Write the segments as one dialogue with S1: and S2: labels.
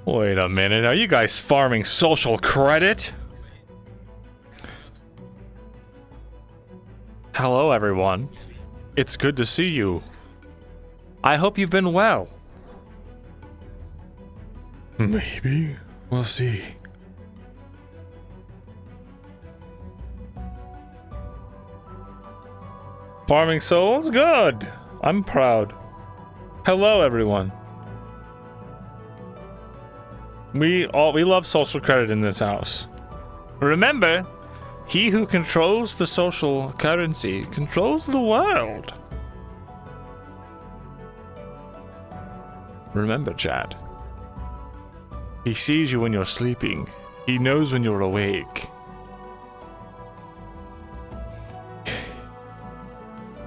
S1: Wait a minute, are you guys farming social credit? Hello everyone. It's good to see you. I hope you've been well. Maybe. We'll see. Farming souls? Good. I'm proud. Hello everyone. We love social credit in this house. Remember, he who controls the social currency controls the world. Remember, chat. He sees you when you're sleeping. He knows when you're awake.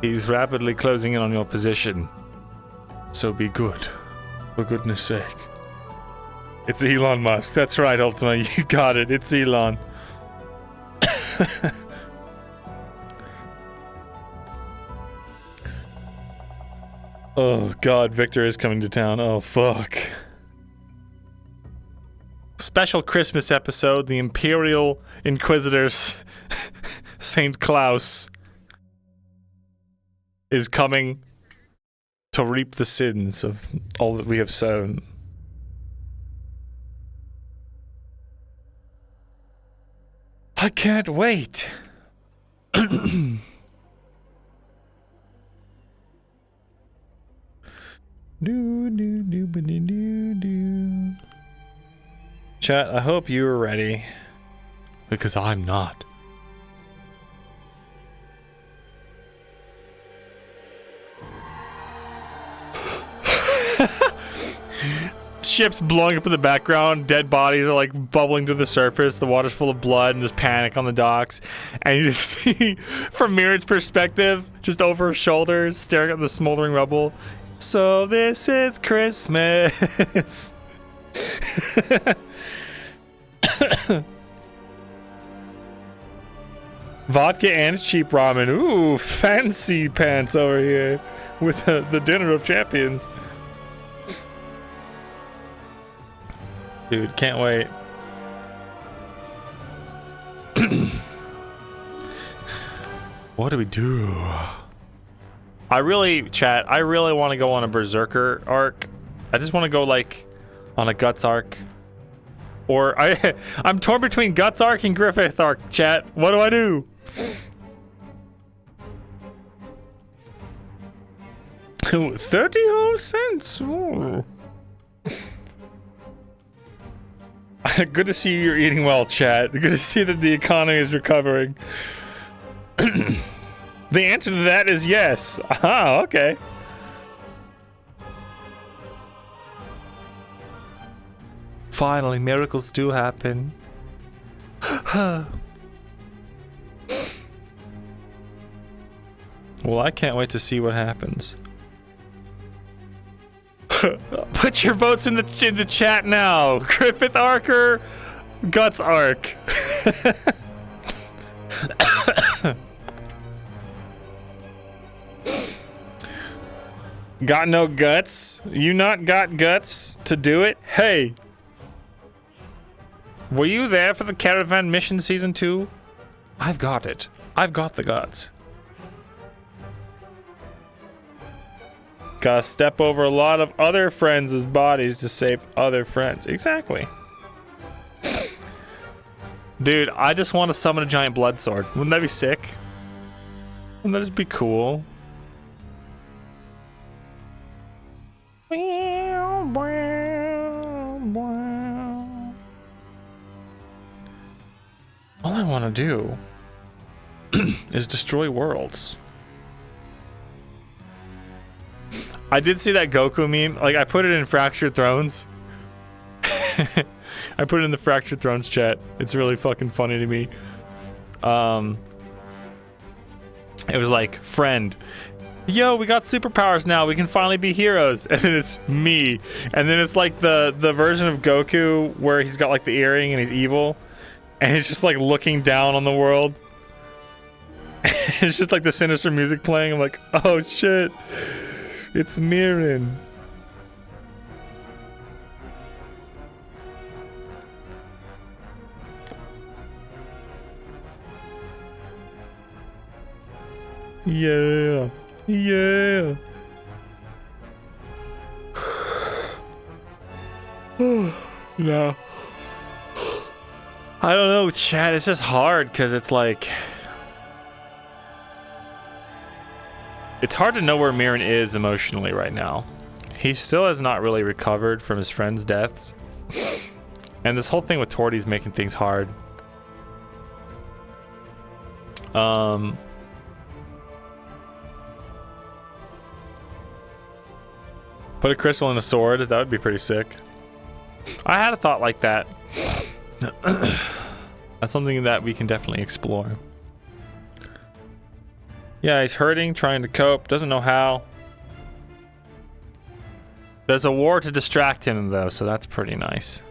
S1: He's rapidly closing in on your position. So be good. For goodness sake. It's Elon Musk. That's right, Ultima. You got it. It's Elon. Oh god, Victor is coming to town. Oh fuck. Special Christmas episode, the Imperial Inquisitors Saint Klaus is coming to reap the sins of all that we have sown. I can't wait. Chat, I hope you are ready. Because I'm not. Ships blowing up in the background, dead bodies are like bubbling to the surface, the water's full of blood, and there's panic on the docks. And you just see, from Myrid's perspective, just over his shoulders, staring at the smoldering rubble. So this is Christmas. Vodka and cheap ramen. Ooh, fancy pants over here with the dinner of champions. Dude, can't wait. What do we do? I really want to go on a berserker arc. I just want to go like on a guts arc. Or I'm torn between guts arc and Griffith arc, chat. What do I do? 30 whole cents. Ooh. Good to see you're eating well, chat. Good to see that the economy is recovering. The answer to that is yes. Ah, okay. Finally, miracles do happen. Well, I can't wait to see what happens. Put your votes in the chat now. Griffith Archer, Guts Arc. Got no guts? You not got guts to do it? Hey. Were you there for the Caravan Mission Season 2? I've got it. I've got the guts. Gotta step over a lot of other friends' bodies to save other friends. Exactly. Dude, I just want to summon a giant blood sword. Wouldn't that be sick? Wouldn't that just be cool? All I want to do is destroy worlds. I did see that Goku meme. Like, I put it in Fractured Thrones. I put it in the Fractured Thrones chat. It's really fucking funny to me. It was like, friend, yo, we got superpowers now. We can finally be heroes. And then it's me. And then it's like the version of Goku where he's got like the earring and he's evil. And he's just like looking down on the world. It's just like the sinister music playing. I'm like, oh shit. It's Myrin. Yeah. Yeah. No. I don't know, chat. It's just hard because it's like... It's hard to know where Myrin is emotionally right now. He still has not really recovered from his friends' deaths. And this whole thing with Torty's making things hard. Put a crystal in a sword. That would be pretty sick. I had a thought like that. That's something that we can definitely explore. Yeah, he's hurting, trying to cope, doesn't know how. There's a war to distract him though, so that's pretty nice.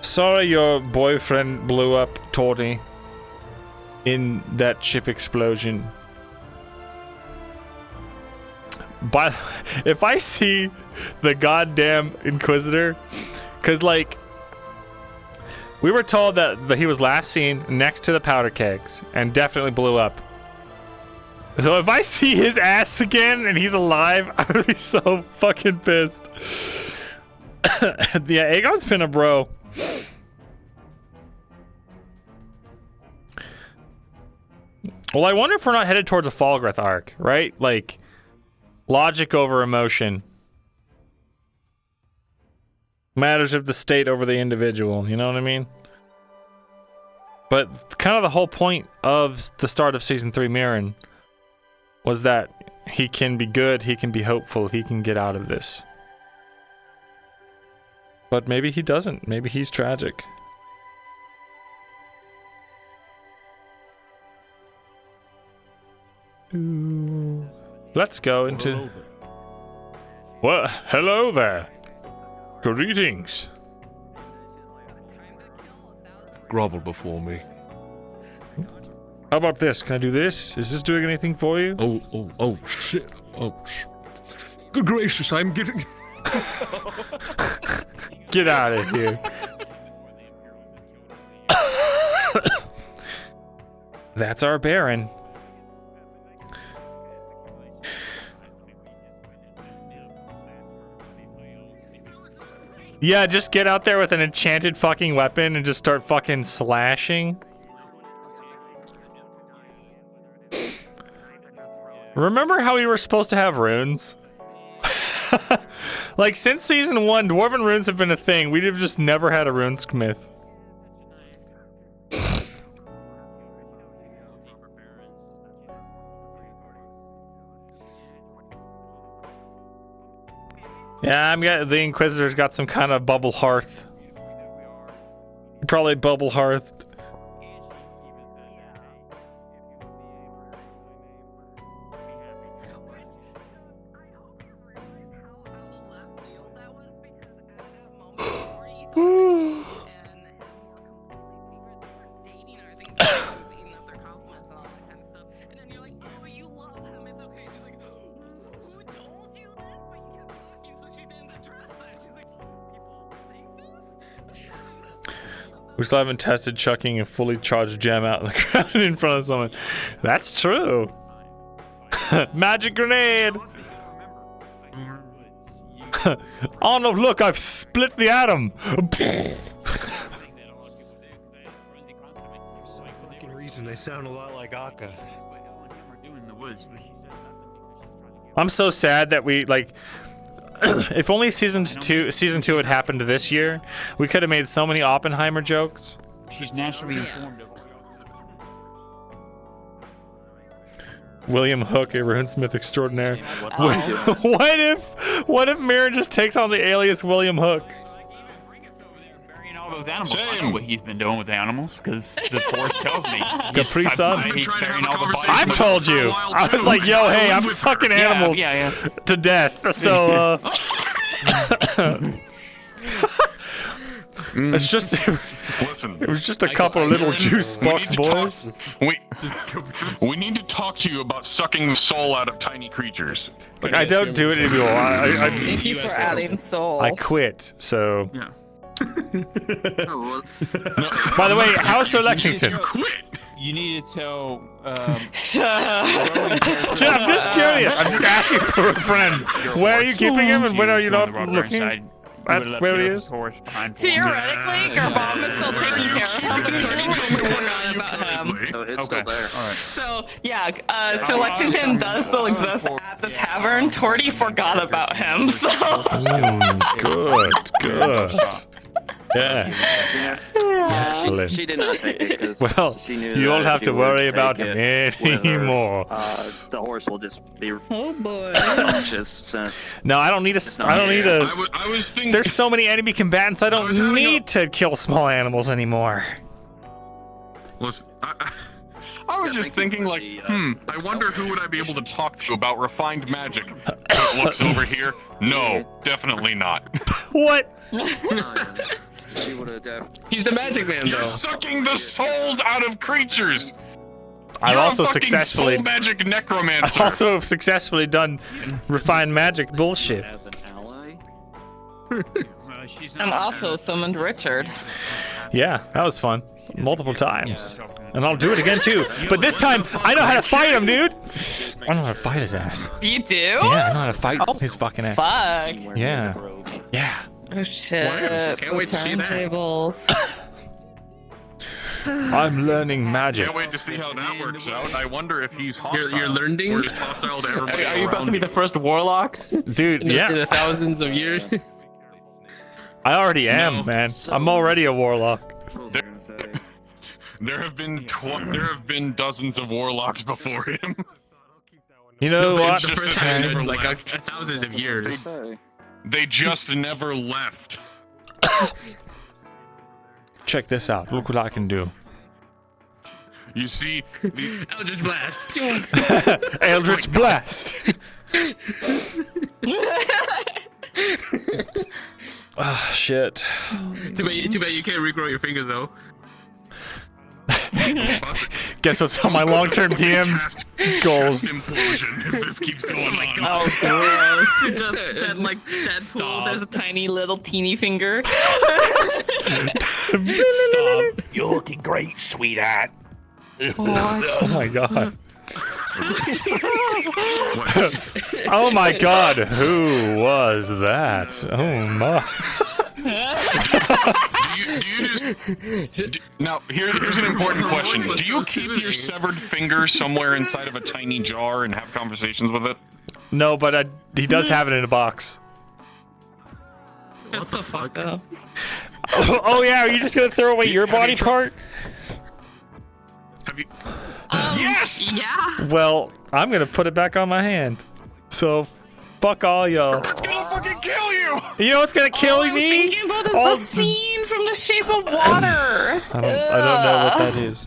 S1: Sorry your boyfriend blew up, Torty, in that ship explosion. But if I see the goddamn Inquisitor, because like we were told that he was last seen next to the powder kegs and definitely blew up. So if I see his ass again and he's alive, I'm gonna be so fucking pissed. Yeah, Aegon's been a bro. Well, I wonder if we're not headed towards a Falgreth arc, right? Like, logic over emotion. Matters of the state over the individual, you know what I mean? But kind of the whole point of the start of Season 3 Myrin was that he can be good, he can be hopeful, he can get out of this. But maybe he doesn't. Maybe he's tragic. Let's go into... What? Hello there. Greetings.
S2: Grovel before me.
S1: How about this? Can I do this? Is this doing anything for you?
S2: Oh, shit. Good gracious, I'm getting...
S1: Get out of here. That's our Baron. Yeah, just get out there with an enchanted fucking weapon and just start fucking slashing. Remember how we were supposed to have runes? Like, since Season 1, Dwarven runes have been a thing. We'd have just never had a runesmith. Yeah, the Inquisitor's got some kind of bubble hearth. Probably bubble hearthed. We still haven't tested chucking a fully charged gem out in the ground in front of someone. That's true. Magic grenade! Oh no, look, I've split the atom!
S3: fucking reason they sound a lot like Akka.
S1: I'm so sad that we, like... If only season two had happened this year, we could have made so many Oppenheimer jokes.
S4: She's naturally informed of.
S1: William Hook, a runesmith extraordinaire. What if Myrin just takes on the alias William Hook?
S4: Burying all those animals. I don't know what he's been doing with the animals, because the force tells me.
S1: Capri Sun. I've
S4: I've
S1: told you. I was like, yo, hey, I'm sucking animals to death. So, It's just
S5: Listen,
S1: it was just a couple of little juice box boys.
S5: We need to talk to you about sucking the soul out of tiny creatures.
S1: Look, I don't do it anymore.
S6: Thank you for adding soul.
S1: I quit. So.
S5: Yeah.
S7: Oh, well,
S1: By the way, how's Sir Lexington?
S4: You need to tell.
S1: I'm just curious. I'm just asking for a friend. Where are you keeping him, and when are you not looking at where he is?
S6: Theoretically, Garbom is still taking care of him, but Jordan totally forgot about him.
S7: so it's still there.
S6: So, yeah, so Lexington does still exist at the tavern. Torty forgot about him, so.
S1: Good. Yeah. Excellent.
S7: She did not take it because
S1: Well,
S7: she knew
S1: you
S7: that
S1: don't
S7: if
S1: have
S7: she
S1: to
S7: would
S1: worry
S7: take
S1: about
S7: it
S1: him
S7: with her,
S1: anymore.
S7: The horse will just be
S6: Oh boy.
S7: obnoxious since
S1: No, I don't need a. I don't need a.
S5: I was thinking.
S1: There's so many enemy combatants. I don't need to kill small animals anymore.
S5: Listen, I was just thinking, like, I wonder who would I be able to talk to about refined magic? It looks over here. No, definitely not.
S1: What?
S7: she would have
S2: He's the magic man,
S5: You're
S2: though.
S5: sucking the souls out of creatures.
S1: I've
S5: You're
S1: also
S5: a fucking
S1: successfully.
S5: soul magic necromancer.
S1: I've also successfully done refined magic bullshit.
S7: as an ally.
S6: And also summoned Richard.
S1: Yeah, that was fun. Multiple times. And I'll do it again too. But this time, I know how to fight him, dude! I know how to fight his ass.
S6: You do?
S1: Yeah, I know how to fight his fucking ass.
S6: Fuck.
S1: Yeah. Yeah.
S6: Oh shit.
S2: Wow, can't wait to see that.
S6: Turntables.
S1: I'm learning magic.
S5: Can't wait to see how that works out. I wonder if he's hostile.
S2: You're learning?
S5: Or just hostile to everybody
S4: Are you about to be
S5: around
S4: the first warlock?
S1: Dude,
S2: In
S1: yeah.
S2: the thousands of years.
S1: I already am,
S5: No.
S1: man. I'm already a warlock.
S7: What was I gonna say?
S5: There have been dozens of warlocks before him.
S1: You know
S2: But
S1: what?
S2: it's the
S5: Just
S2: first
S5: that they
S2: time in
S5: never
S2: like
S5: left.
S2: thousands of years.
S5: They just never left.
S1: Check this out. Look what I can do.
S5: You see, the,
S2: Eldritch blast.
S1: Eldritch Blast. Ah, shit.
S2: Too bad you can't regrow your fingers though.
S1: Guess what's on my long-term DM goals?
S5: implosion if this keeps going on.
S6: Oh, gross. Just like Deadpool,
S2: Stop.
S6: there's a tiny little teeny finger.
S2: Stop.
S3: You're looking great, sweetheart.
S1: Oh my god. Oh my god, who was that? Oh my.
S5: Now, here's an important question. Do you keep your severed finger somewhere inside of a tiny jar and have conversations with it?
S1: No, but he does have it in a box.
S6: That's so fucked up.
S1: Oh yeah, are you just gonna throw away your
S5: Have you
S1: body
S5: tried-
S1: part?
S5: Have you? Yes!
S6: Yeah.
S1: Well, I'm gonna put it back on my hand. So, fuck all y'all.
S5: It's gonna fucking kill you!
S1: You know what's gonna kill
S6: All I'm
S1: me?
S6: thinking about is
S1: All
S6: the scene from The Shape of Water.
S1: I don't know what that is.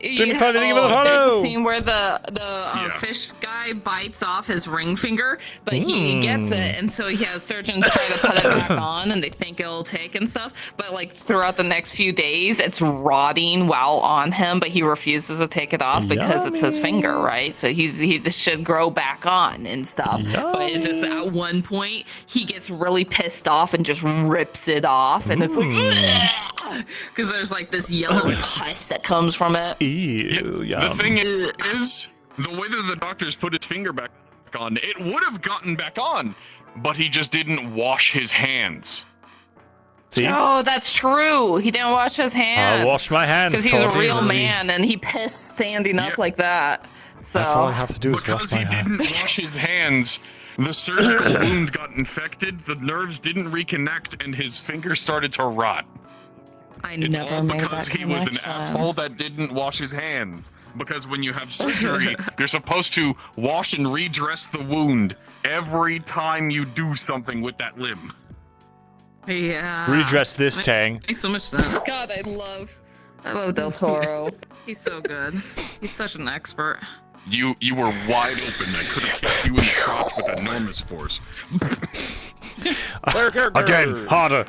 S1: Jimmy Clyde, think about the
S6: There's
S1: hollow.
S6: a scene where the
S5: Yeah.
S6: fish guy bites off his ring finger, but he gets it, and so he has surgeons try to put it back on, and they think it'll take and stuff. But like throughout the next few days, it's rotting while on him, but he refuses to take it off because it's his finger, right? So he just should grow back on and stuff. But it's just at one point he gets really pissed off and just rips it off, and it's like because there's like this yellow pus that comes from it.
S1: Ew,
S5: The thing is, the way that the doctors put his finger back on, it would have gotten back on, but he just didn't wash his hands.
S1: See?
S6: Oh, that's true. He didn't wash his hands.
S1: I wash my hands,
S6: because he's a
S1: Torty.
S6: real man, and he pissed standing up
S5: Yeah.
S6: like that. So
S1: That's all I have to do is
S5: Because
S1: wash my
S5: he
S1: hands.
S5: didn't wash his hands, the surgical wound got infected, the nerves didn't reconnect, and his finger started to rot.
S6: I
S5: It's
S6: never
S5: all
S6: made
S5: because
S6: that
S5: he was an
S6: connection.
S5: asshole that didn't wash his hands. Because when you have surgery, you're supposed to wash and redress the wound every time you do something with that limb.
S6: Yeah.
S1: Redress this tang.
S6: Makes so much sense. God, I love Del Toro. He's so good. He's such an expert.
S5: You were wide open. I could have kicked you in the crotch with enormous force.
S1: Again, harder.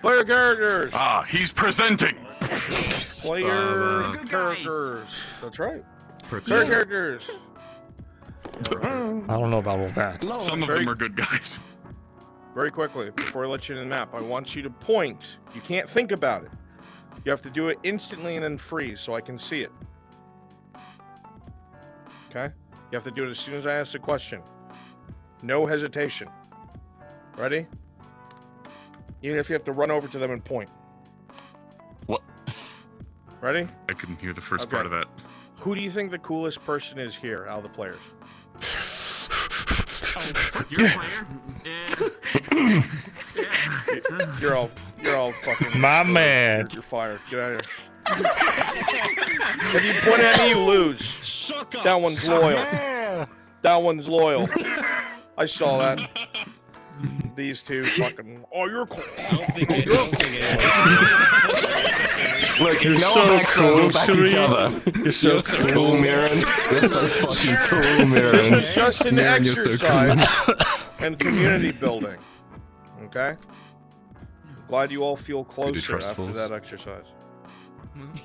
S8: Player characters.
S5: Ah, he's presenting.
S8: Player characters. That's right. Player characters.
S1: I don't know about all that.
S5: Some of them are good guys.
S8: Very quickly, before I let you in the map, I want you to point. You can't think about it. You have to do it instantly and then freeze so I can see it. Okay? You have to do it as soon as I ask the question. No hesitation. Ready? Even if you have to run over to them and point.
S5: What?
S8: Ready?
S5: I couldn't hear the first part of that.
S8: Who do you think the coolest person is here out of the players?
S9: You're a player? Yeah.
S8: You're all fucking.
S1: My man.
S8: You're fired. Get out of here. If you point at me, you lose.
S2: Suck up.
S8: That one's loyal. That one's loyal. I saw that. These two fucking. Oh, you're cool.
S10: Look,
S1: You're
S10: if no
S1: so
S10: one backs us, we'll back
S1: cool,
S10: each
S1: Suri.
S10: other.
S1: You're so
S10: You're so cool, Mirren. You're so fucking cool,
S8: This
S10: Mirren.
S8: is just an
S2: Man, you're so
S8: exercise and community building. Okay? Glad you all feel closer
S2: trust
S8: after
S2: falls.
S8: that exercise.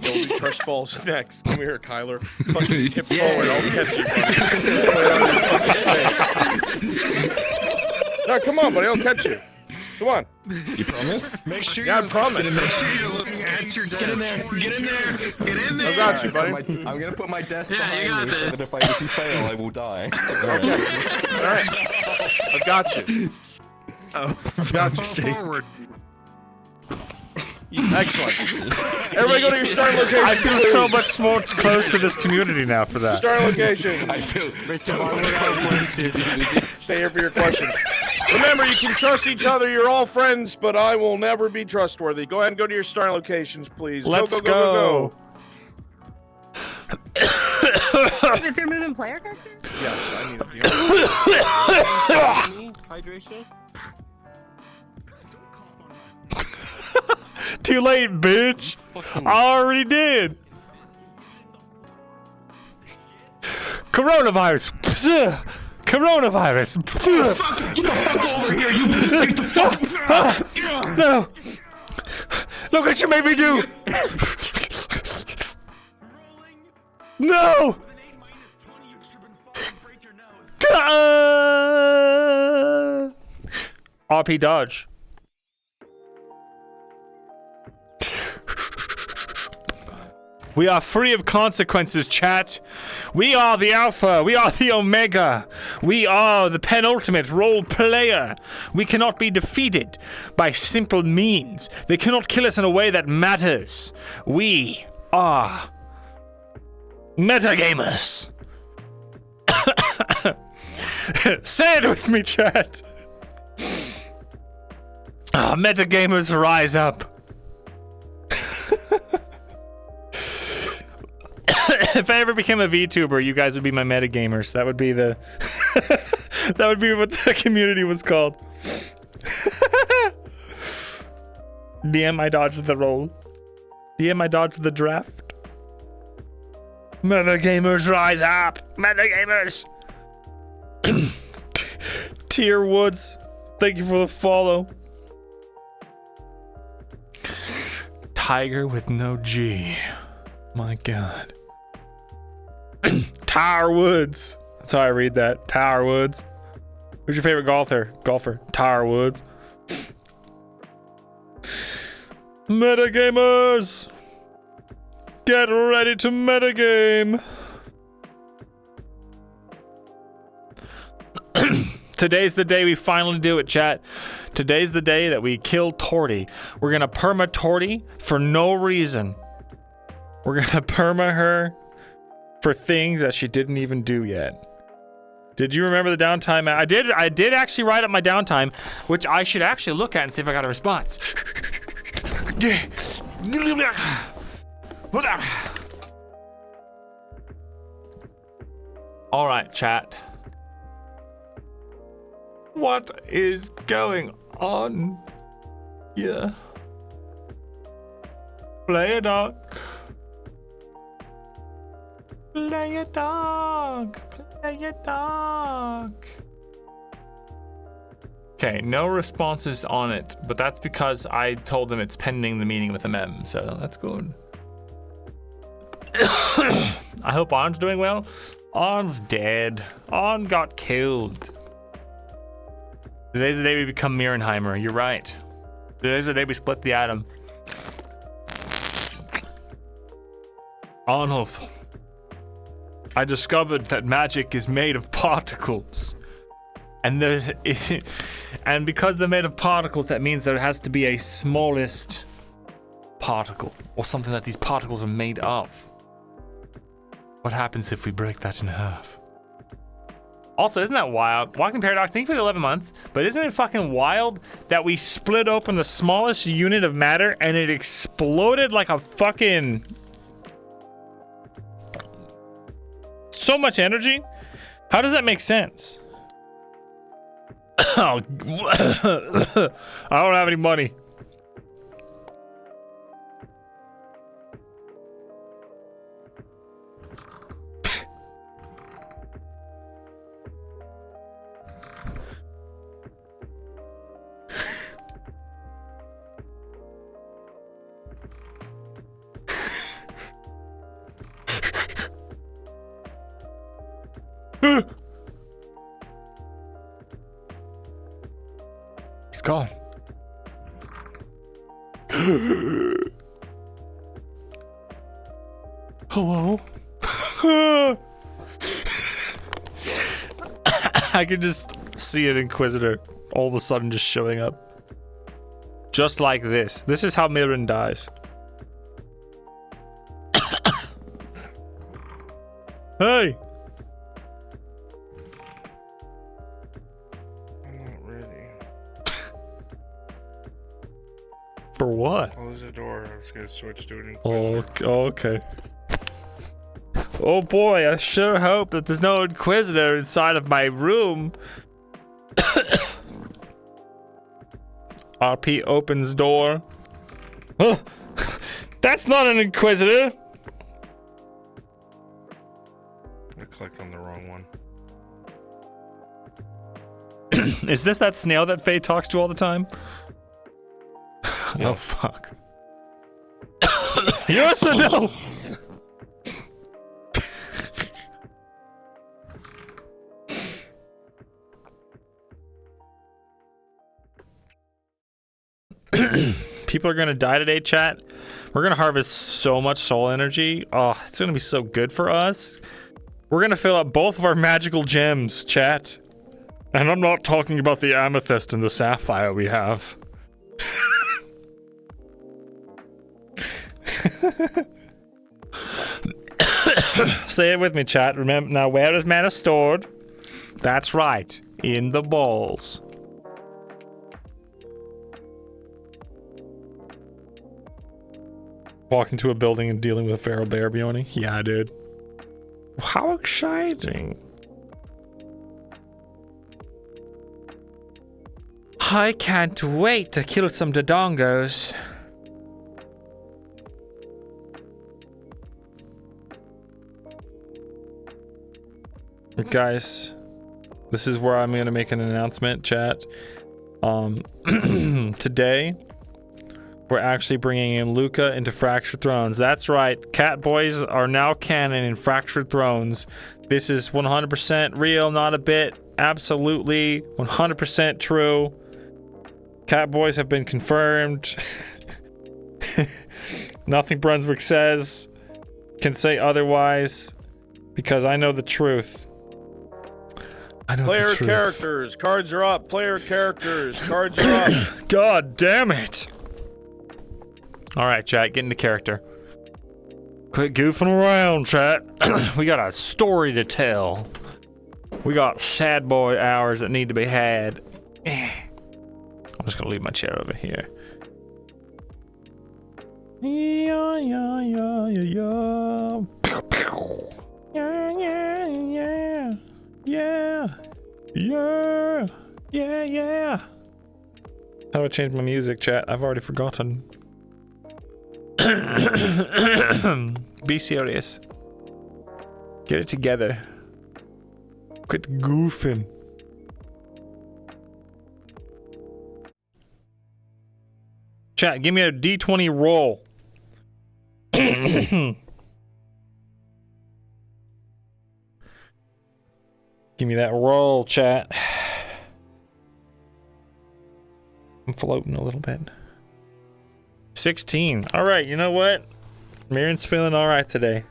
S8: You'll do trust falls next. Come here, Kyler. Fucking tip forward. I'll catch you, buddy. No, come on, buddy. I'll catch you. Come on.
S10: You promise?
S2: Make sure
S8: Yeah, I
S2: you're
S8: promise.
S2: Make sure you're looking at your desk.
S10: Get in there. Get in there. Get in there.
S8: I got you,
S10: So
S8: buddy.
S10: I'm gonna put my desk
S9: Yeah, you
S10: behind
S9: got
S10: me so
S9: this.
S10: that if I fail, I will die.
S8: All right. I got you.
S2: Oh,
S8: Got you.
S2: forward.
S8: Excellent. Everybody go to your starting location.
S1: I feel so much more close to this community now for that.
S8: Starting location.
S10: I feel so
S8: Stay here for your question. Remember, you can trust each other. You're all friends, but I will never be trustworthy. Go ahead and go to your starting locations, please.
S1: Let's
S8: go.
S11: If they're moving player characters?
S8: Yes, I need a
S3: Hydration?
S1: Too late, bitch. I already did. Coronavirus. Coronavirus.
S10: Get the fuck over here, you get the fuck.
S1: No. Look what you made me do. No. RP dodge. We are free of consequences, chat. We are the Alpha. We are the Omega. We are the penultimate role player. We cannot be defeated by simple means. They cannot kill us in a way that matters. We are metagamers. Say it with me, chat. Metagamers rise up. If I ever became a VTuber, you guys would be my metagamers. That would be the that would be what the community was called. DM, I dodged the roll. DM, I dodged the draft. Metagamers rise up. Metagamers. Tier Woods, thank you for the follow. Tiger with no G. My God. Tower Woods. That's how I read that. Tower Woods. Who's your favorite golfer? Tower Woods. Metagamers. Get ready to metagame. Today's the day we finally do it, chat. Today's the day that we kill Torty. We're gonna perma Torty for no reason. We're gonna perma her for things that she didn't even do yet. Did you remember the downtime? I did actually write up my downtime, which I should actually look at and see if I got a response. All right, chat. What is going on? Yeah. Play a dog. Play a dog. Play a dog. Okay, no responses on it, but that's because I told them it's pending the meeting with the mem, so that's good. I hope Arn's doing well. Arn's dead. Arn got killed. Today's the day we become Myrindheimer. You're right. Today's the day we split the atom. Arnulf, I discovered that magic is made of particles. And and because they're made of particles, that means there has to be a smallest particle, or something that these particles are made of. What happens if we break that in half? Also, isn't that wild? Walking Paradox, thank you for the 11 months, but isn't it fucking wild that we split open the smallest unit of matter and it exploded like a fucking... So much energy? How does that make sense? Oh, I don't have any money. He's gone. Hello? I could just see an Inquisitor all of a sudden just showing up. Just like this. This is how Mirren dies. Hey! For what?
S8: Close the door. I was gonna switch to an
S1: Inquisitor. Oh, okay. Oh boy, I sure hope that there's no Inquisitor inside of my room. RP opens door. Oh, that's not an Inquisitor!
S8: I clicked on the wrong one.
S1: Is this that snail that Faye talks to all the time?
S8: Yeah.
S1: Oh fuck. Yes or no? People are gonna die today, chat. We're gonna harvest so much soul energy. Oh, it's gonna be so good for us. We're gonna fill up both of our magical gems, chat. And I'm not talking about the amethyst and the sapphire we have. Say it with me, chat. Remember now, where is mana stored? That's right, in the balls. Walk into a building and dealing with a feral bear, Bioni? Yeah, dude. How exciting. I can't wait to kill some dodongos. Guys, this is where I'm gonna make an announcement, chat. Today, we're actually bringing in Luca into Fractured Thrones. That's right, Cat Boys are now canon in Fractured Thrones. This is 100% real, not a bit. Absolutely 100% true. Cat Boys have been confirmed. Nothing Brunswick says can say otherwise, because I know the truth. I know
S8: Player
S1: the truth.
S8: characters, cards are up. Player characters, cards are up.
S1: God damn it! All right, chat, get into character. Quit goofing around, chat. We got a story to tell. We got sad boy hours that need to be had. I'm just gonna leave my chair over here. Yeah, yeah, yeah, yeah, yeah. Pew, pew. Yeah, yeah, yeah. Yeah. Yeah. Yeah, yeah. How do I change my music, chat? I've already forgotten. Be serious. Get it together. Quit goofing. Chat, give me a D20 roll. Give me that roll, chat. I'm floating a little bit. 16. All right, you know what? Myrind's feeling all right today.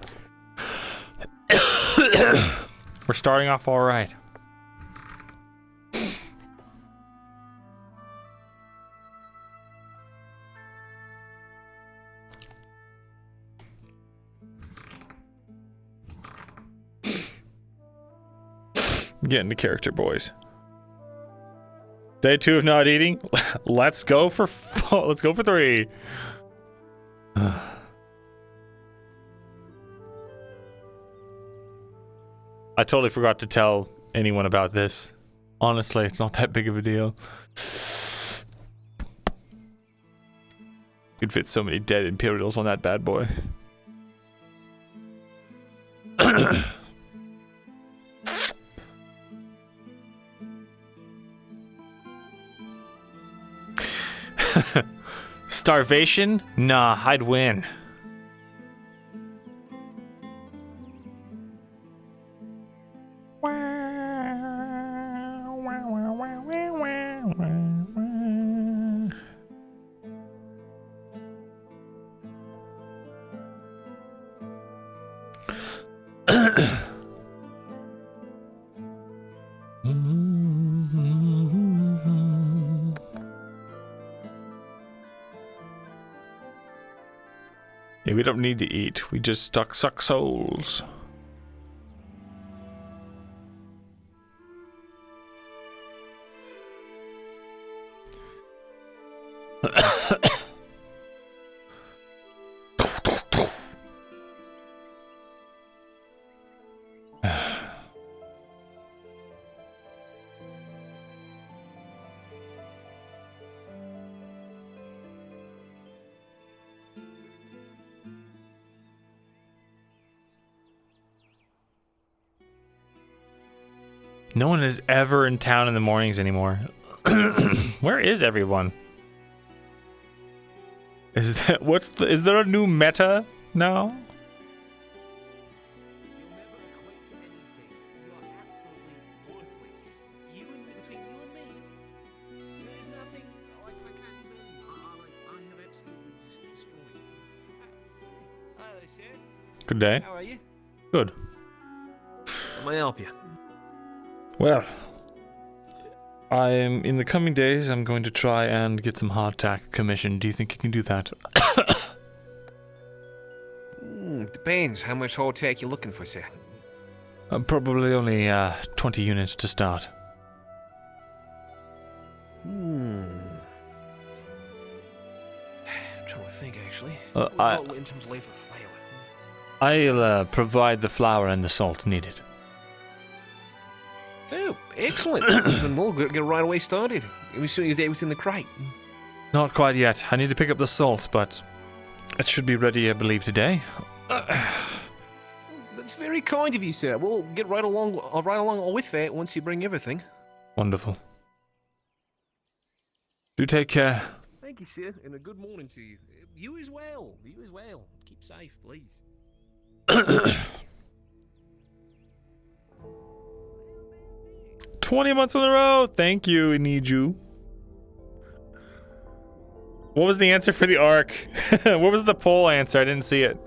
S1: We're starting off all right. Get into character, boys. Day 2 of not eating. Let's go for 3. I totally forgot to tell anyone about this. Honestly, it's not that big of a deal. Could fit so many dead Imperials on that bad boy. Starvation? Nah, I'd win. Yeah, we don't need to eat. We just suck souls. No one is ever in town in the mornings anymore. Where is everyone? Is there a new meta now? Good day.
S10: How are you?
S1: Good.
S10: How may I help you?
S1: Well, in the coming days, I'm going to try and get some hardtack commissioned. Do you think you can do that?
S10: Depends. How much hardtack you looking for, sir?
S1: Probably only 20 units to start.
S10: I'm trying to think, actually. In terms of labor flour.
S1: I'll provide the flour and the salt needed.
S10: Oh, excellent. Then we'll get right away started. As soon as they're within the crate.
S1: Not quite yet. I need to pick up the salt, but it should be ready, I believe, today.
S10: That's very kind of you, sir. We'll get right along with that once you bring everything.
S1: Wonderful. Do take care.
S10: Thank you, sir, and a good morning to you. You as well. You as well. Keep safe, please.
S1: 20 months in a row. Thank you. I need you. What was the answer for the arc? What was the poll answer? I didn't see it.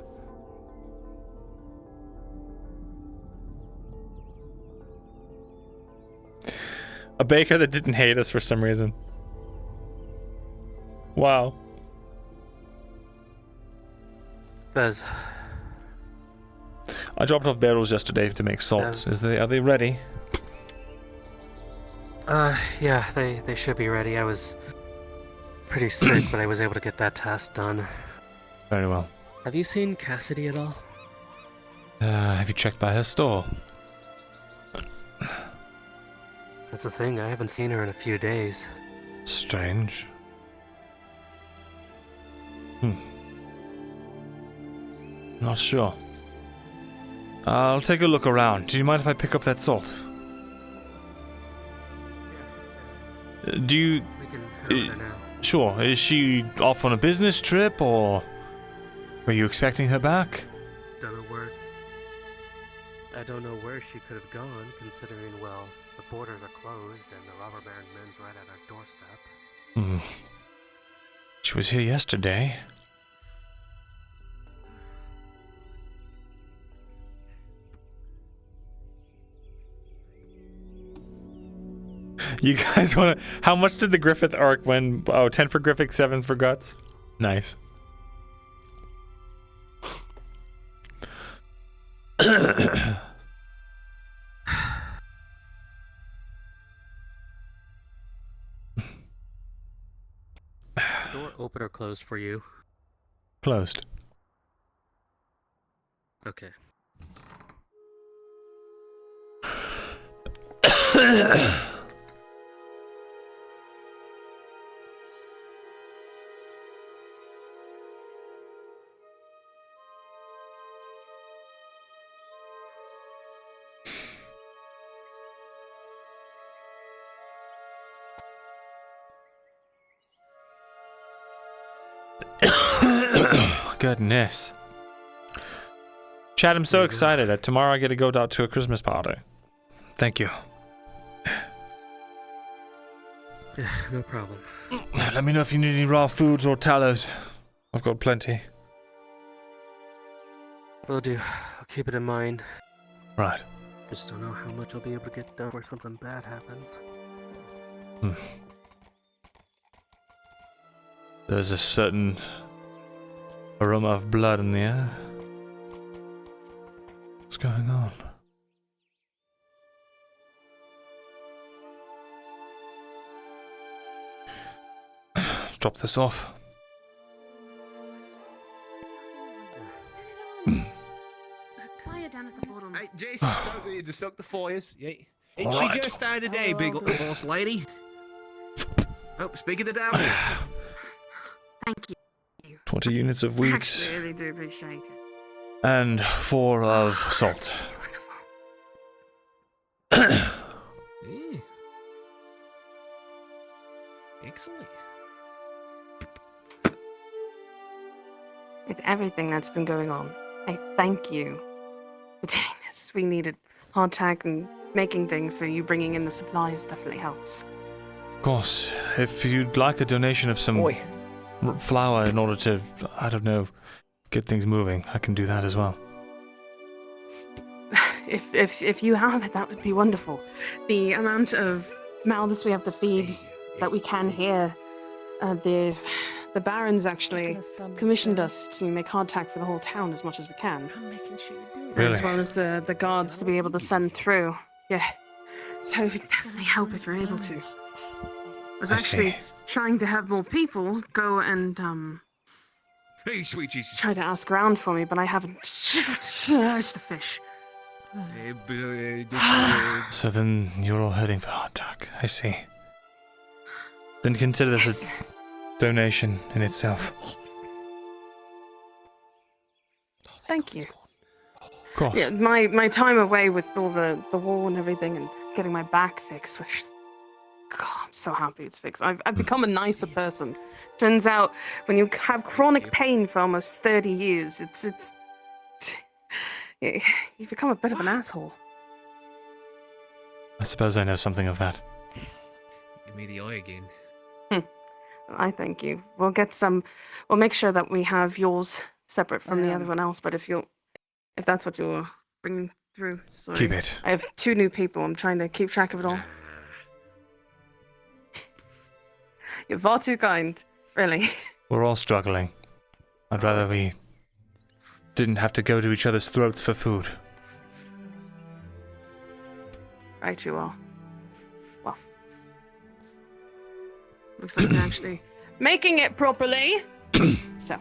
S1: A baker that didn't hate us for some reason. Wow.
S12: Bez.
S1: I dropped off barrels yesterday to make salt. Are they ready?
S12: Yeah, they should be ready. I was pretty sick, but I was able to get that task done.
S1: Very well.
S12: Have you seen Cassidy at all?
S1: Have you checked by her store?
S12: That's the thing, I haven't seen her in a few days.
S1: Strange. Not sure. I'll take a look around. Do you mind if I pick up that salt? Sure. Is she off on a business trip, or were you expecting her back?
S12: Don't know where. I don't know where she could have gone, considering, well, the borders are closed and the robber baron men's right at our doorstep.
S1: Hmm. She was here yesterday. You guys want to... How much did the Griffith arc win? Oh, 10 for Griffith, 7 for Guts. Nice.
S12: Door open or closed for you?
S1: Closed.
S12: Okay.
S1: Goodness. Chad, I'm so excited. Tomorrow I get to go out to a Christmas party. Thank you.
S12: No problem.
S1: Let me know if you need any raw foods or tallows. I've got plenty.
S12: Will do. I'll keep it in mind.
S1: Right.
S12: Just don't know how much I'll be able to get done before something bad happens.
S1: There's a certain aroma of blood in the air. What's going on? Let's drop this off.
S11: Tie her down at the bottom.
S10: Hey, Jason, stoke the fires. Yeah. Ain't
S1: All right.
S10: she just started today, big boss lady? Oh, speak of the devil.
S11: Thank you.
S1: 20 units of wheat
S11: Actually, I really do appreciate it.
S1: and 4 of salt.
S10: Yeah. Excellent.
S11: With everything that's been going on, I thank you for doing this. We needed hardtack and making things, so you bringing in the supplies definitely helps.
S1: Of course, if you'd like a donation of some flour in order to, I don't know, get things moving, I can do that as well.
S11: If you have it, that would be wonderful. The amount of mouths we have to feed that we can hear, the barons actually commissioned us to make hardtack for the whole town as much as we can.
S1: Really?
S11: As well as the guards to be able to send through. Yeah. So it would definitely help if you're able to. I was actually trying to have more people go and
S10: Hey, sweet Jesus.
S11: try to ask around for me, but I haven't. It's the fish.
S1: So then you're all heading for hardtack. I see. Then consider this a donation in itself.
S11: Thank you.
S1: Of course.
S11: Yeah, my time away with all the war and everything and getting my back fixed, which, God, I'm so happy it's fixed. I've become a nicer person. Turns out, when you have chronic pain for almost 30 years, you become a bit of an asshole.
S1: I suppose I know something of that.
S10: Give me the eye again.
S11: I thank you. We'll make sure that we have yours separate from the other one else, but if that's what you're bringing through, sorry.
S1: Keep it.
S11: I have 2 new people. I'm trying to keep track of it all. You're far too kind, really.
S1: We're all struggling. I'd rather we didn't have to go to each other's throats for food.
S11: Right, you are. Well, looks like you're actually making it properly. So,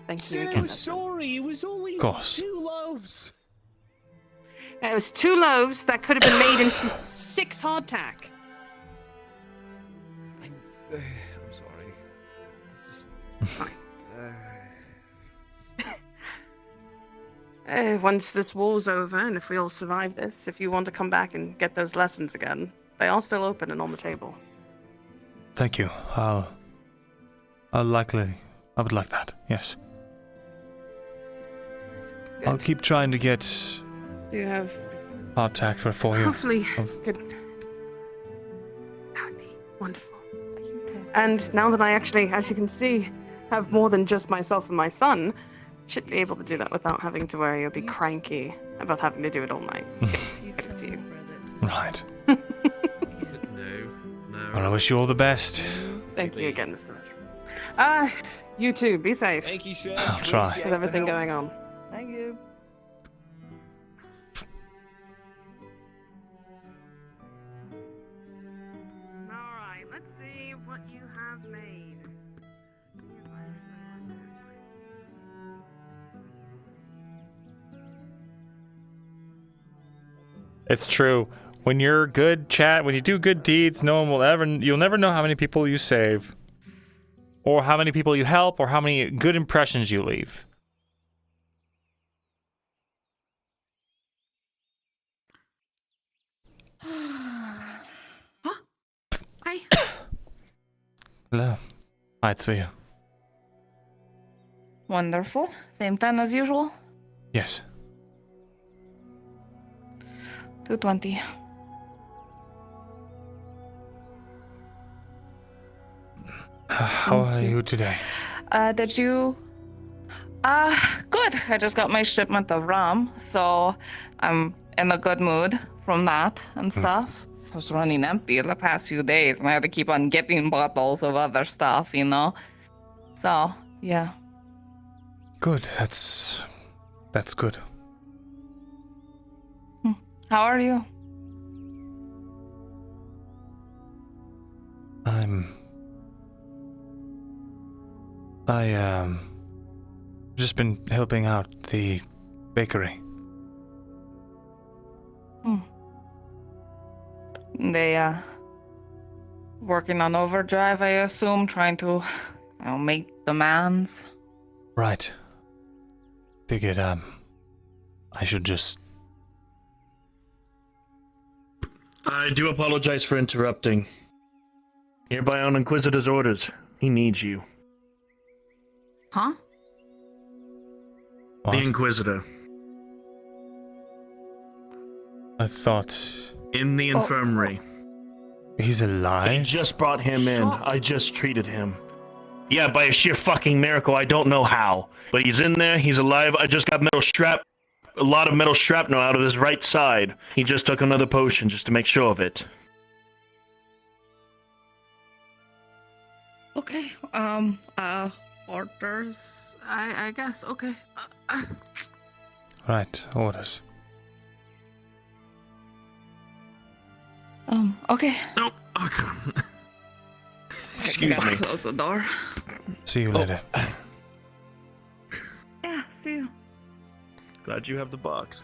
S11: thank you again.
S10: I'm sorry, it was only
S1: Of course.
S10: 2 loaves.
S11: It was 2 loaves that could have been made into 6 hardtack.
S10: I'm sorry.
S11: Once this war's over, and if we all survive this, if you want to come back and get those lessons again, they are still open and on the table.
S1: Thank you. I'll Likely. I would like that, yes. I'll keep trying to get
S11: Do you have
S1: hardtack for you.
S11: hopefully good? That would be wonderful. And now that I actually, as you can see, have more than just myself and my son, should be able to do that without having to worry or be cranky about having to do it all night. Get it to you.
S1: Right.
S10: No.
S1: Well, I wish you all the best.
S11: Thank you again, Mr. Mitchell. You too. Be safe.
S10: Thank you, sir.
S1: I'll try.
S11: With everything going on.
S6: Thank you.
S11: Alright, let's see what you have made.
S1: It's true. When you're good, chat, when you do good deeds, you'll never know how many people you save. Or how many people you help, or how many good impressions you leave.
S6: Hi.
S1: Hello. Hi, it's for you.
S6: Wonderful. Same time as usual.
S1: Yes.
S6: 220.
S1: How are you today?
S6: Did you? Good. I just got my shipment of rum, so I'm in a good mood from that and stuff. I was running empty the past few days, and I had to keep on getting bottles of other stuff, you know. So yeah.
S1: Good. That's good.
S6: How are you?
S1: Just been helping out the bakery.
S6: They working on overdrive, I assume, trying to make demands.
S1: Right. Figured I should just.
S13: I do apologize for interrupting. Hereby on Inquisitor's orders. He needs you.
S6: Huh?
S1: What?
S13: The Inquisitor.
S1: I thought.
S13: In the infirmary.
S1: He's alive?
S13: I just brought him in. I just treated him. Yeah, by a sheer fucking miracle. I don't know how. But he's in there. He's alive. I just got a lot of metal shrapnel out of his right side. He just took another potion just to make sure of it.
S6: Okay. Orders. I guess. Okay.
S1: Right. Orders.
S6: Okay.
S13: No. Oh, come.
S6: Excuse me. Close the door.
S1: See you later.
S6: Yeah. See you.
S13: Glad you have the box.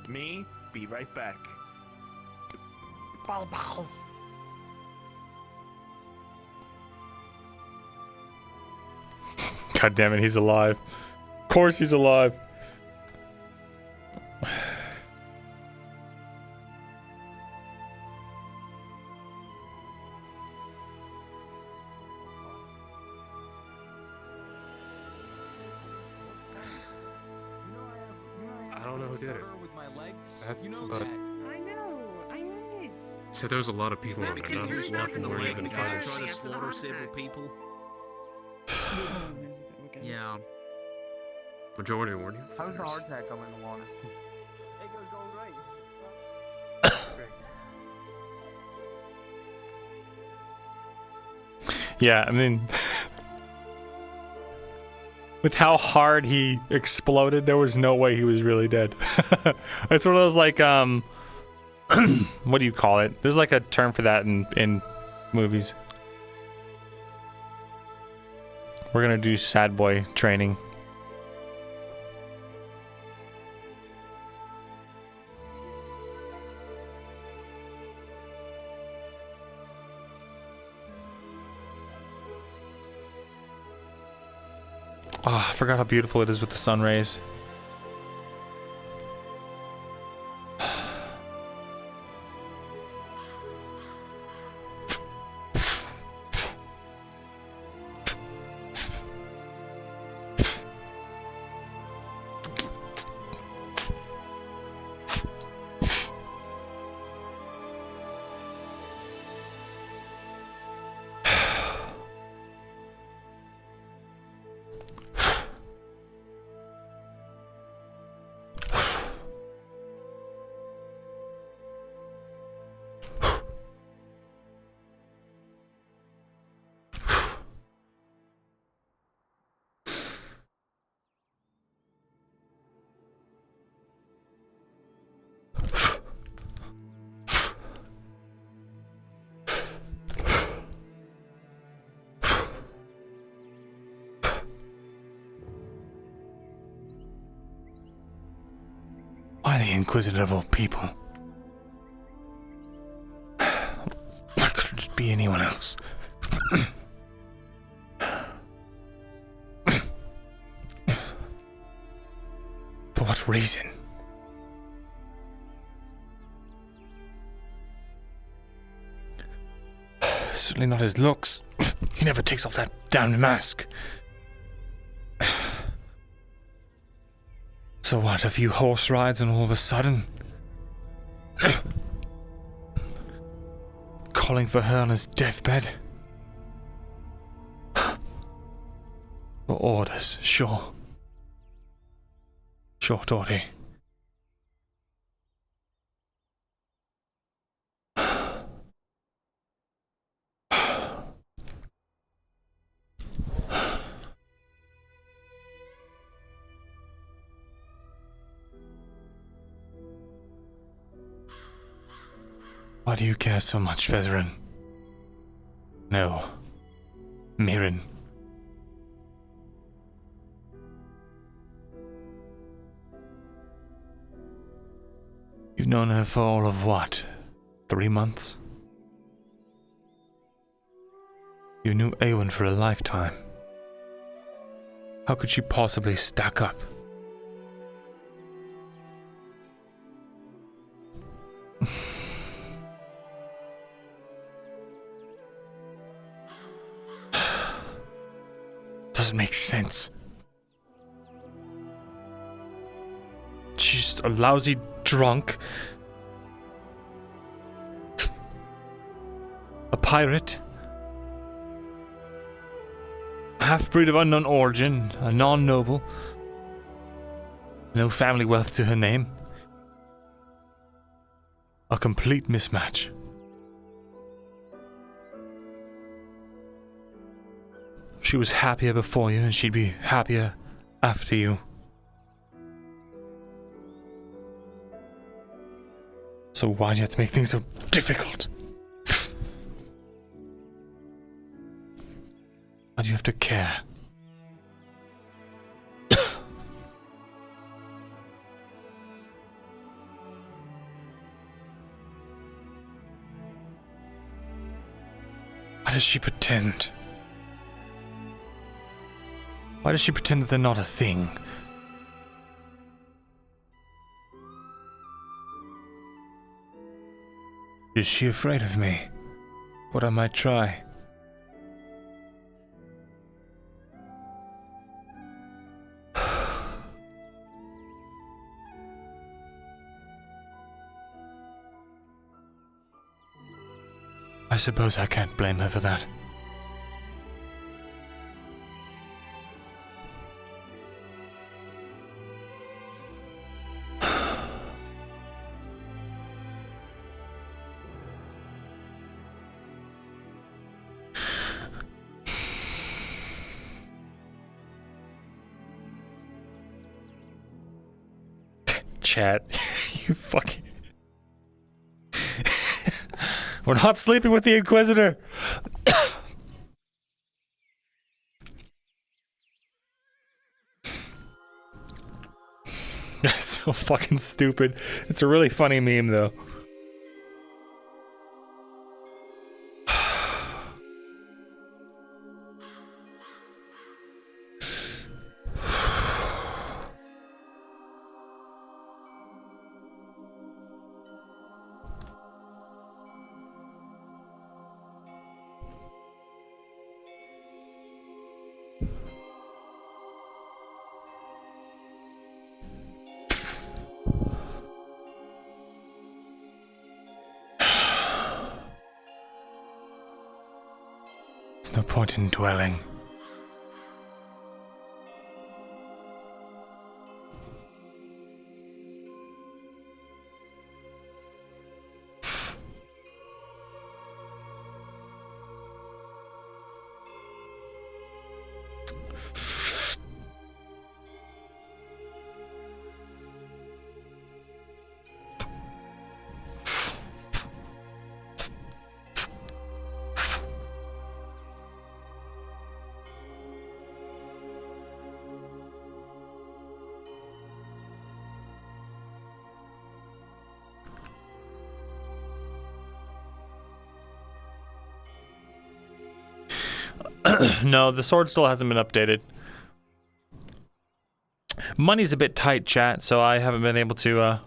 S13: Me, be right back.
S3: Bye bye.
S1: God damn it, he's alive. Of course he's alive.
S2: I don't know who did it. That's but
S11: I know.
S2: so there's a lot of people on there.
S10: Because
S2: None
S10: you're
S2: of
S10: stuck
S2: them
S10: in the
S2: weren't
S10: way
S2: even
S10: because
S2: fighters.
S10: you're trying to slaughter several people. Yeah.
S2: Majority weren't even
S14: How's the
S2: fighters.
S14: hard attack coming in the water? It goes gold right.
S1: Yeah, I mean, with how hard he exploded, there was no way he was really dead. It's one of those like what do you call it? There's like a term for that in movies. We're gonna do sad boy training. Oh, I forgot how beautiful it is with the sun rays. Why the inquisitive of people? Why couldn't it be anyone else? For what reason? Certainly not his looks. He never takes off that damned mask. So what, a few horse rides and all of a sudden? Calling for her on his deathbed? For orders, sure. Sure, Dory. Why do you care so much, Veteran? No. Myrin. You've known her for all of what? 3 months? You knew Eowyn for a lifetime. How could she possibly stack up? Doesn't make sense. She's just a lousy drunk. A pirate. A half-breed of unknown origin. A non-noble. No family wealth to her name. A complete mismatch. She was happier before you, and she'd be happier after you. So why do you have to make things so difficult? Why do you have to care? Why does she pretend? Why does she pretend that they're not a thing? Is she afraid of me? What I might try? I suppose I can't blame her for that. Chat, you fucking... We're not sleeping with the Inquisitor. That's so fucking stupid. It's a really funny meme, though. There's no point in dwelling. No, the sword still hasn't been updated. Money's a bit tight, chat, so I haven't been able to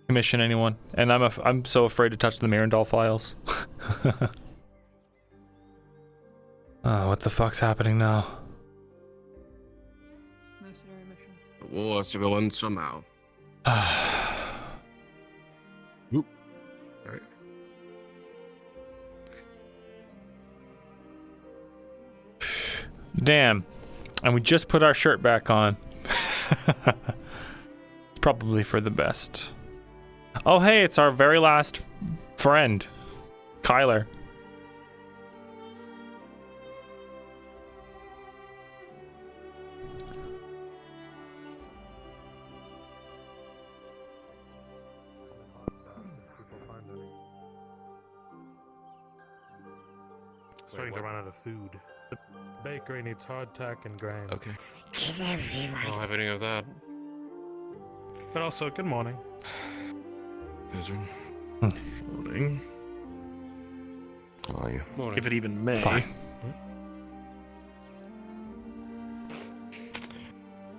S1: commission anyone, and I'm so afraid to touch the Myrindal files. Oh, what the fuck's happening now?
S2: The war has to go on somehow. Oop. Alright.
S1: Damn. And we just put our shirt back on. Probably for the best. Oh, hey, it's our very last friend, Kyler.
S15: Starting to run out of food. The bakery needs hardtack and grain.
S2: Okay. I don't have any of that.
S15: But also, good morning.
S2: Morning. How are you?
S13: If it even may.
S1: Fine.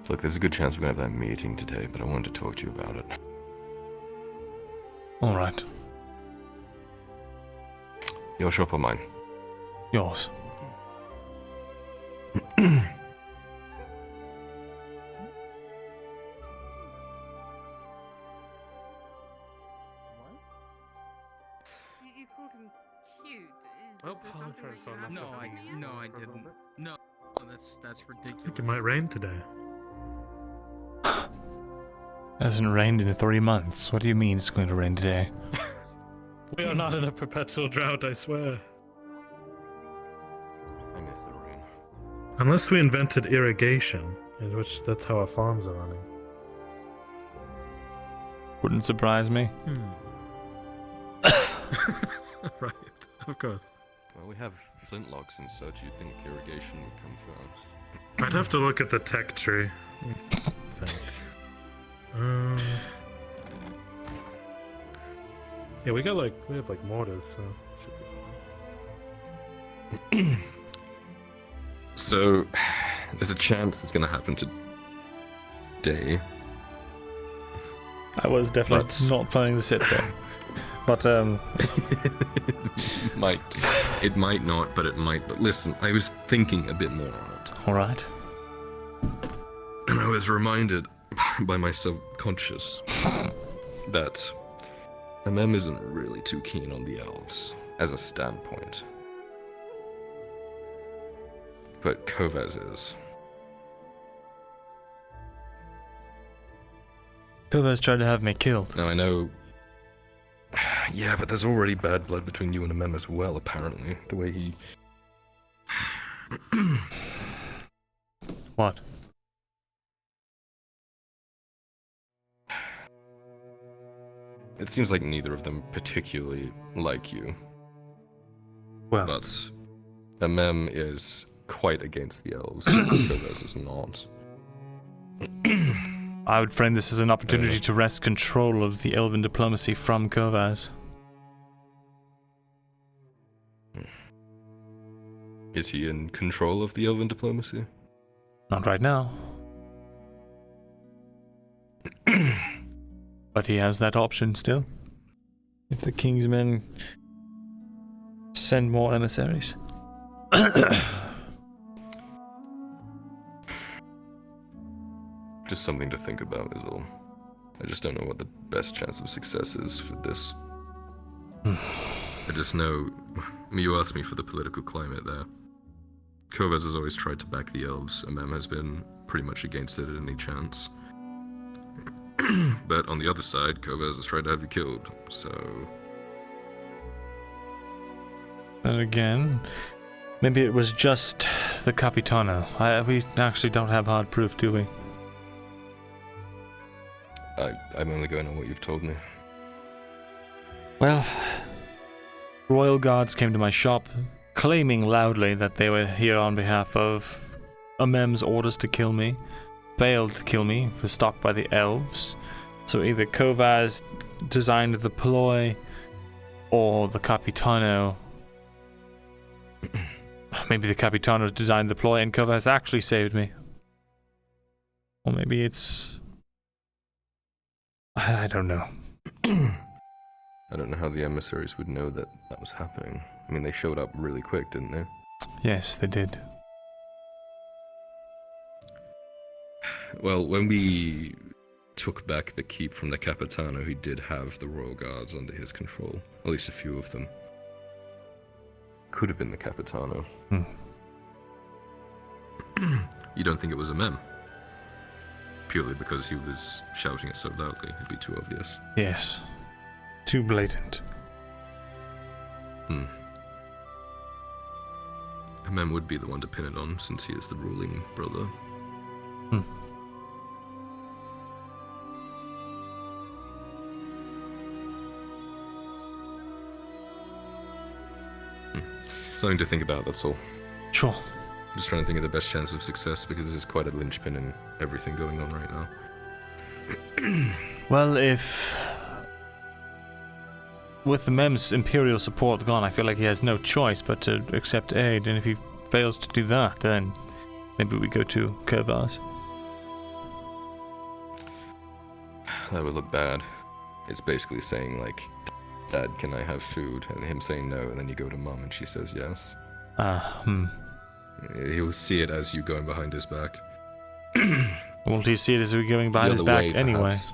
S2: Look, there's a good chance we're gonna have that meeting today, but I wanted to talk to you about it.
S1: All right.
S2: Your shop or mine?
S1: Yours.
S16: You called him cute.
S15: Oh,
S10: No, I didn't. No, that's ridiculous.
S15: I think it might rain today.
S1: It hasn't rained in 3 months. What do you mean it's going to rain today?
S15: We are not in a perpetual drought, I swear.
S2: I miss the rain.
S15: Unless we invented irrigation, in which that's how our farms are running.
S1: Wouldn't surprise me.
S15: Right, of course.
S2: Well, we have flintlocks and such. You'd think irrigation would come first.
S15: I'd have to look at the tech tree. Yeah, we have like mortars, so it should be fine.
S2: So, there's a chance it's gonna happen today.
S1: I was definitely not planning to sit there. But,
S2: It might not, but it might. But listen, I was thinking a bit more on it.
S1: Alright.
S2: And I was reminded by my subconscious that MM isn't really too keen on the elves as a standpoint. But Kovaz is.
S1: Kovaz tried to have me killed.
S2: Now I know. Yeah, but there's already bad blood between you and MM as well, apparently. The way he.
S1: What?
S2: It seems like neither of them particularly like you.
S1: Well.
S2: But MM is quite against the elves. Kovaz is not.
S1: I would frame this as an opportunity to wrest control of the elven diplomacy from Kovaz.
S2: Is he in control of the elven diplomacy?
S1: Not right now. But he has that option still. If the King's men send more emissaries.
S2: Just something to think about is all. I just don't know what the best chance of success is for this. I just know... You asked me for the political climate there. Kovaz has always tried to back the elves. MM has been pretty much against it at any chance. But on the other side, Kovaz has tried to have you killed, so...
S1: And again, maybe it was just the Capitano. We actually don't have hard proof, do we?
S2: I'm only going on what you've told me.
S1: Well, royal guards came to my shop, claiming loudly that they were here on behalf of Amem's orders to kill me. Failed to kill me, were stopped by the elves. So either Kovaz designed the ploy, or the Capitano... Maybe the Capitano designed the ploy and Kovaz actually saved me. Or maybe it's... I don't know.
S2: I don't know how the emissaries would know that that was happening. I mean, they showed up really quick, didn't they?
S1: Yes, they did.
S2: Well, when we took back the keep from the Capitano, he did have the royal guards under his control. At least a few of them. Could have been the Capitano. You don't think it was a mem? Purely because he was shouting it so loudly, it'd be too obvious.
S1: Yes. Too blatant.
S2: A mem would be the one to pin it on, since he is the ruling brother. Something to think about, that's all.
S1: Sure.
S2: Just trying to think of the best chance of success, because this is quite a linchpin in everything going on right now.
S1: Well, if... With the Mem's Imperial support gone, I feel like he has no choice but to accept aid, and if he fails to do that, then maybe we go to Kovaz.
S2: That would look bad. It's basically saying, like, Dad, can I have food? And him saying no, and then you go to Mum and she says yes. He'll see it as you going behind his back.
S1: Well, do you see it as we going behind his back
S2: way,
S1: anyway?
S2: Perhaps.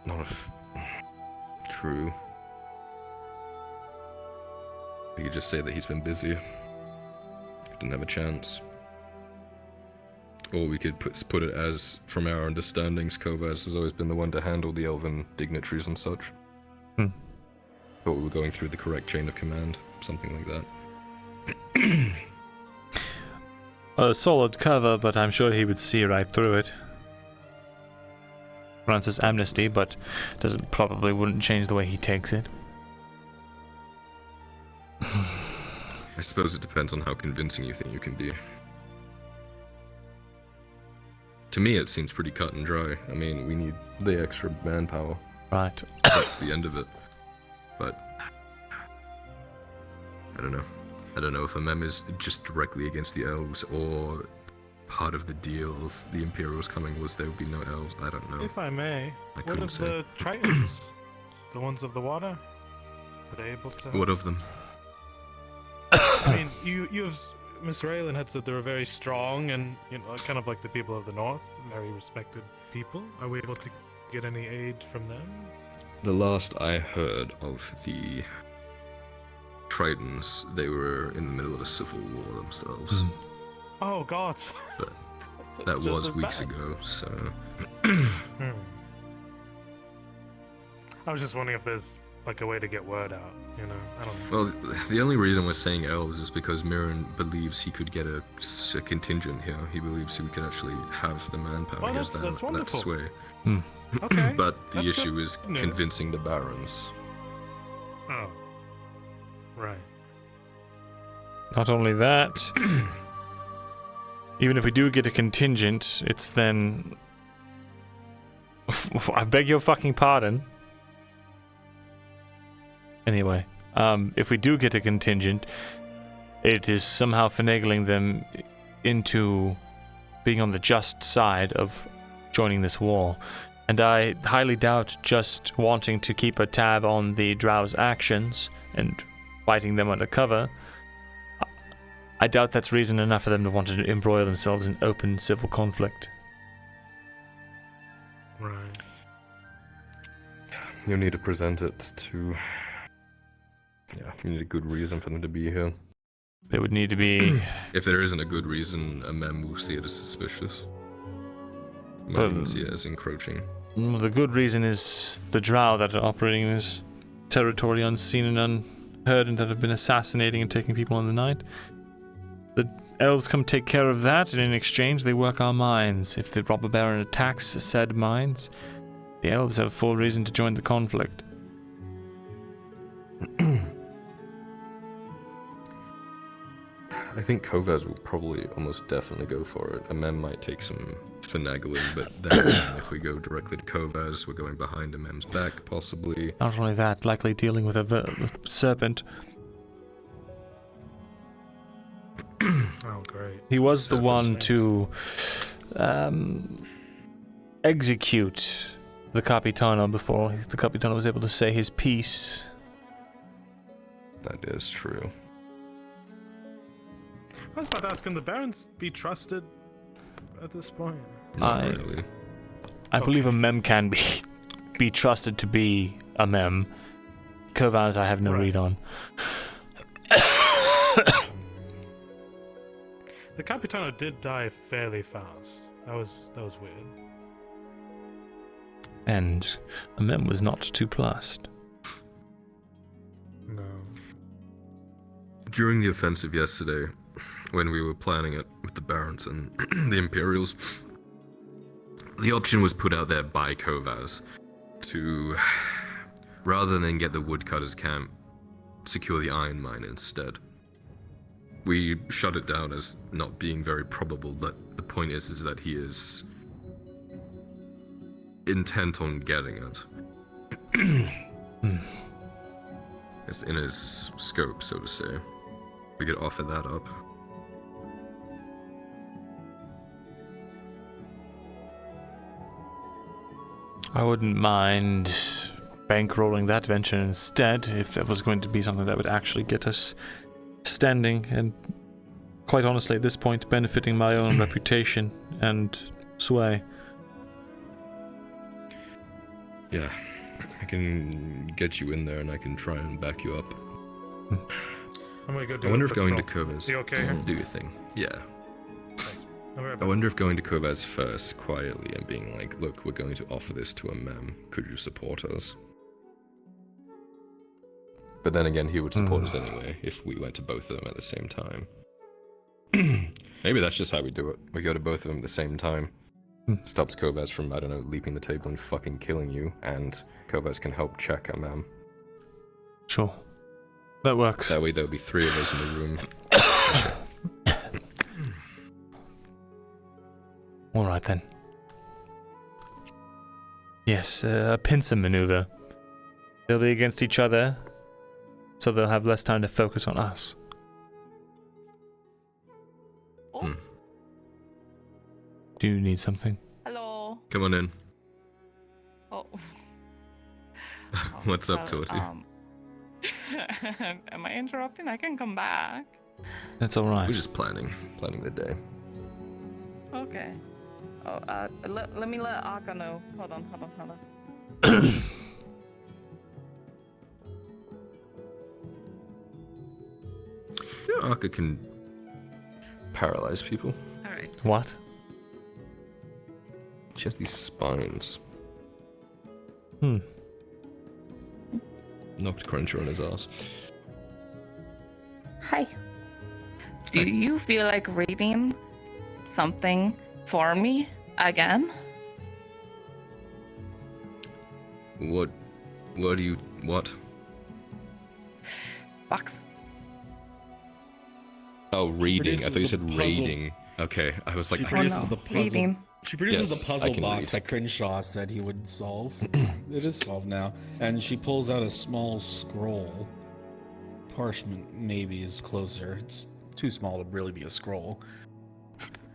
S2: Not true. We could just say that he's been busy. Didn't have a chance. Or we could put it as, from our understandings, Kovaz has always been the one to handle the elven dignitaries and such. But we were going through the correct chain of command, something like that.
S1: A solid cover, but I'm sure he would see right through it. Grants us amnesty, but probably wouldn't change the way he takes it.
S2: I suppose it depends on how convincing you think you can be. To me, it seems pretty cut and dry. I mean, we need the extra manpower.
S1: Right.
S2: That's the end of it. But I don't know. I don't know if MM is just directly against the elves, or part of the deal of the Imperials coming was there would be no elves. I don't know.
S15: If I may,
S2: I
S15: what
S2: couldn't
S15: of
S2: say.
S15: the Tritons? The ones of the water? Are they able to...
S2: What of them?
S15: I mean, you have... Miss Raylan had said they were very strong and, you know, kind of like the people of the north, very respected people. Are we able to get any aid from them?
S2: The last I heard of the Tritons, they were in the middle of a civil war themselves.
S15: Oh, God.
S2: But
S15: That's
S2: that
S15: just
S2: was
S15: as
S2: weeks
S15: bad.
S2: ago, so...
S15: I was just wondering if there's, like, a way to get word out, you know? I don't know.
S2: Well, the only reason we're saying elves is because Mirren believes he could get a contingent here. He believes we could actually have the manpower.
S15: Well,
S2: He has
S15: that's
S2: that
S15: wonderful.
S2: sway.
S15: Okay,
S2: But the
S15: that's
S2: issue
S15: good
S2: is
S15: news.
S2: convincing the barons.
S15: Oh. Right.
S1: Not only that, even if we do get a contingent, it's then... I beg your fucking pardon. Anyway, if we do get a contingent, it is somehow finagling them into being on the just side of joining this war. And I highly doubt just wanting to keep a tab on the Drow's actions and fighting them undercover. I doubt that's reason enough for them to want to embroil themselves in open civil conflict.
S15: Right.
S2: You'll need to present it to... Yeah, you need a good reason for them to be here.
S1: There would need to be...
S2: If there isn't a good reason, a mem will see it as suspicious. Might even see it as encroaching.
S1: The good reason is the Drow that are operating in this territory unseen and unheard and that have been assassinating and taking people in the night. The elves come take care of that, and in exchange they work our mines. If the robber baron attacks said mines, the elves have full reason to join the conflict.
S2: I think Kovaz will probably almost definitely go for it. A mem might take some finagling, but then if we go directly to Kovaz, we're going behind a mem's back, possibly.
S1: Not only that, likely dealing with a serpent.
S15: Oh, great.
S1: He was the one to execute the Capitano before the Capitano was able to say his piece.
S2: That is true.
S15: I was about to ask, can the barons be trusted at this point?
S1: I believe a mem can be trusted to be a mem. Kovaz I have no read on.
S15: The Capitano did die fairly fast. That was weird.
S1: And a mem was not too plussed.
S15: No.
S2: During the offensive yesterday, when we were planning it with the barons and the Imperials, the option was put out there by Kovaz to, rather than get the woodcutters camp, secure the iron mine instead. We shut it down as not being very probable, but the point is that he is intent on getting it. It's in his scope, so to say. We could offer that up.
S1: I wouldn't mind bankrolling that venture instead if that was going to be something that would actually get us standing and, quite honestly, at this point, benefiting my own reputation and sway.
S2: Yeah, I can get you in there and I can try and back you up.
S15: I'm gonna go do
S2: I wonder if
S15: patrol.
S2: going to Kovaz...
S15: You okay here?
S2: Do your thing. Yeah.
S15: Right
S2: I
S15: back.
S2: wonder if going to Kovaz first, quietly, and being like, look, we're going to offer this to a mem. Could you support us? But then again, he would support us anyway if we went to both of them at the same time. Maybe that's just how we do it. We go to both of them at the same time. Stops Kovaz from, I don't know, leaping the table and fucking killing you, and Kovaz can help check a mem.
S1: Sure. That works.
S2: That way there'll be 3 of us in the room.
S1: Alright then. Yes, a pincer maneuver. They'll be against each other, so they'll have less time to focus on us. Do you need something?
S6: Hello.
S2: Come on in.
S6: Oh.
S2: What's up, Torty?
S6: Am I interrupting? I can come back.
S1: That's alright.
S2: We're just planning the day.
S6: Okay. Oh, let me let Akka know. Hold on.
S2: You know, Akka can paralyze people.
S6: Alright.
S1: What?
S2: She has these spines. Knocked Cruncher on his ass.
S6: Hi. Do you feel like reading something for me again?
S2: What? Oh, reading. I
S17: produces
S2: thought you
S17: the
S2: said
S17: puzzle-
S2: raiding. Okay, I was like,
S17: She
S2: I
S17: produces
S2: can...
S17: the puzzle.
S6: Reading.
S17: She produces
S2: Yes,
S17: the
S2: I
S17: puzzle
S2: can
S17: box
S2: read.
S17: that Crenshaw said he would solve. It is solved now, and she pulls out a small scroll. Parchment maybe is closer. It's too small to really be a scroll.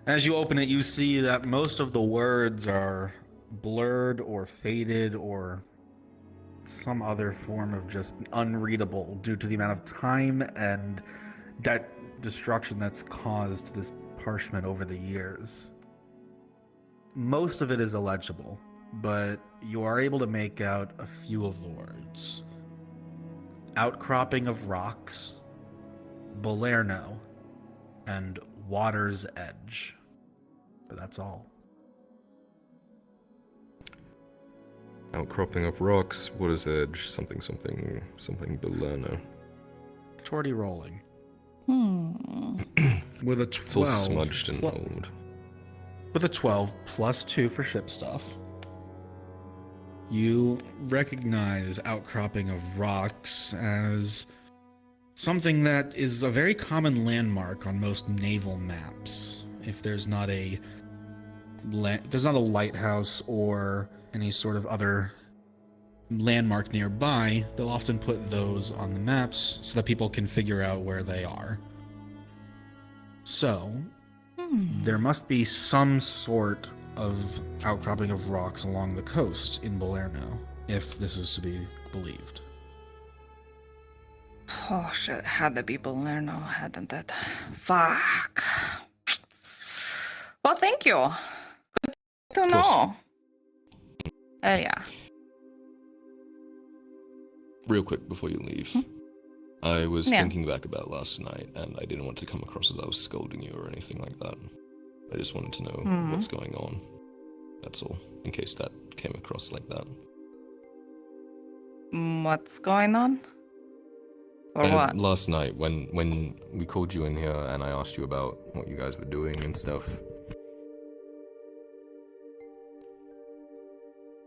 S17: As you open it, you see that most of the words are blurred or faded or some other form of just unreadable due to the amount of time and that destruction that's caused this parchment over the years. Most of it is illegible, but you are able to make out a few of the words. Outcropping of rocks, Balerno, and Water's Edge. But that's all.
S2: Outcropping of rocks, Water's Edge, something Balerno.
S17: It's already rolling.
S6: Hmm.
S17: With a 12.
S2: It's all smudged and old.
S17: With a 12 plus 2 for ship stuff. You recognize outcropping of rocks as something that is a very common landmark on most naval maps. If there's not a lighthouse or any sort of other landmark nearby, they'll often put those on the maps so that people can figure out where they are. So, there must be some sort of outcropping of rocks along the coast in Balerno, if this is to be believed.
S6: Oh shit, had to be Balerno, hadn't it? Fuck. Well, thank you. Good to know. Hell yeah.
S2: Real quick before you leave, I was thinking back about last night, and I didn't want to come across as I was scolding you or anything like that. I just wanted to know what's going on. That's all, in case that came across like that.
S6: What's going on? Or what?
S2: Last night, when we called you in here and I asked you about what you guys were doing and stuff.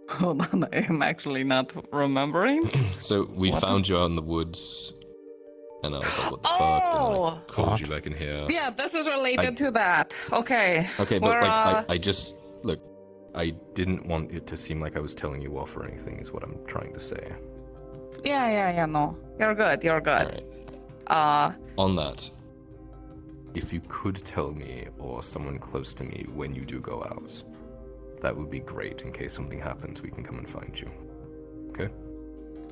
S6: Hold on, I am actually not remembering.
S2: So we found you out in the woods, and I was like, what the fuck? And I called you back in here.
S6: Yeah, this is related to that. Okay.
S2: Okay, but
S6: we're,
S2: I just, look, I didn't want it to seem like I was telling you off or anything, is what I'm trying to say.
S6: Yeah, no. You're good.
S2: On that, if you could tell me or someone close to me when you do go out, that would be great. In case something happens, we can come and find you. Okay?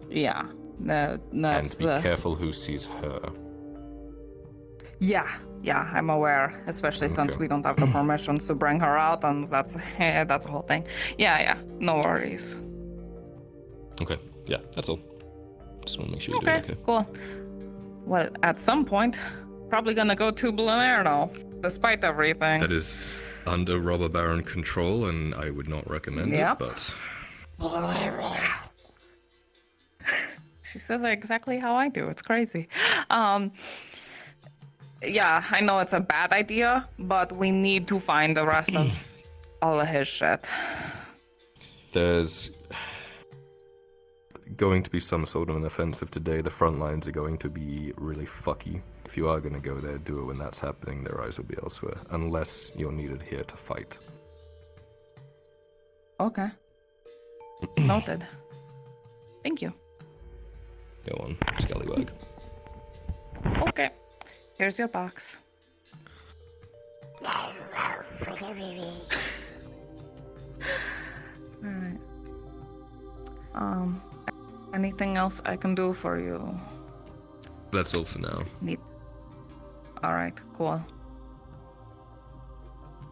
S6: Yeah. That's
S2: and be careful who sees her.
S6: Yeah, I'm aware, especially since we don't have the permissions to bring her out, and that's the whole thing. Yeah, no worries.
S2: Okay, yeah, that's all. Just want to make sure you're doing okay.
S6: Cool. Well, at some point, probably gonna go to Balerno, despite everything.
S2: That is under Robber Baron control, and I would not recommend it, but...
S6: She says it exactly how I do. It's crazy. Yeah, I know it's a bad idea, but we need to find the rest of all of his shit.
S2: There's going to be some sort of an offensive today. The front lines are going to be really fucky. If you are going to go there, do it when that's happening. Their eyes will be elsewhere, unless you're needed here to fight.
S6: Okay. Noted. Thank you.
S2: Go on, scallywag.
S6: Okay. Here's your box. Alright. Anything else I can do for you?
S2: That's all for now.
S6: Alright, cool.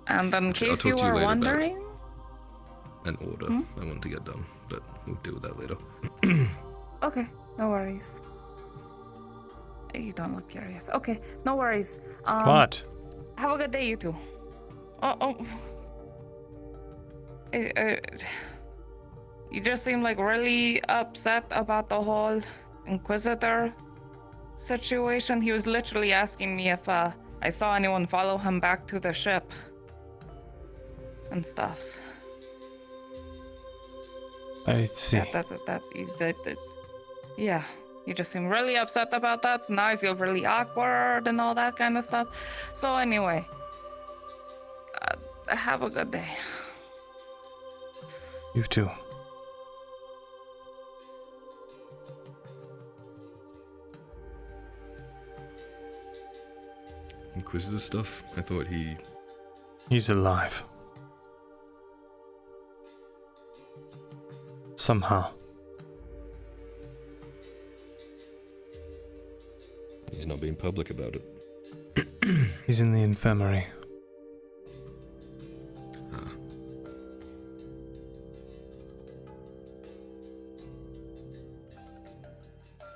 S6: And in
S2: I'll
S6: case
S2: talk
S6: you
S2: to you
S6: were
S2: later
S6: wondering...
S2: An order I want to get done, but we'll deal with that later.
S6: Okay, no worries. You don't look curious. Okay, no worries.
S1: What?
S6: Have a good day, you two. You just seem like really upset about the whole Inquisitor situation. He was literally asking me if I saw anyone follow him back to the ship and stuff.
S1: I see.
S6: Yeah. You just seem really upset about that, so now I feel really awkward and all that kind of stuff. So anyway, have a good day.
S1: You too.
S2: Inquisitor stuff? I thought
S1: He's alive. Somehow.
S2: He's not being public about it.
S1: He's in the infirmary.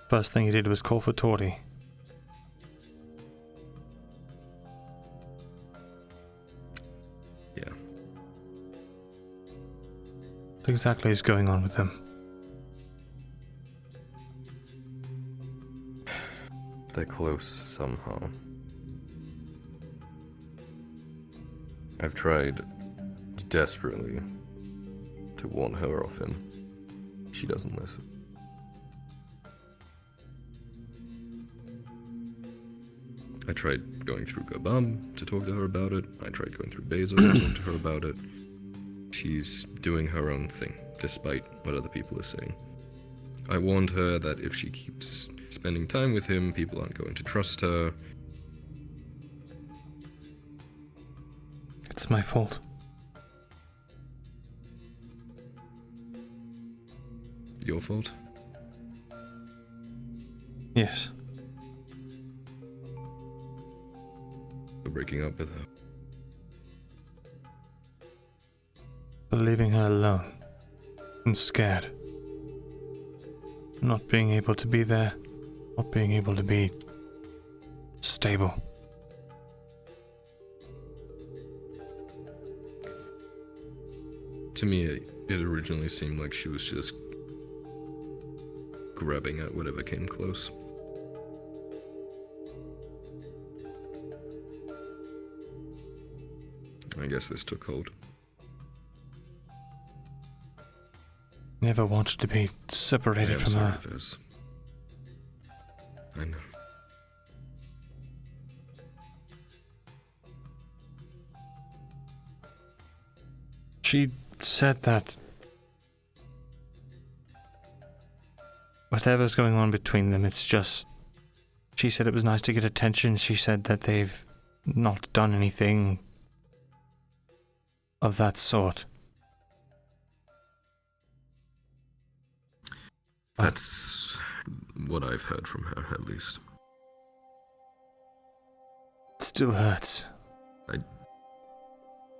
S1: First thing he did was call for Torty.
S2: Yeah.
S1: What exactly is going on with him?
S2: They're close somehow. I've tried desperately to warn her off him. She doesn't listen. I tried going through Gabam to talk to her about it. I tried going through Basil to talk to her about it. She's doing her own thing, despite what other people are saying. I warned her that if she keeps spending time with him, people aren't going to trust her.
S1: It's my fault.
S2: Your fault?
S1: Yes.
S2: For breaking up with her.
S1: For leaving her alone. And scared. Not being able to be there. Not being able to be stable.
S2: To me, it originally seemed like she was just grabbing at whatever came close. I guess this took hold.
S1: Never wanted to be separated from her.
S2: Liz. I know.
S1: She said that whatever's going on between them, it's just... She said it was nice to get attention. She said that they've not done anything of that sort.
S2: That's what I've heard from her, at least.
S1: It still hurts.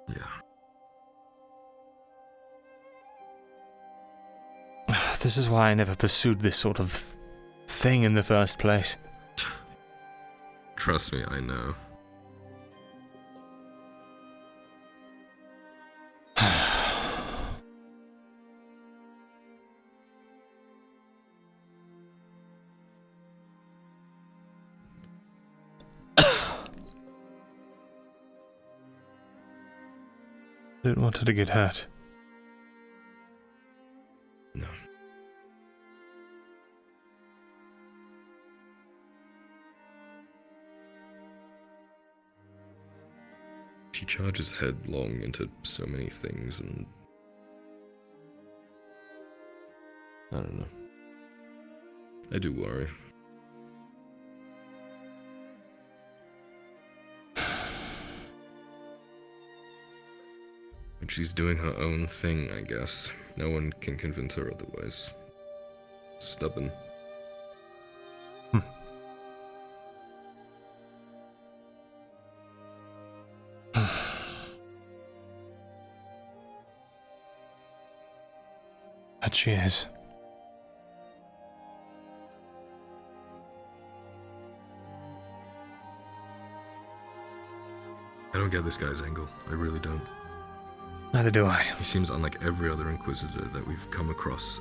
S2: Yeah.
S1: This is why I never pursued this sort of thing in the first place.
S2: Trust me, I know.
S1: Didn't want her to get hurt.
S2: No. She charges headlong into so many things, and I don't know. I do worry. But she's doing her own thing, I guess. No one can convince her otherwise. Stubborn.
S1: That she is.
S2: I don't get this guy's angle. I really don't.
S1: Neither do I.
S2: He seems unlike every other Inquisitor that we've come across.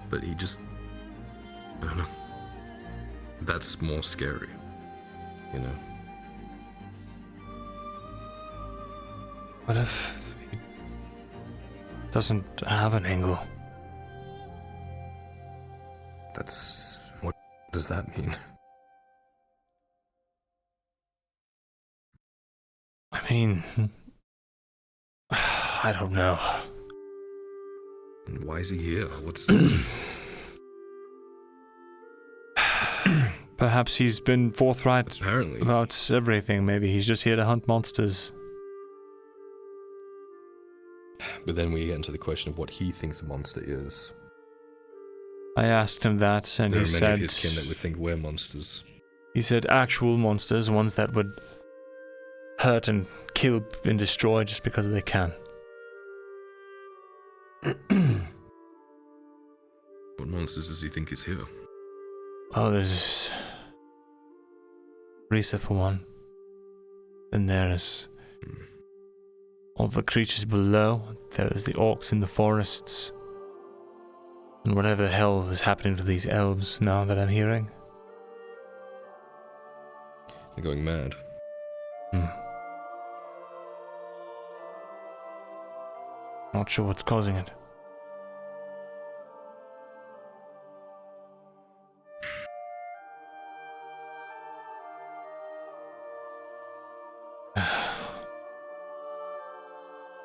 S2: But he just... I don't know. That's more scary. You know?
S1: What if he doesn't have an angle?
S2: What does that mean?
S1: I mean, I don't know.
S2: And why is he here? What's...
S1: Perhaps he's been forthright
S2: Apparently.
S1: about everything. Maybe he's just here to hunt monsters.
S2: But then we get into the question of what he thinks a monster is.
S1: I asked him that, and
S2: There
S1: he
S2: are many
S1: said...
S2: of his kin that would think we're monsters.
S1: He said actual monsters, ones that would hurt and kill and destroy just because they can.
S2: What monsters does he think is here?
S1: Oh, there's Risa for one. Then there's all the creatures below. There's the orcs in the forests. And whatever the hell is happening to these elves now that I'm hearing.
S2: They're going mad.
S1: Not sure what's causing it.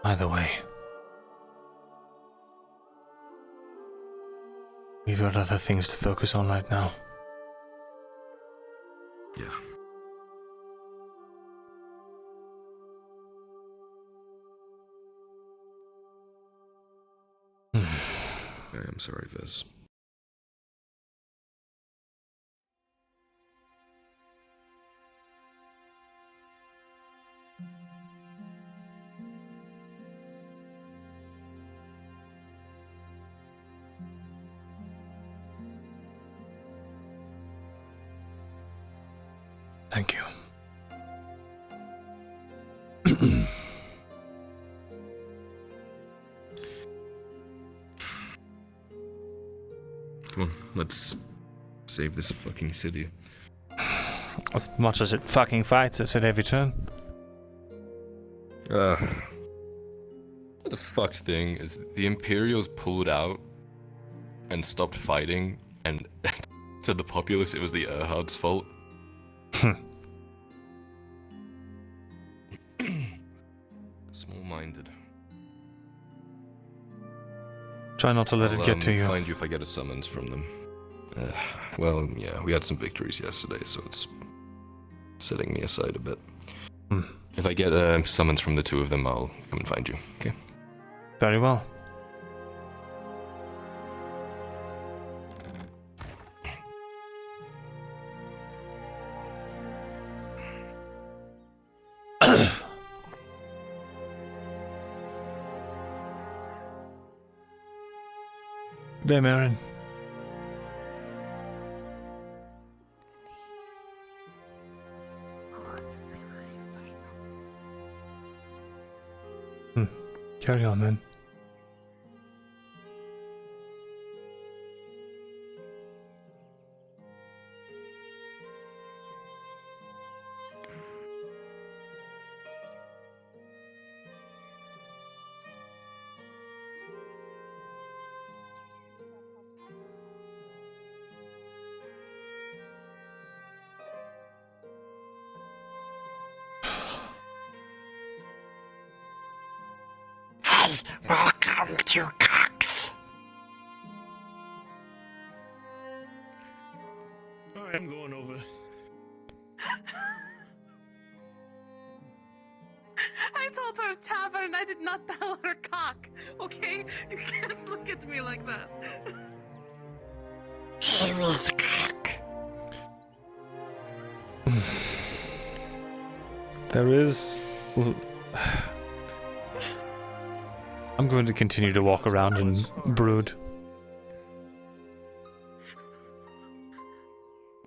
S1: Either way, we've got other things to focus on right now.
S2: Yeah. I am sorry, Viz.
S1: Thank you.
S2: Come on, let's save this fucking city.
S1: As much as it fucking fights us at every turn.
S2: The fucked thing is the Imperials pulled out and stopped fighting, and to the populace it was the Erhard's fault. Small-minded.
S1: Try not to let it get to you.
S2: I'll find you if I get a summons from them. Well, yeah, we had some victories yesterday, so it's setting me aside a bit. If I get a summons from the two of them, I'll come and find you, okay?
S1: Very well. There, Marin. Carry on then.
S3: Welcome to Cox.
S13: I'm going over.
S11: I told her tavern. I did not tell her cock. Okay, you can't look at me like that.
S3: He was cock.
S1: There is... I'm going to continue to walk around and brood.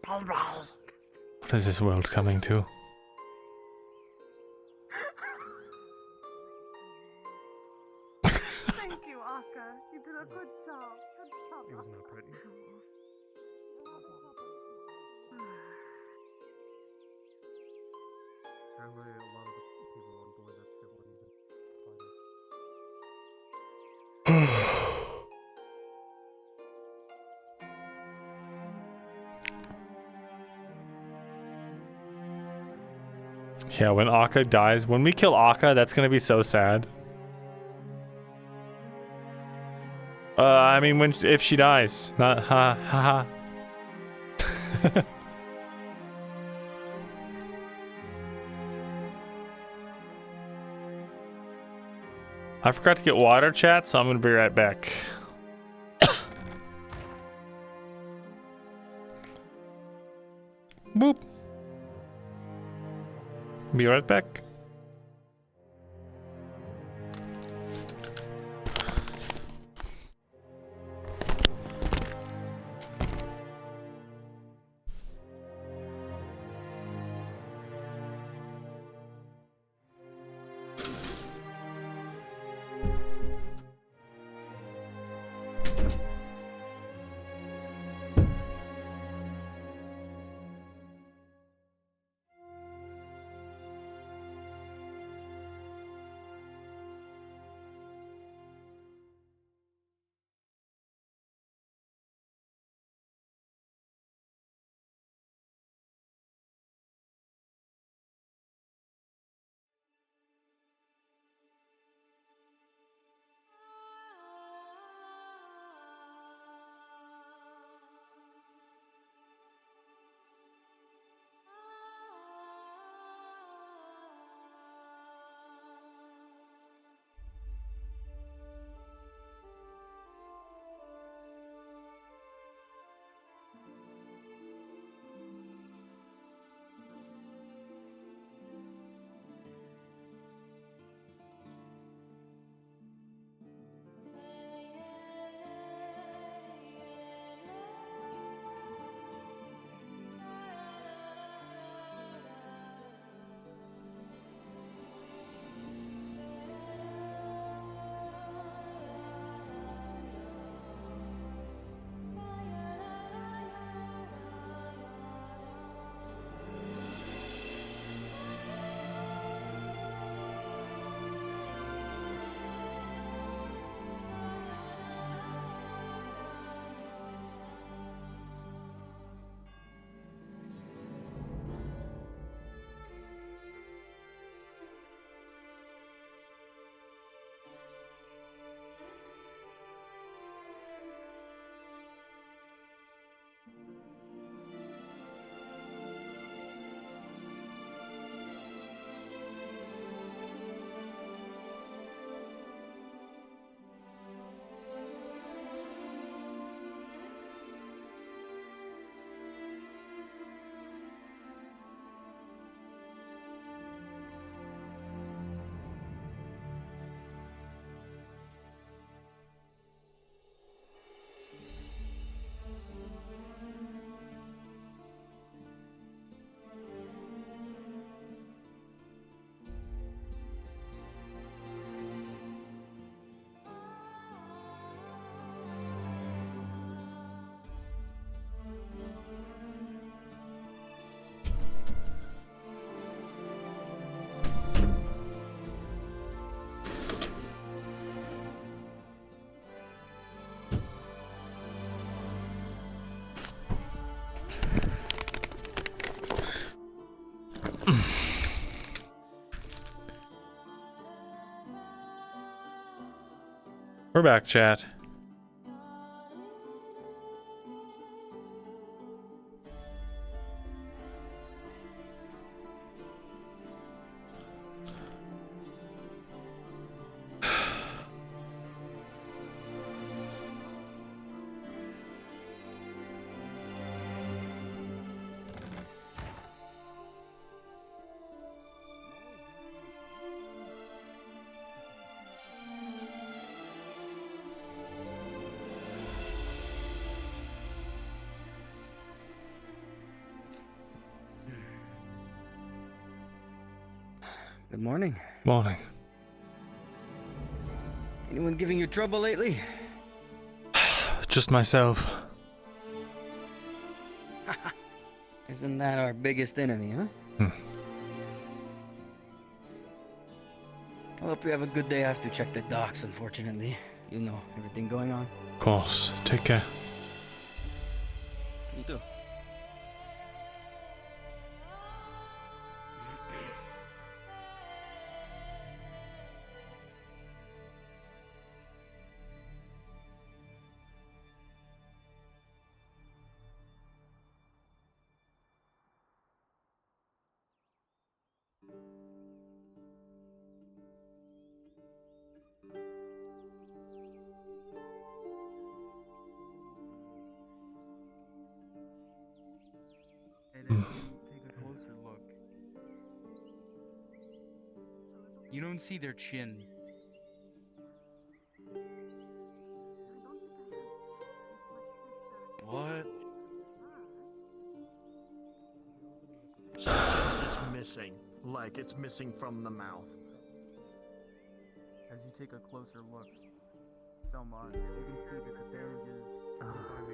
S1: What is this world coming to?
S16: Thank you, Aka. You did a good job. Good job.
S12: It was not pretty. Apparently, a lot of the people on board that ship weren't even fighters.
S1: Yeah, when Akka dies, when we kill Akka, that's gonna be so sad. I mean, if she dies, not ha. I forgot to get water, chat, so I'm gonna be right back. Boop. Be right back. We're back, chat.
S18: Good morning.
S1: Morning.
S18: Anyone giving you trouble lately?
S1: Just myself.
S18: Isn't that our biggest enemy, huh? I hope you have a good day. I have to check the docks, unfortunately. You know, everything going on.
S1: Of course. Take care.
S18: You too.
S19: You don't see their chin.
S10: What? So it's missing. Like it's missing from the mouth.
S14: As you take a closer look, Selma, you can see that the bandages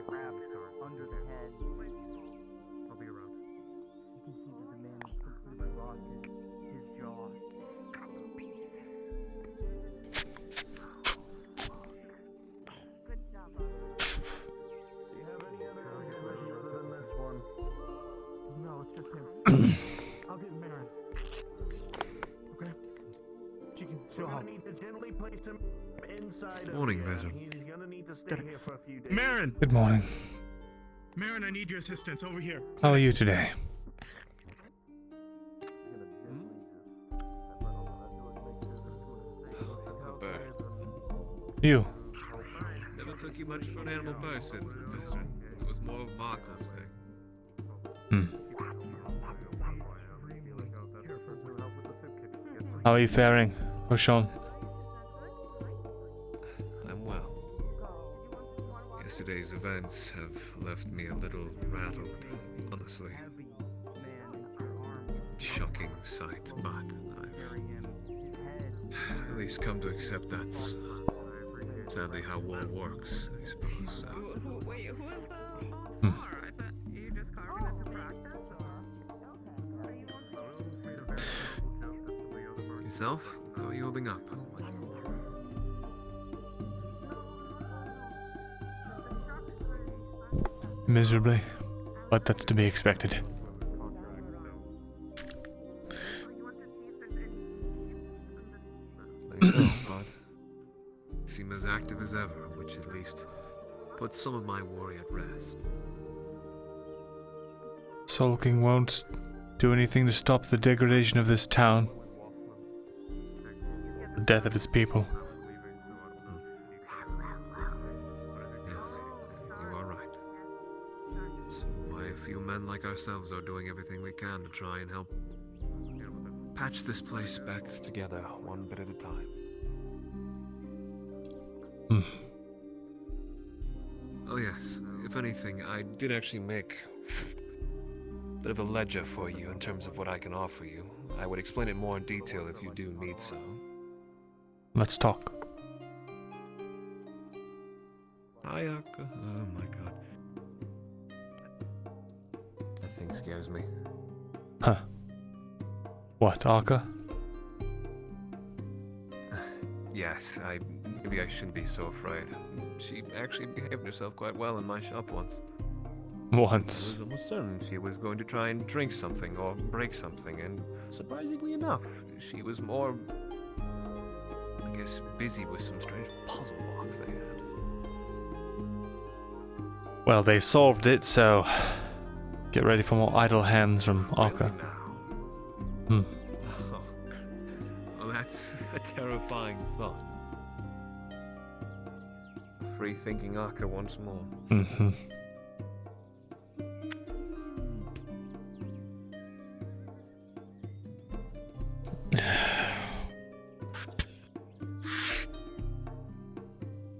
S14: wrapped under the head.
S15: I'll be around.
S14: You can see that the man is completely lost his jaw. Good job.
S10: Do you have any other information other than this one?
S14: No, it's just him. I'll get Marin. Okay. She can
S10: We're gonna need to gently place him inside of
S2: Morning,
S10: here.
S2: Vezir.
S10: He's gonna need to stay here for a few days.
S15: Marin!
S1: Good morning.
S15: Marin, I need your assistance over here.
S1: How are you today?
S2: Not bad.
S1: You.
S2: Never took you much for an animal person, Vezir. It was more of Marco's thing.
S1: How are you faring, Oshon?
S2: I'm well. Yesterday's events have left me a little rattled, honestly. Shocking sight, but I've at least come to accept that's sadly how war works, I suppose.
S6: Wait, who is
S1: Hmm.
S6: I thought you just carving into practice,
S2: Yourself? How are you holding up?
S1: Miserably, but that's to be expected.
S2: But seem as active as ever, which at least puts some of my worry at rest.
S1: Sulking won't do anything to stop the degradation of this town. The death of its people.
S2: Yes, you are right. It's why a few men like ourselves are doing everything we can to try and help patch this place back together one bit at a time. Oh yes, if anything, I did actually make a bit of a ledger for you in terms of what I can offer you. I would explain it more in detail if you do need so.
S1: Let's talk.
S2: Hi, Akka. Oh my god. That thing scares me.
S1: Huh. What, Arca?
S2: Yes, maybe I shouldn't be so afraid. She actually behaved herself quite well in my shop once. I
S1: Once.
S2: was almost certain she was going to try and drink something or break something, and surprisingly enough, she was more, I guess, busy with some strange puzzle blocks they had.
S1: Well, they solved it, so get ready for more idle hands from Arca.
S2: Oh, well, that's a terrifying thought. Free-thinking Akka once more.
S1: Mm-hmm.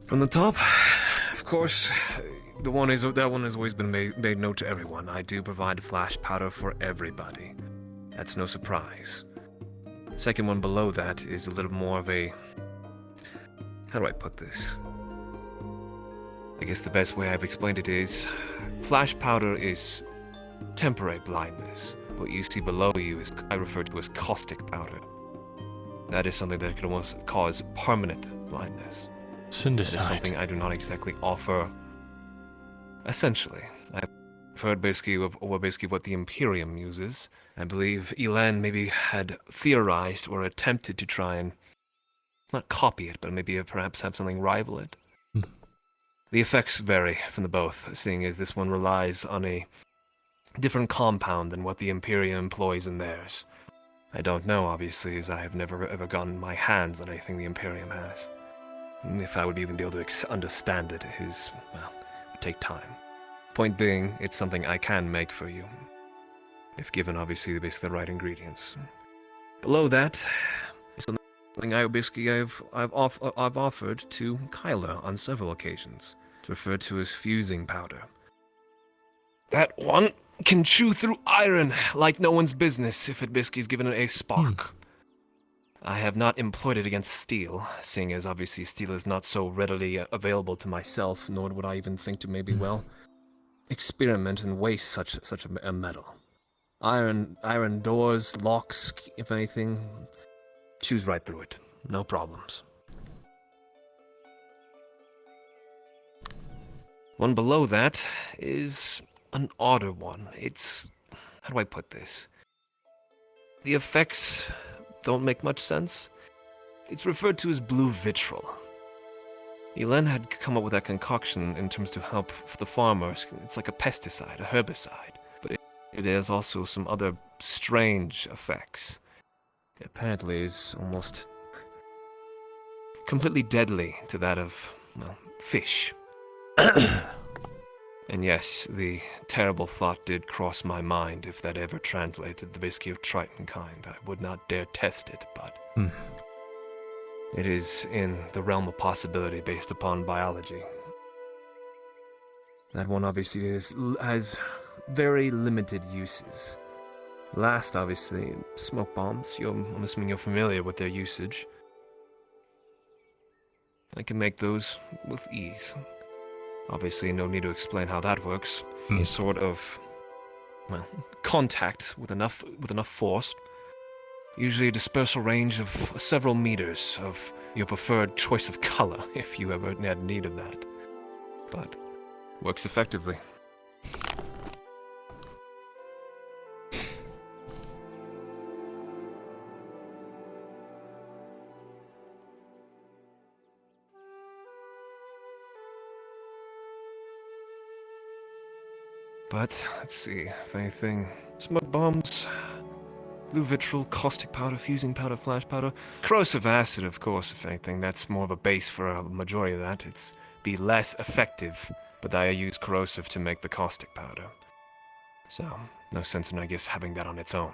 S2: From the top, of course, that one has always been made known to everyone. I do provide flash powder for everybody. That's no surprise. Second one below that is a little more of a... How do I put this? I guess the best way I've explained it is, flash powder is temporary blindness. What you see below you is I refer to as caustic powder. That is something that could almost cause permanent blindness.
S1: Syndicide.
S2: That is something I do not exactly offer. Essentially, I've heard basically of what the Imperium uses. I believe Elan maybe had theorized or attempted to try and not copy it, but maybe perhaps have something rival it. The effects vary from the both, seeing as this one relies on a different compound than what the Imperium employs in theirs. I don't know, obviously, as I have never ever gotten my hands on anything the Imperium has. And if I would even be able to understand it, it is, well, it would take time. Point being, it's something I can make for you. If given, obviously, basically the right ingredients. Below that, is something
S19: Iobisky I've offered to Kyla on several occasions. It's referred to as fusing powder. That one can chew through iron like no one's business if Ibisky's given it a spark. I have not employed it against steel, seeing as obviously steel is not so readily available to myself, nor would I even think to maybe, well, experiment and waste such a metal. Iron doors, locks, if anything, chews right through it. No problems. One below that is an odder one. It's... how do I put this? The effects don't make much sense. It's referred to as blue vitriol. Elen had come up with that concoction in terms to help for the farmers. It's like a pesticide, a herbicide. But it has also some other strange effects. It apparently is almost completely deadly to that of, well, fish. And yes, the terrible thought did cross my mind if that ever translated the whiskey of Triton kind. I would not dare test it, but it is in the realm of possibility based upon biology. That one obviously has very limited uses. Last, obviously, smoke bombs. I'm assuming you're familiar with their usage. I can make those with ease. Obviously, no need to explain how that works. A sort of, well, contact with enough force. Usually a dispersal range of several meters of your preferred choice of color, if you ever had need of that. But works effectively. But, let's see, if anything, smoke bombs, blue vitriol, caustic powder, fusing powder, flash powder, corrosive acid, of course, if anything, that's more of a base for a majority of that. It's be less effective, but I use corrosive to make the caustic powder. So, no sense in, I guess, having that on its own.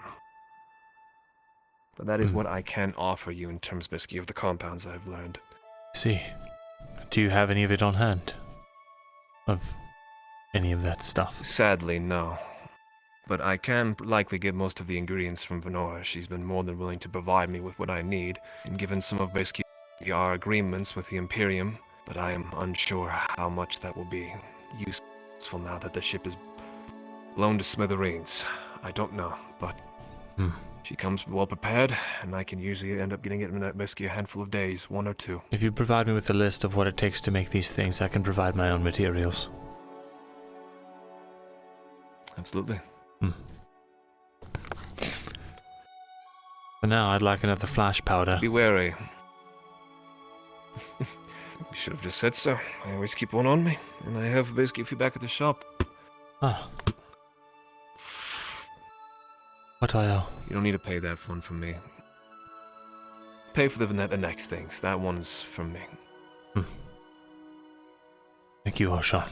S19: But that is what I can offer you in terms, Bisky, of the compounds I've learned.
S1: See. Do you have any of it on hand? Of any of that stuff?
S19: Sadly, no. But I can likely get most of the ingredients from Venora. She's been more than willing to provide me with what I need, and given some of basically our agreements with the Imperium, but I am unsure how much that will be useful now that the ship is blown to smithereens. I don't know, but she comes well prepared, and I can usually end up getting it in basically a handful of days, 1 or 2.
S1: If you provide me with a list of what it takes to make these things, I can provide my own materials.
S19: Absolutely.
S1: For now, I'd like another flash powder.
S19: Be wary. You should have just said so. I always keep one on me, and I have basically a few back at the shop.
S1: Ah. What do I owe?
S19: You don't need to pay that one from me. Pay for the next things. That one's from me.
S1: Thank you, Oshan.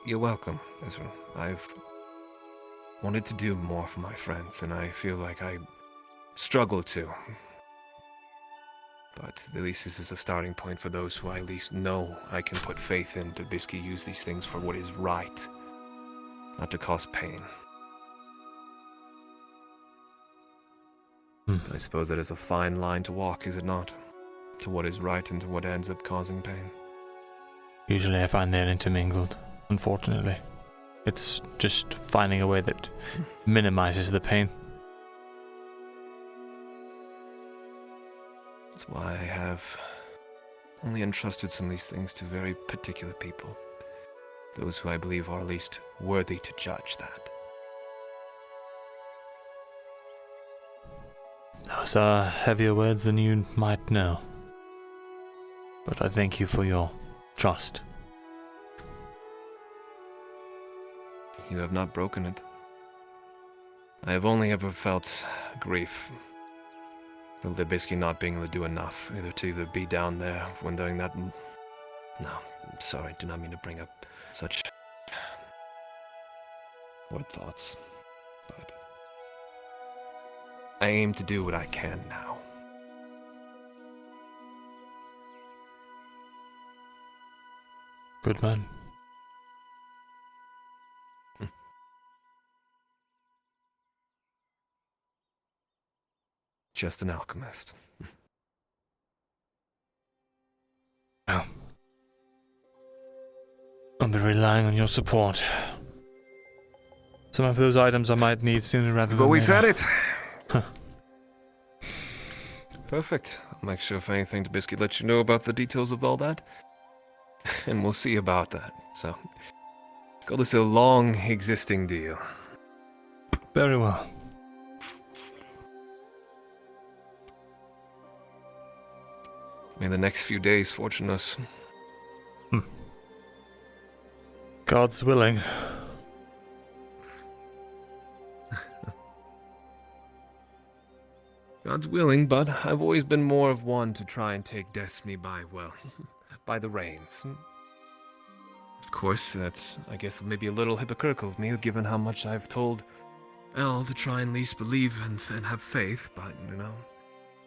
S19: You're welcome, Ezra. I've wanted to do more for my friends, and I feel like I struggle to. But at least this is a starting point for those who I at least know I can put faith in to basically use these things for what is right, not to cause pain. I suppose that is a fine line to walk, is it not? To what is right and to what ends up causing pain.
S1: Usually I find they're intermingled. Unfortunately, it's just finding a way that minimizes the pain.
S19: That's why I have only entrusted some of these things to very particular people. Those who I believe are at least worthy to judge that.
S1: Those are heavier words than you might know. But I thank you for your trust.
S19: You have not broken it. I have only ever felt grief. They're basically not being able to do enough, either be down there when doing that. No, I'm sorry, I do not mean to bring up such word thoughts. but I aim to do what I can now.
S1: Good man.
S19: Just an alchemist.
S1: Well, I'll be relying on your support. Some of those items I might need sooner rather
S19: You've
S1: than
S19: always
S1: later.
S19: had it.
S1: Huh.
S19: Perfect. I'll make sure, if anything, to Biscuit let you know about the details of all that. And we'll see about that. So, call this a long existing deal.
S1: Very well.
S19: May the next few days fortune us.
S1: God's willing.
S19: God's willing, but I've always been more of one to try and take destiny by, well, by the reins. Of course, that's, I guess, maybe a little hypocritical of me, given how much I've told Elle to try and at least believe and have faith, but, you know,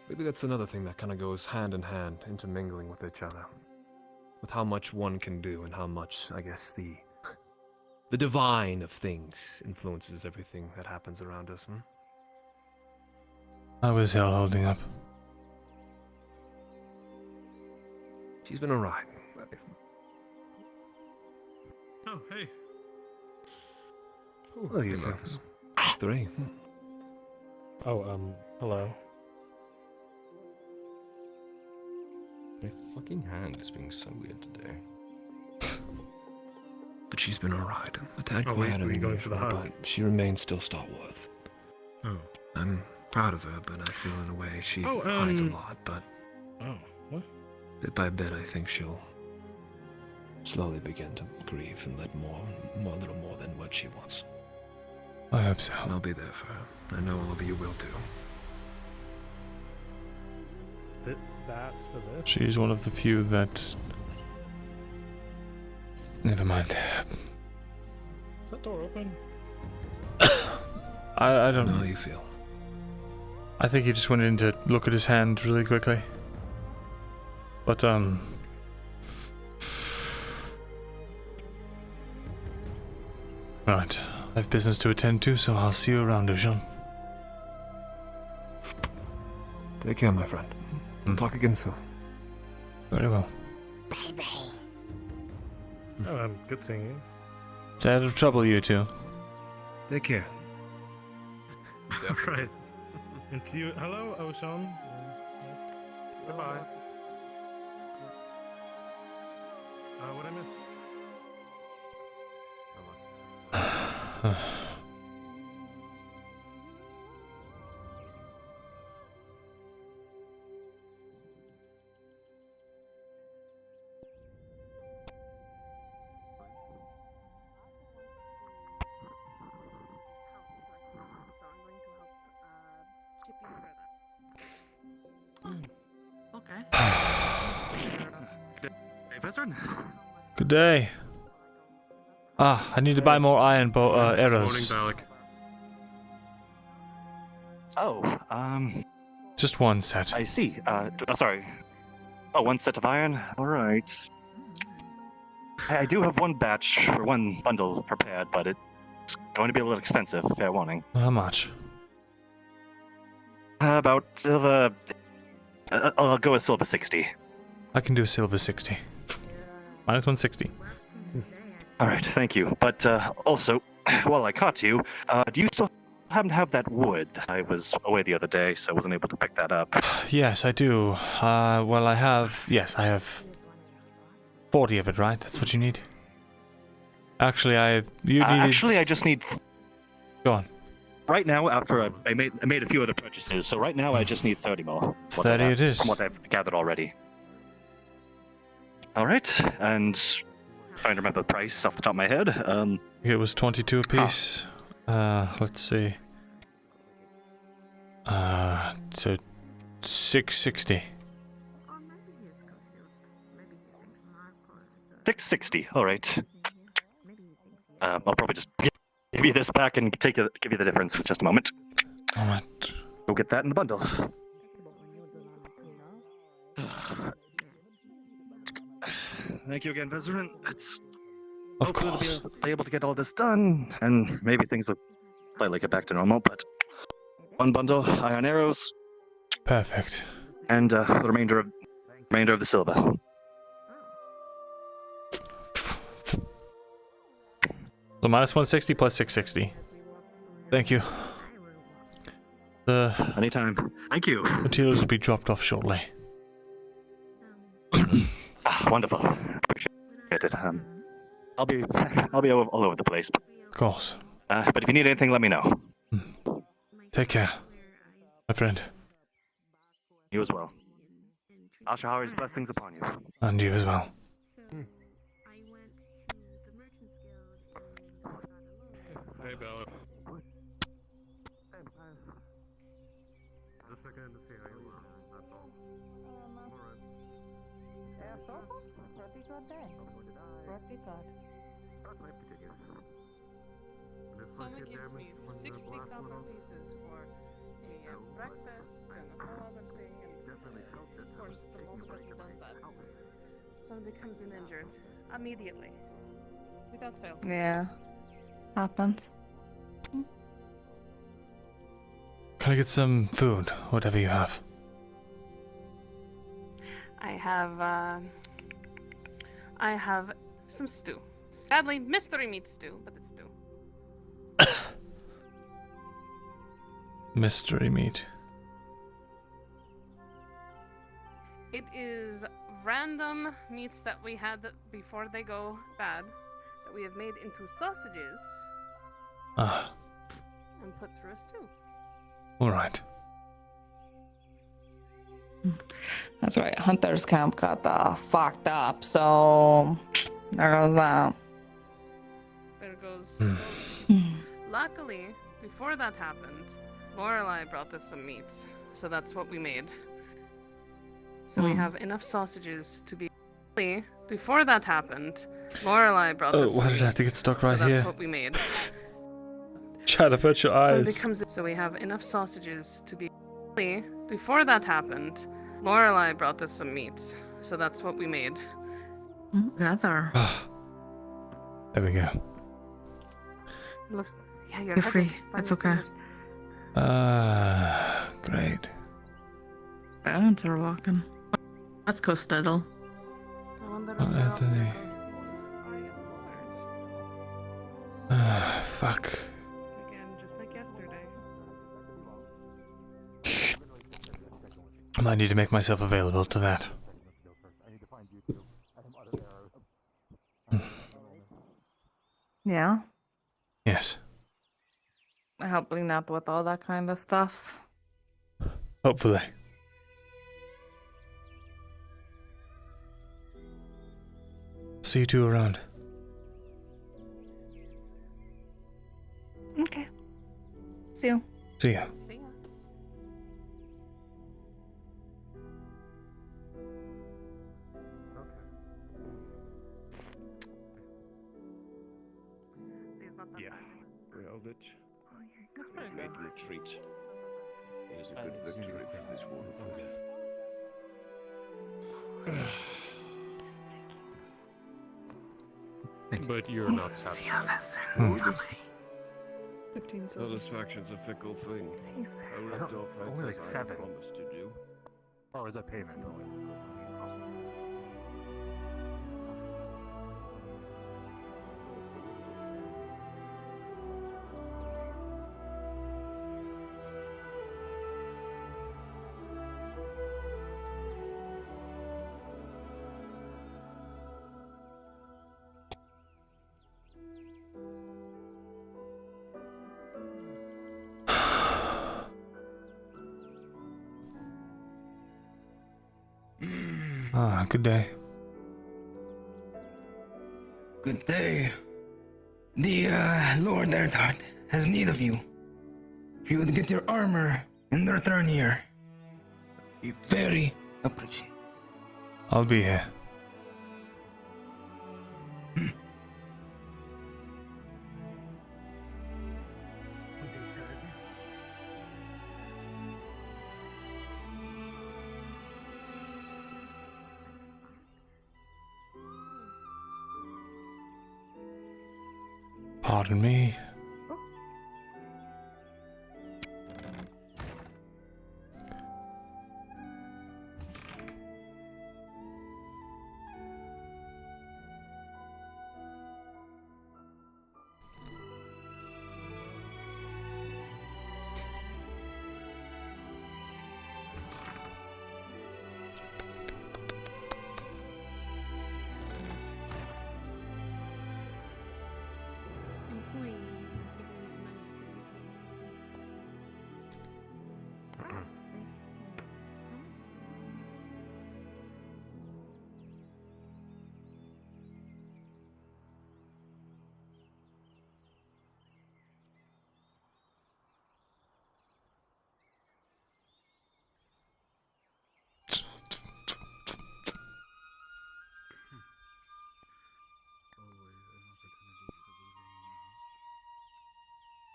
S19: maybe that's another thing that kind of goes hand in hand, intermingling with each other. With how much one can do and how much, I guess, the divine of things influences everything that happens around us.
S1: How is Elle holding up?
S19: She's been alright.
S15: Oh, hey.
S19: Oh, you Marcus. 3.
S15: Oh, hello.
S2: My fucking hand is being so weird today.
S19: But she's been alright. A tad
S15: Oh,
S19: quiet
S15: were you
S19: in
S15: going for the hug?
S19: but she remains still stalwart.
S15: Oh.
S19: I'm proud of her, but I feel in a way she
S15: Oh,
S19: hides a lot, but
S15: Oh, what?
S19: bit by bit I think she'll slowly begin to grieve and let a little more than what she wants.
S1: I hope so.
S19: And I'll be there for her. I know all of you will too.
S15: That's for this?
S1: She's one of the few that... Never mind.
S15: Is that door open?
S1: I don't know
S19: how you feel.
S1: I think he just went in to look at his hand really quickly. But, Right. I have business to attend to, so I'll see you around, Ocean.
S19: Take care, my friend. We'll talk again soon.
S1: Very well.
S15: Oh, good seeing you.
S1: Stay out of trouble, you two.
S19: Take care.
S15: Right. And to you, hello, Ocean. Goodbye. What I missed?
S9: Okay.
S1: Good day. I need to buy more iron arrows.
S20: Oh,
S1: Just one set.
S20: I see. Sorry. Oh, one set of iron? Alright. I do have one batch, or one bundle prepared, but it's going to be a little expensive, fair warning.
S1: How much?
S20: About silver... I'll go with silver 60.
S1: I can do a silver 60. Minus 160.
S20: Alright, thank you. But, also, while I caught you, do you still happen to have that wood? I was away the other day, so I wasn't able to pick that up.
S1: Yes, I do. Well, I have... Yes, I have 40 of it, right? That's what you need? Actually, you needed...
S20: Actually, I just need...
S1: Go on.
S20: Right now, after I made a few other purchases, so right now I just need 30 more.
S1: 30 it is.
S20: From what I've gathered already. Alright, and... trying to remember the price off the top of my head.
S1: It was 22 apiece. Let's see. So 660.
S20: 660. All right. I'll probably just give you this back and give you the difference in just a moment.
S1: Moment.
S20: Go get that in the bundle. Thank you again, Veteran. It's
S1: of course.
S20: We'll be able to get all this done, and maybe things will slightly get back to normal. But one bundle, iron arrows.
S1: Perfect.
S20: And the remainder of the silver.
S1: So minus 160 plus 660. Thank you. The
S20: anytime. Thank you.
S1: Materials will be dropped off shortly.
S20: Wonderful. Appreciate it. I'll be all over the place.
S1: Of course.
S20: But if you need anything, let me know.
S1: Take care, my friend.
S20: You as well. Ashahari's blessings upon you.
S1: And you as well.
S15: Hey, Bella.
S12: Just looking to see how you are, that's all.
S11: Someone gives me 60 copper pieces for a breakfast and a whole other thing, and of course the most person does that. Somebody comes in injured immediately, without fail.
S6: Yeah. Happens.
S1: Can I get some food? Whatever you have.
S11: I have some stew. Sadly, mystery meat stew, but it's stew.
S1: Mystery meat.
S11: It is random meats that we had before they go bad, that we have made into sausages and put through a stew.
S1: Alright.
S6: That's right. Hunter's camp got fucked up, so there goes that.
S11: There goes. Luckily, before that happened, Lorelei brought us some meats, so that's what we made. So we have enough sausages to be. Before that happened, Lorelei brought us.
S1: Oh, why did I have to get stuck right
S11: so
S1: here?
S11: That's what we made.
S1: Chad, I've hurt your eyes.
S11: So we have enough sausages to be. Before that happened, Lorelei brought us some meats, so that's what we made.
S21: Together.
S1: There we go.
S11: Looks, yeah,
S21: You're free. It's okay.
S1: Great.
S21: Parents are walking. Let's go, Steddle.
S1: Anthony. Fuck.
S11: Again, just like yesterday.
S1: I might need to make myself available to that.
S6: Yeah.
S1: Yes.
S6: Helping out with all that kind of stuff.
S1: Hopefully. See you two around.
S6: Okay. See you.
S1: See ya.
S10: Yeah, we held it.
S11: We
S10: made retreat. It is a good victory for this warfare.
S15: But you're not satisfied.
S10: 15 satisfaction's a fickle thing. I ripped off
S12: only like
S10: as I
S12: 7.
S10: promised to do.
S12: Or is that payment?
S1: Good day.
S22: Good day. The Lord Erthard has need of you. If you would get your armor and return here, be very appreciated.
S1: I'll be here. Pardon me.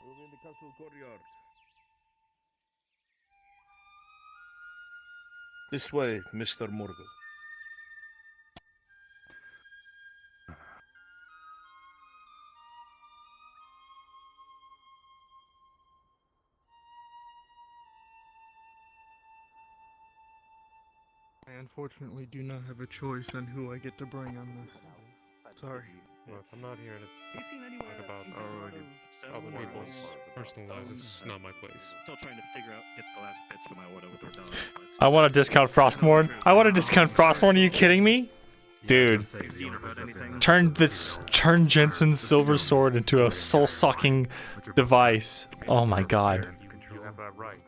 S4: Move in the castle courtyard. This way, Mr. Morgul.
S15: I unfortunately do not have a choice on who I get to bring on this. Sorry.
S19: Look, I'm not here to talk about other people's personal lives. It's not my place.
S20: Still trying to figure out, get the last bits for my order with her dog.
S1: I want to discount Frostmourne. I want to discount Frostmourne. Are you kidding me? Dude, turn Jensen's silver sword into a soul-sucking device. Oh my god.
S19: You have that right.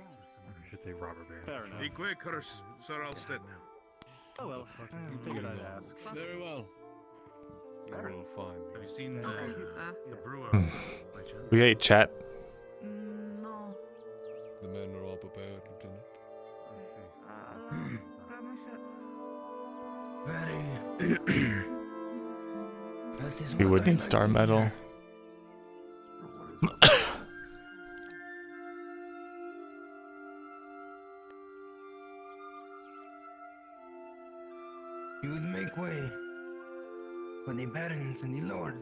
S19: I should say robber baron.
S4: Be quick, Sir Alsted.
S20: Oh well.
S4: Figured I'd ask. Very well.
S19: You will find.
S4: Have you seen the brewer?
S1: We ate chat.
S21: No.
S2: The men are all prepared, Lieutenant.
S1: We would need star metal.
S22: You would make way for the barons and the lord.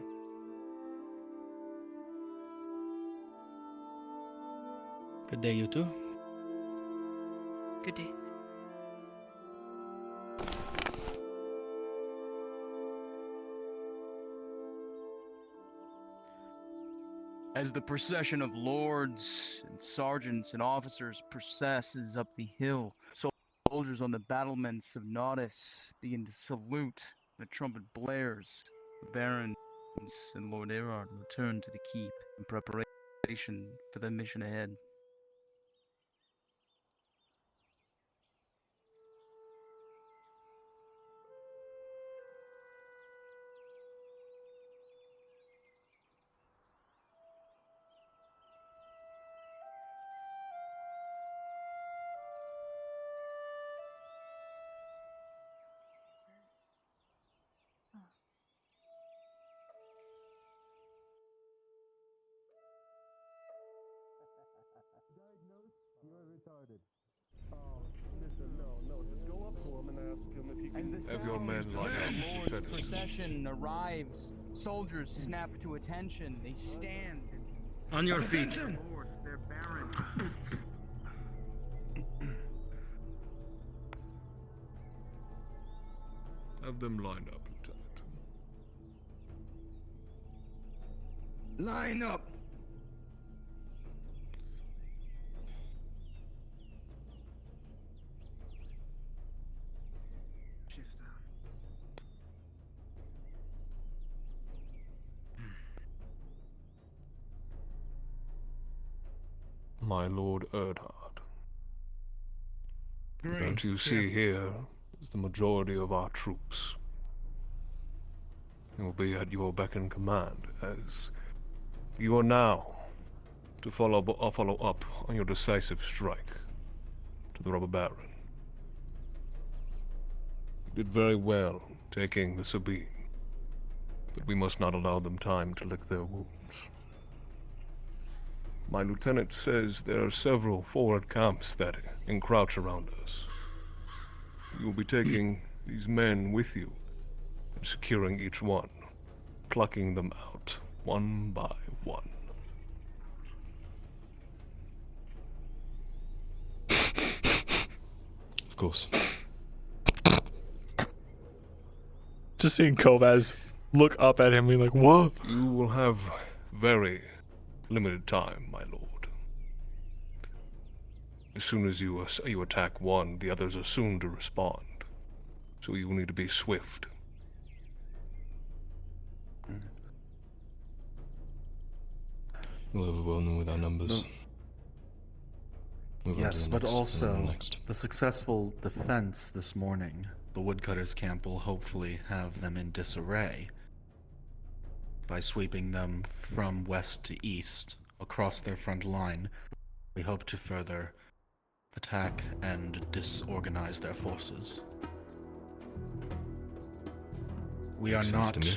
S18: Good day, you two.
S21: Good day.
S7: As the procession of lords and sergeants and officers processes up the hill, soldiers on the battlements of Naudis begin to salute. The trumpet blares. The barons and Lord Erard return to the keep in preparation for the mission ahead.
S19: Have your men line up, Lieutenant.
S7: Procession arrives. Soldiers snap to attention. They stand.
S10: On your feet.
S14: They're barren.
S19: Have them line up, Lieutenant.
S22: Line up.
S19: My Lord Erdhard. What you see here is the majority of our troops. They will be at your beck and command, as you are now to follow up on your decisive strike to the Robber Baron. You did very well taking the Sabine, but we must not allow them time to lick their wounds. My lieutenant says there are several forward camps that encroach around us. You will be taking these men with you and securing each one, plucking them out one by one.
S2: Of course.
S1: Just seeing Kovaz look up at him being like, what?
S19: You will have very limited time, my lord. As soon as you attack one, the others are soon to respond. So you will need to be swift.
S2: We'll overwhelm them with our numbers. Move on to
S17: Yes,
S2: the
S17: but
S2: next,
S17: also
S2: next.
S17: the successful defense this morning. The woodcutters' camp will hopefully have them in disarray by sweeping them from west to east across their front line. We hope to further attack and disorganize their forces. We are
S2: Makes sense to me.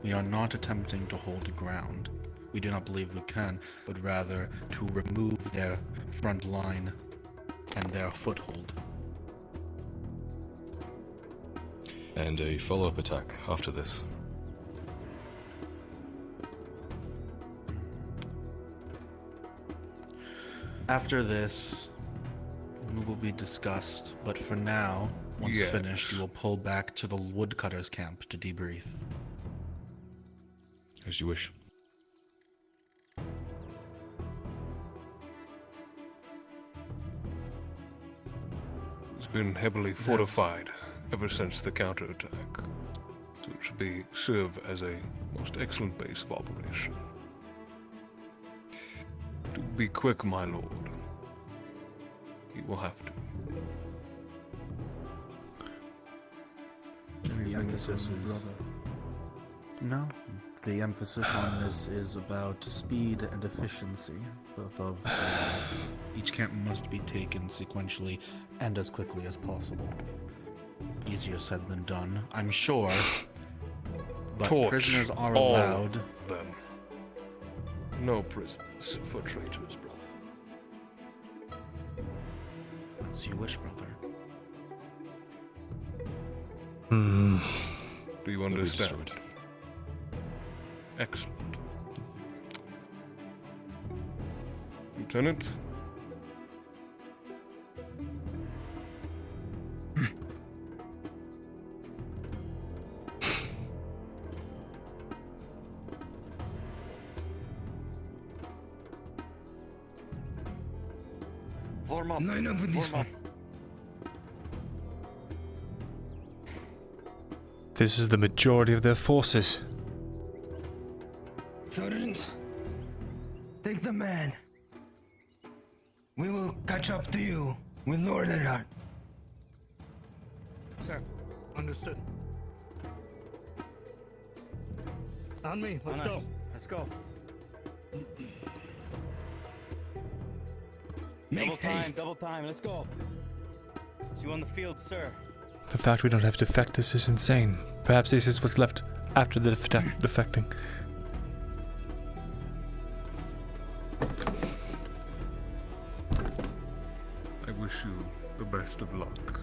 S17: not attempting to hold ground. We do not believe we can, but rather to remove their front line and their foothold.
S2: And a follow-up attack after this.
S17: After this, it will be discussed, but for now, once
S19: Yes.
S17: finished, you will pull back to the woodcutters' camp to debrief.
S2: As you wish.
S19: It's been heavily fortified ever since the counterattack, so it should serve as a most excellent base of operation. Do be quick, my lord. You will have to.
S17: The emphasis is... No. The emphasis on this is about speed and efficiency, both of each camp must be taken sequentially and as quickly as possible. Easier said than done, I'm sure, but
S19: Torch
S17: prisoners are
S19: all
S17: allowed.
S19: them. No prisoners for traitors, brother.
S17: As you wish, brother.
S19: Do you understand? Excellent. Lieutenant?
S22: Warm up.
S10: Line up with this one.
S1: This is the majority of their forces.
S22: Sergeants, take the man. We will catch up to you with Lord Edward.
S15: Sir, understood. On me, let's go.
S7: Let's go.
S22: Make haste.
S7: Double time, let's go. See you on the field, sir.
S1: The fact we don't have defectors is insane. Perhaps this is what's left after the defecting.
S19: I wish you the best of luck.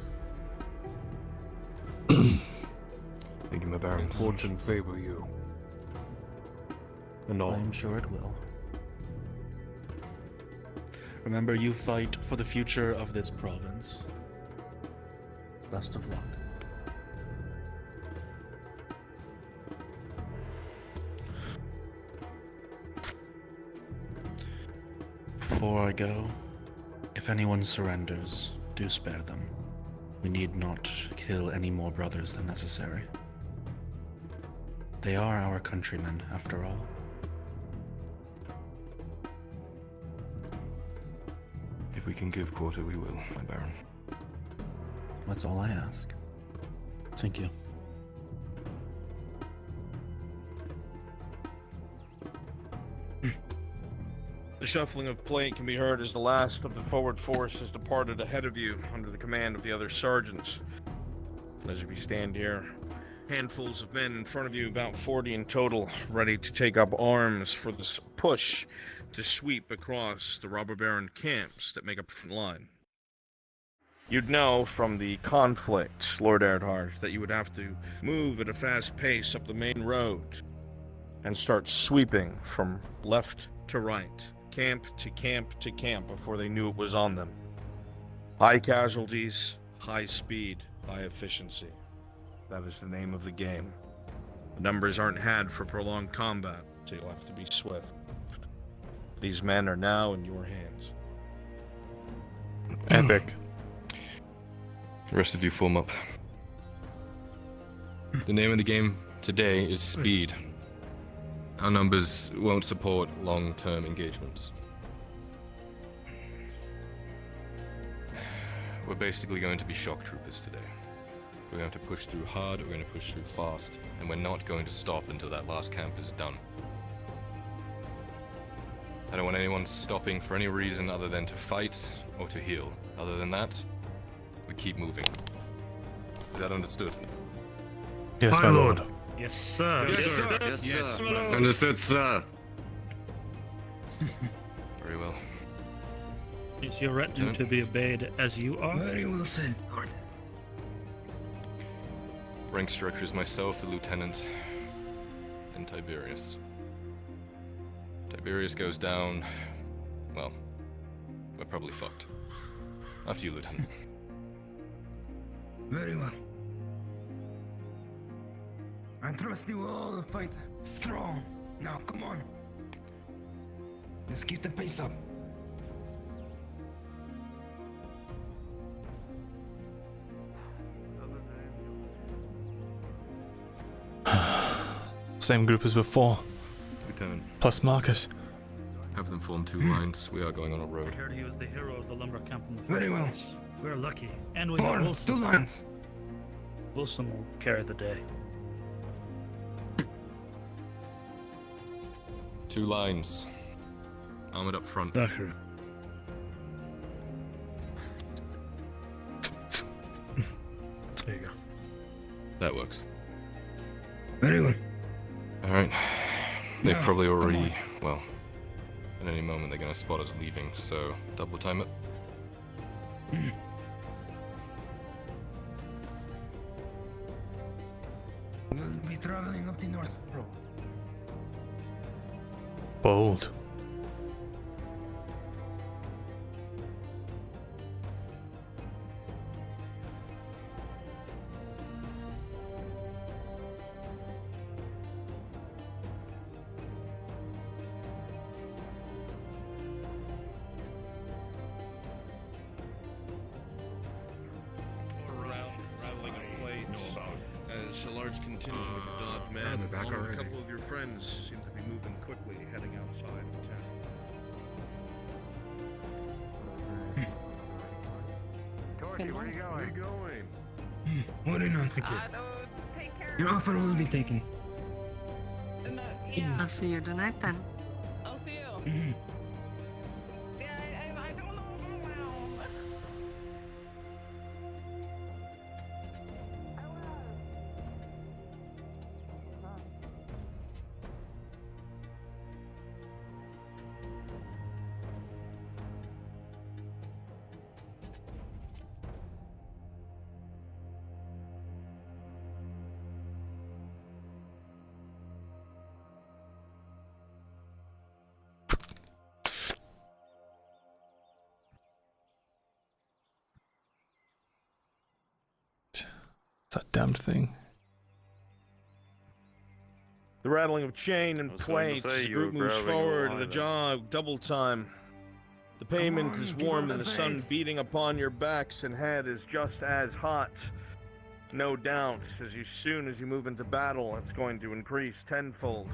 S2: Thank you, my barons.
S19: Fortune favor you. And all.
S17: I am sure it will. Remember, you fight for the future of this province. Best of luck. Before I go, if anyone surrenders, do spare them. We need not kill any more brothers than necessary. They are our countrymen, after all.
S2: If we can give quarter, we will, my baron.
S17: That's all I ask. Thank you.
S4: The shuffling of plate can be heard as the last of the forward force has departed ahead of you under the command of the other sergeants. As if you stand here, handfuls of men in front of you, about 40 in total, ready to take up arms for this push to sweep across the robber baron camps that make up the front line. You'd know from the conflict, Lord Erdhart, that you would have to move at a fast pace up the main road. and start sweeping from left to right, camp to camp to camp before they knew it was on them. High casualties, high speed, high efficiency. That is the name of the game. The numbers aren't had for prolonged combat, so you'll have to be swift. These men are now in your hands.
S1: Epic.
S2: The rest of you form up. The name of the game today is Speed. Our numbers won't support long-term engagements. We're basically going to be shock troopers today. We're going to push through hard, we're going to push through fast, and we're not going to stop until that last camp is done. I don't want anyone stopping for any reason other than to fight or to heal. Other than that, we keep moving. Is that understood?
S1: Yes, my lord.
S9: Yes, sir.
S10: Yes, sir.
S9: Yes,
S10: Yes,
S9: sir.
S10: my lord.
S2: Understood, sir. Very well.
S9: Is your retinue to be obeyed as you are?
S22: Very well said, Lord.
S2: Rank structure is myself, the lieutenant, and Tiberius. Tiberius goes down, well, we're probably fucked. After you, Lieutenant.
S22: Very well. I trust you all to fight strong. Now, come on. Let's keep the pace up.
S1: Same group as before.
S2: Lieutenant.
S1: Plus Marcus.
S2: Have them form two lines. We are going on a
S9: I
S2: road.
S9: heard he was the hero of the lumber camp in the
S22: Very
S9: first
S22: well.
S9: place. We're lucky. And we
S22: Form
S9: have Wilson.
S22: 2 lines.
S9: Wilson will carry the day.
S2: 2 lines. Armored up front.
S9: Zachary. There you go.
S2: That works.
S22: Very well.
S2: Alright. They've
S22: Now,
S2: probably
S22: come
S2: already, well, at any moment they're gonna spot us leaving, so double time it.
S22: We'll be traveling up the north road.
S1: Bold.
S4: Rattling of plates as a large contingent of dot men,
S10: back
S4: along with a
S10: already.
S4: couple of your friends, seem to be moving quickly, heading outside of town.
S10: Torchy, where are you going? Where are you going?
S22: Worry not. Your offer will be taken.
S16: I'll see you tonight then.
S6: I'll see you.
S22: Mhm.
S6: I don't know well.
S1: That damned thing.
S4: The rattling of chain and
S5: I was going to
S4: plates,
S5: say,
S4: the
S5: you
S4: group
S5: were
S4: moves
S5: grabbing a
S4: forward,
S5: line
S4: the
S5: there.
S4: jog, double time. The pavement
S22: on,
S4: is
S22: give
S4: warm
S22: him
S4: and
S22: the
S4: the sun
S22: pace.
S4: beating upon your backs and head is just as hot. No doubt, as soon as you move into battle, it's going to increase tenfold.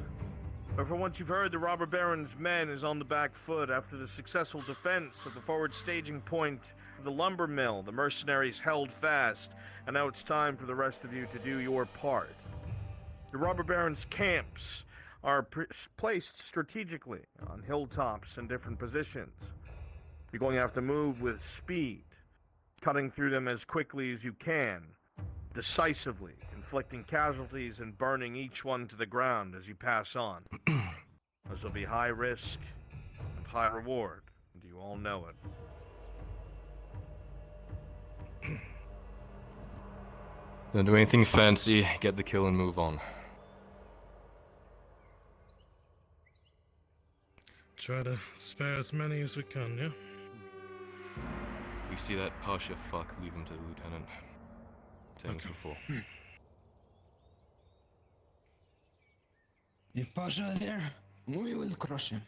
S4: But from what you've heard, the robber baron's men is on the back foot after the successful defense of the forward staging point of the lumber mill. The mercenaries held fast, and now it's time for the rest of you to do your part. The robber baron's camps are placed strategically on hilltops in different positions. You're going to have to move with speed, cutting through them as quickly as you can, decisively, inflicting casualties and burning each one to the ground as you pass on. This will be high risk and high reward, and you all know it.
S2: Don't do anything fancy, get the kill and move on.
S15: Try to spare as many as we can, yeah?
S2: We see that Pasha fuck, leave him to the lieutenant. Same as before.
S22: If Pasha is there, we will crush him.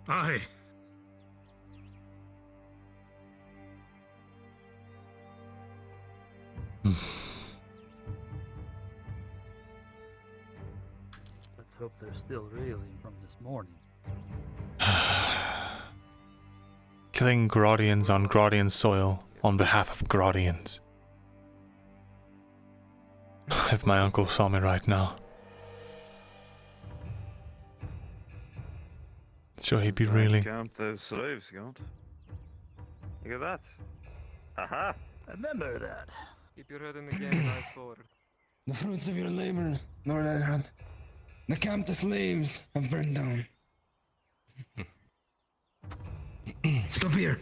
S15: Aye.
S12: Let's hope they're still reeling from this morning.
S1: Killing Grodians on Grodian soil on behalf of Grodians. If my uncle saw me right now, sure he'd be reeling.
S5: Count those slaves, Gaunt. Look at that. Aha!
S12: Remember that.
S19: Keep your head in the game, eyes forward.
S22: The fruits of your labor, Lord Edhard. The camp the slaves have burned down. Stop here.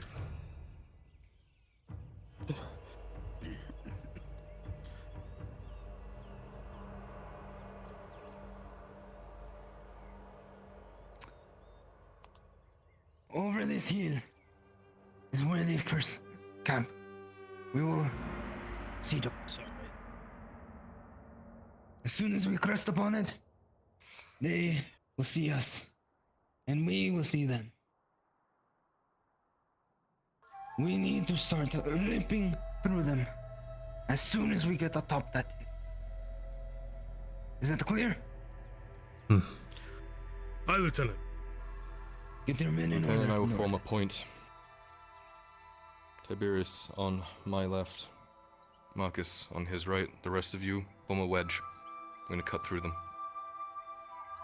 S22: Over this hill is where they first camp. We will see them. As soon as we crest upon it, they will see us, and we will see them. We need to start ripping through them as soon as we get atop that hill. Is that clear?
S15: Aye, Lieutenant.
S22: Get their men in
S2: Lieutenant and I will
S22: order.
S2: form a point. Tiberius on my left, Marcus on his right. The rest of you form a wedge. I'm gonna cut through them.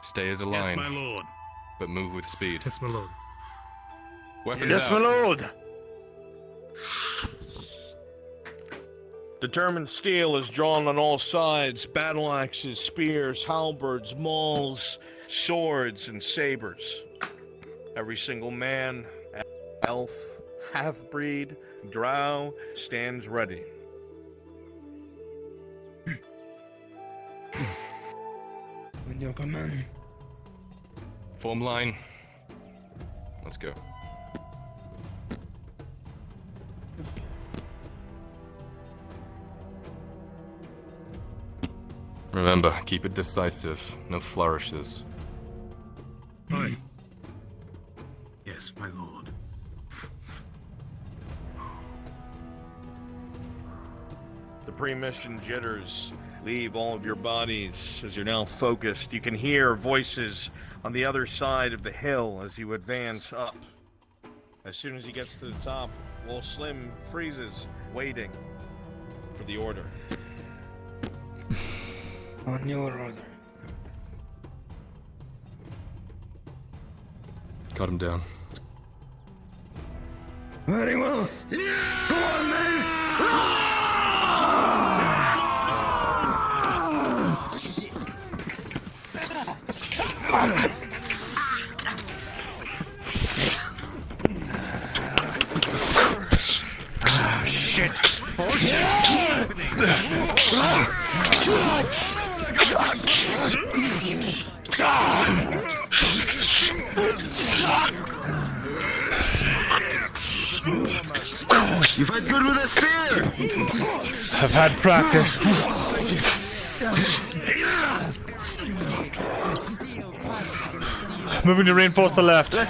S2: Stay as a line.
S15: Yes, my lord.
S2: But move with speed.
S15: Yes, my lord.
S2: Weapons
S4: Yes,
S2: out.
S4: my lord. Determined steel is drawn on all sides. Battle axes, spears, halberds, mauls, swords, and sabers. Every single man, elf, half-breed, drow stands ready.
S22: When you command.
S2: Form line. Let's go. Remember, keep it decisive. No flourishes.
S15: Aye. Yes, my lord.
S4: The pre-mission jitters leave all of your bodies as you're now focused. You can hear voices on the other side of the hill as you advance up. As soon as he gets to the top, Will Slim freezes, waiting for the order.
S22: On your order.
S2: Cut him down.
S22: Very well. Go on, man.
S3: Shit.
S8: You fight good with a spear!
S1: I've had practice. Moving to reinforce the left.
S7: With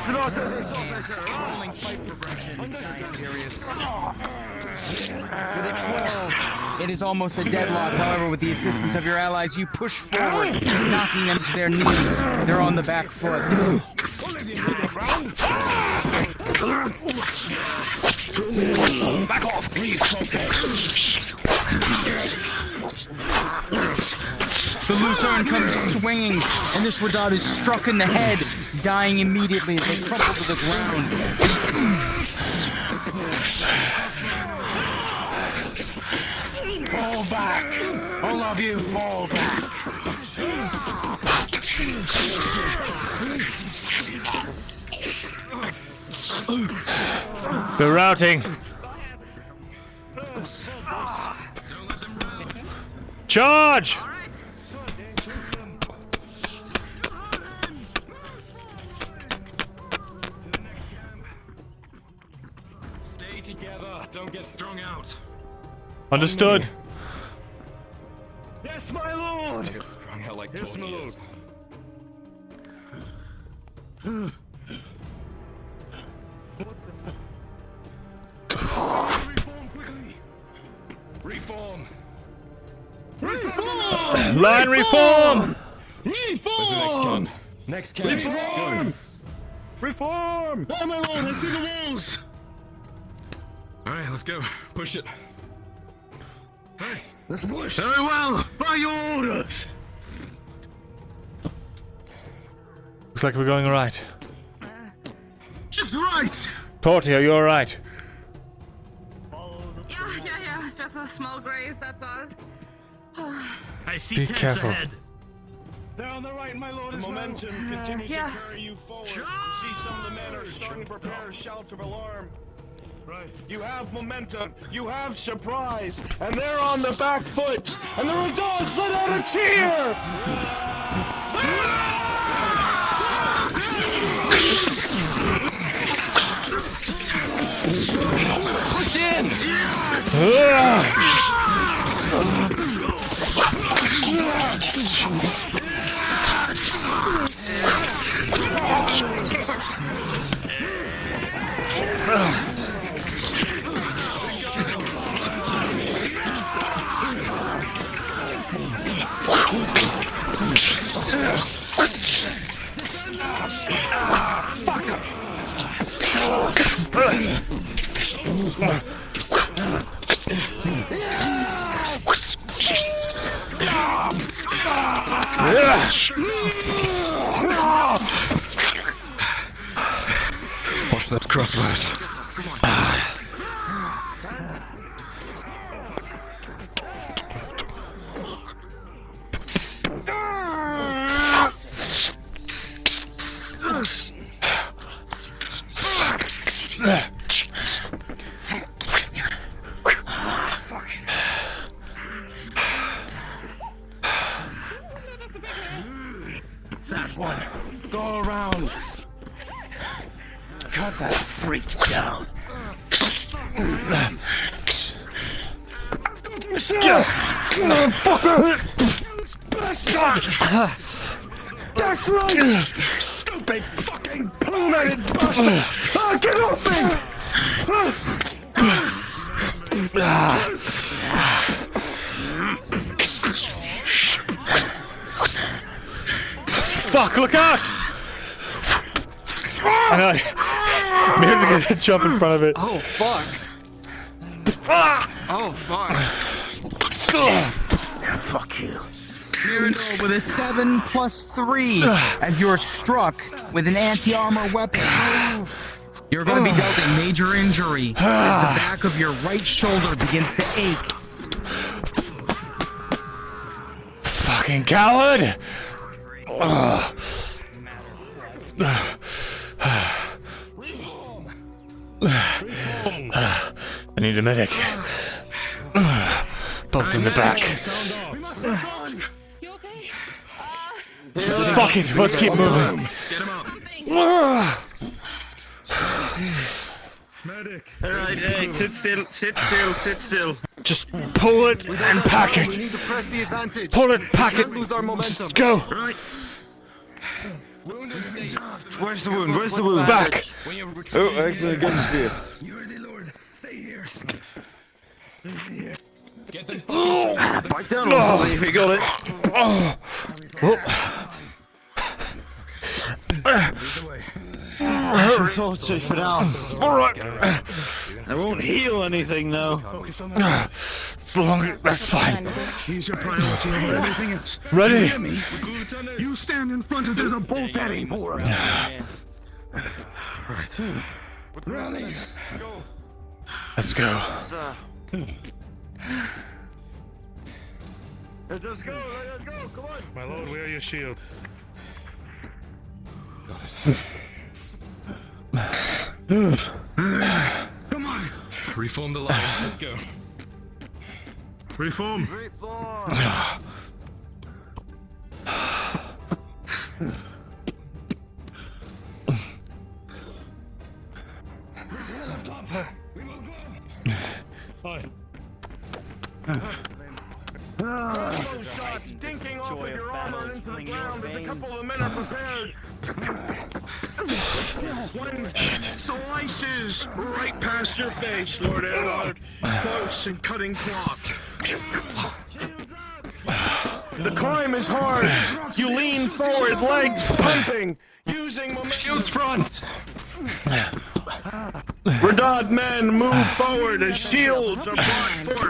S7: a 12, it is almost a deadlock. However, with the assistance of your allies, you push forward, knocking them to their knees. They're on the back foot.
S3: Back off, please,
S7: The Lucerne comes swinging, and this Radad is struck in the head, dying immediately as they crumple to the ground.
S3: Fall back! All of you, fall back!
S1: They're routing. Charge!
S3: Don't get strung out.
S1: Understood.
S3: Yes, my lord.
S2: Don't get strung out like
S3: Yes, my lord.
S2: tortillas. Reform.
S1: Line reform.
S2: Where's the next can? Next can.
S3: Reform!
S2: Reform!
S3: Oh my lord, I see the walls!
S2: Alright, let's go. Push it.
S3: Hey, let's push. Very well, by your orders.
S1: Looks like we're going all right.
S3: Just right.
S1: Torty, are you all right?
S6: Yeah. Just a small graze, that's all.
S9: I see
S1: Be
S9: tents
S1: careful.
S9: ahead.
S4: They're on the right, my lord.
S10: The momentum continues
S6: yeah.
S10: to carry you forward. You see some of the men are starting to prepare shouts of alarm.
S4: Right.
S10: You have momentum, you have surprise, and they're on the back foot, and the dogs let out a cheer!
S3: Push in!
S2: Watch those crossbows.
S3: That one. Go around. Cut that freak down. That's right! Stupid fucking blue-headed bastard! Oh, get off
S1: Fuck, look out! Myrin's gonna jump in front of it.
S3: Oh, fuck. Oh, fuck. Fuck you.
S11: Myrindal with a 7+3 as you're struck with an anti-armor weapon. You're going to be dealt a major injury as the back of your right shoulder begins to ache.
S1: Fucking coward! I need a medic. Bumped in the back. Fuck it, let's keep moving.
S4: Medic.
S8: Alright, hey, sit still.
S1: Just pull it and pack
S8: We
S1: it.
S8: need to press the advantage.
S1: Pull it, pack
S8: We
S1: it.
S8: can't lose our momentum.
S1: Just go.
S8: Right.
S3: Where's the wound? Where's the wound?
S1: Back.
S8: Oh, excellent. Good spear.
S3: You are the Lord. Stay here.
S2: Get them
S8: Bite down on something if you got it. It's all safe for now.
S1: Alright.
S8: I won't heal anything though.
S1: It's longer. That's fine.
S3: He's your priority over everything else.
S1: Ready?
S3: You hear me? You stand in front of there's a bolt heading for us. Rally.
S1: Let's go.
S8: Let us go. Come on.
S4: My lord, where are your shield?
S3: Come on.
S2: Reform the line. Let's go.
S4: Reform.
S3: Let's heal up top. We will go.
S15: Hi.
S10: Crossbow shots dinking off of your armor into the ground as a couple of men are prepared. One slices right past your face, Lord Eddard. Close and cutting cloth. The climb is hard. You lean forward, legs pumping, using momentum.
S3: Shields front.
S10: Redod men move forward as shields are brought forth.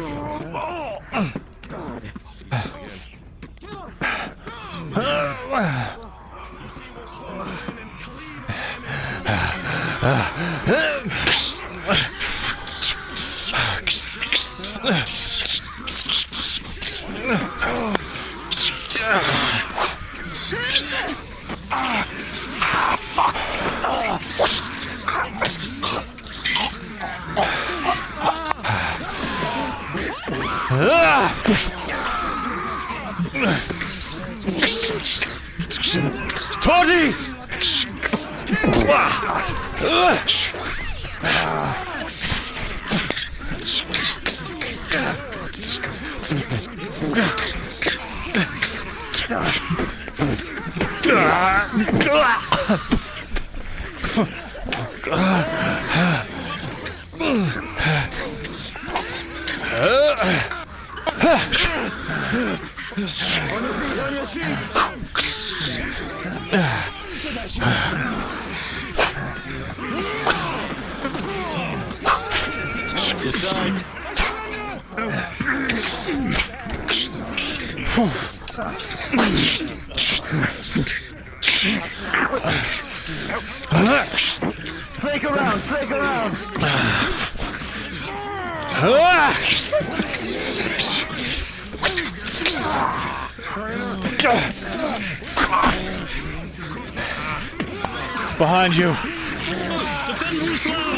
S3: Toddy!
S10: Decide. Fake around, fake around.
S1: Behind you.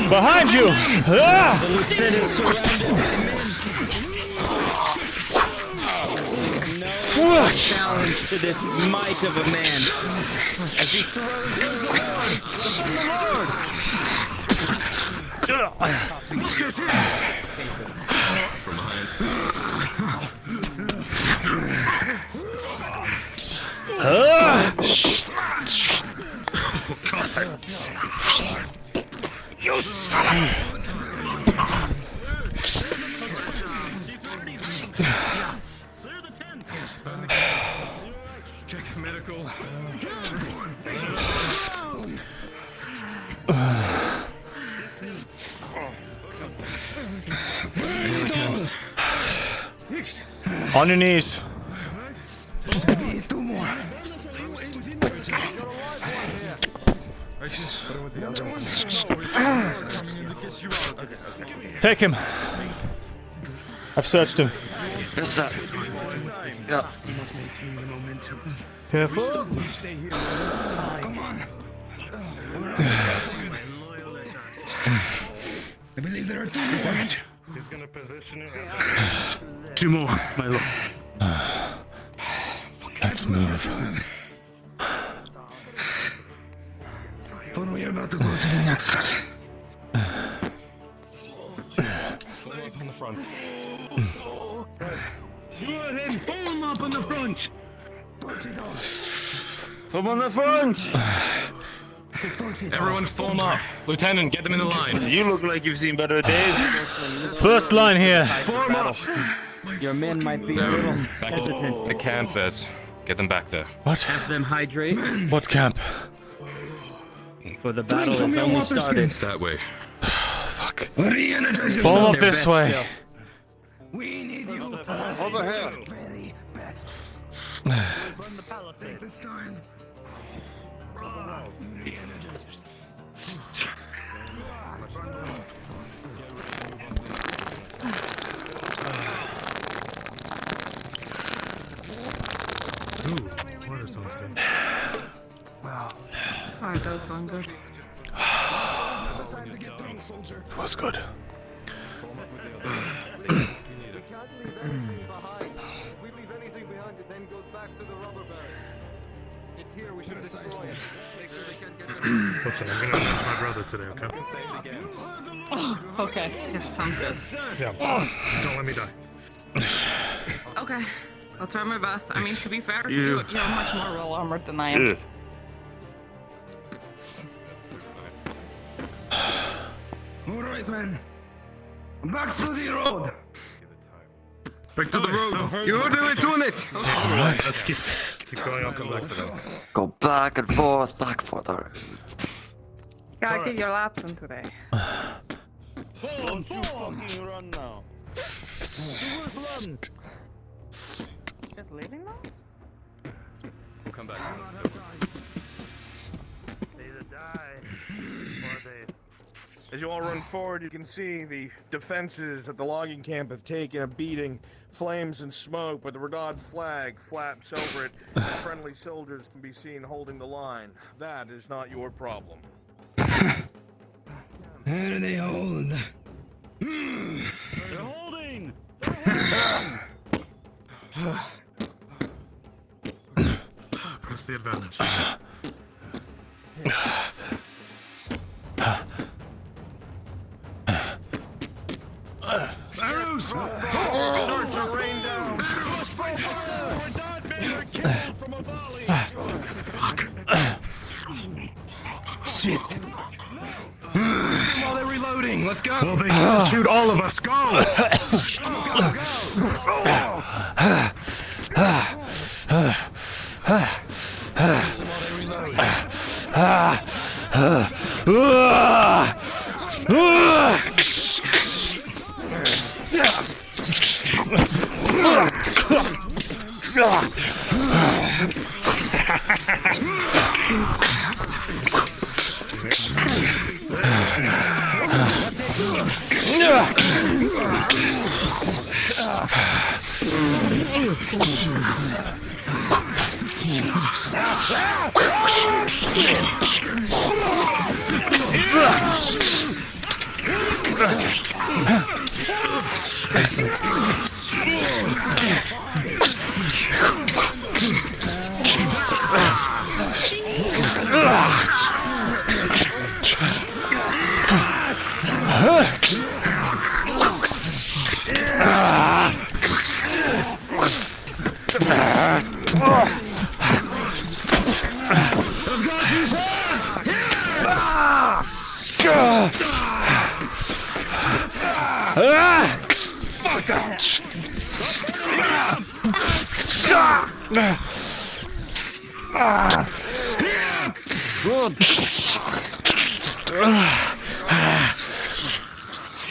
S1: Behind you.
S18: The lieutenant is surrounded. No challenge to this might of a man. As he throws his
S2: From behind.
S3: Check for medical.
S1: On your knees.
S3: Two more.
S1: Take him. I've searched him.
S3: Yes, sir. Yeah. We must maintain the momentum.
S15: Careful.
S3: Stay here. Come on. I believe there are two more.
S15: He's gonna position it.
S3: Two more, my lord.
S1: Let's move.
S3: For we are about to go to the next one.
S15: Follow up on the front.
S3: Go ahead, form up on the front.
S10: Come on the front.
S19: Everyone form up. Lieutenant, get them in the line.
S10: You look like you've seen better days.
S1: First line here.
S10: Form up.
S18: Your men might be a little hesitant.
S19: The camp, Vez. Get them back there.
S1: What?
S18: Have them hydrate.
S1: What camp?
S18: For the battle is only started.
S19: It's that way.
S1: Fuck.
S3: Re-energize
S1: Form
S3: yourself.
S1: up this way.
S3: We need you.
S10: Overhead.
S3: Very best. Take this time. Re-energize yourself.
S15: Ooh, water sounds good.
S21: Oh, it does sound good.
S1: It was good.
S22: It's here, we should destroy it. Make sure they can't get
S15: Listen, I'm gonna avenge my brother today, okay?
S6: Oh, okay. Yeah, sounds good.
S15: Yeah. Don't let me die.
S6: Okay. I'll try my best. I mean, to be fair,
S15: You-
S6: you're much more well armored than I am.
S22: All right, man. Back to the road.
S3: Back to the road. You heard the way to it.
S15: Alright, let's keep going up and back to them.
S5: Go back and forth, back for the.
S21: Gotta get your laps in today.
S10: Don't you fucking run now. Where's run?
S21: Just leaving now?
S2: We'll come back.
S12: They either die or they.
S4: As you all run forward, you can see the defenses at the logging camp have taken a beating. Flames and smoke, but the Radad flag flaps over it. Friendly soldiers can be seen holding the line. That is not your problem.
S22: Where do they hold?
S10: They're holding!
S15: Press the advantage.
S10: Arrows!
S4: Start to rain down.
S10: Radad men are killed from a volley!
S3: Fuck.
S22: Shit. While they're reloading, let's go.
S15: Well, they can't shoot all of us. Go!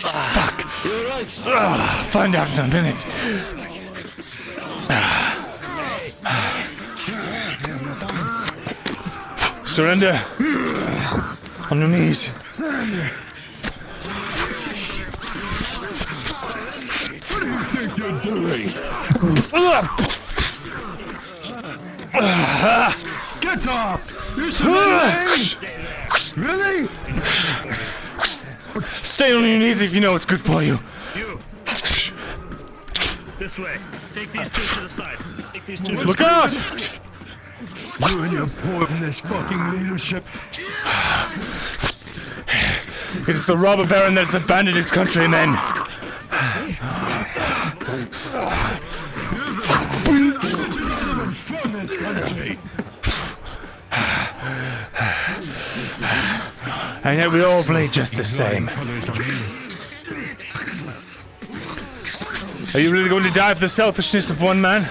S1: Fuck. You're right. Find out in a minute. Surrender. On your knees.
S10: Surrender. What do you think you're doing? Get up! You surrendering? Really?
S1: Stay on your knees if you know what's good for you.
S9: You. This way. Take these two to the side. Take these two.
S1: Look out!
S10: You and your poisonous fucking leadership.
S1: It is the robber baron that's abandoned his countrymen.
S10: From this country.
S1: And yet we all play just the same. Are you really going to die for the selfishness of one man?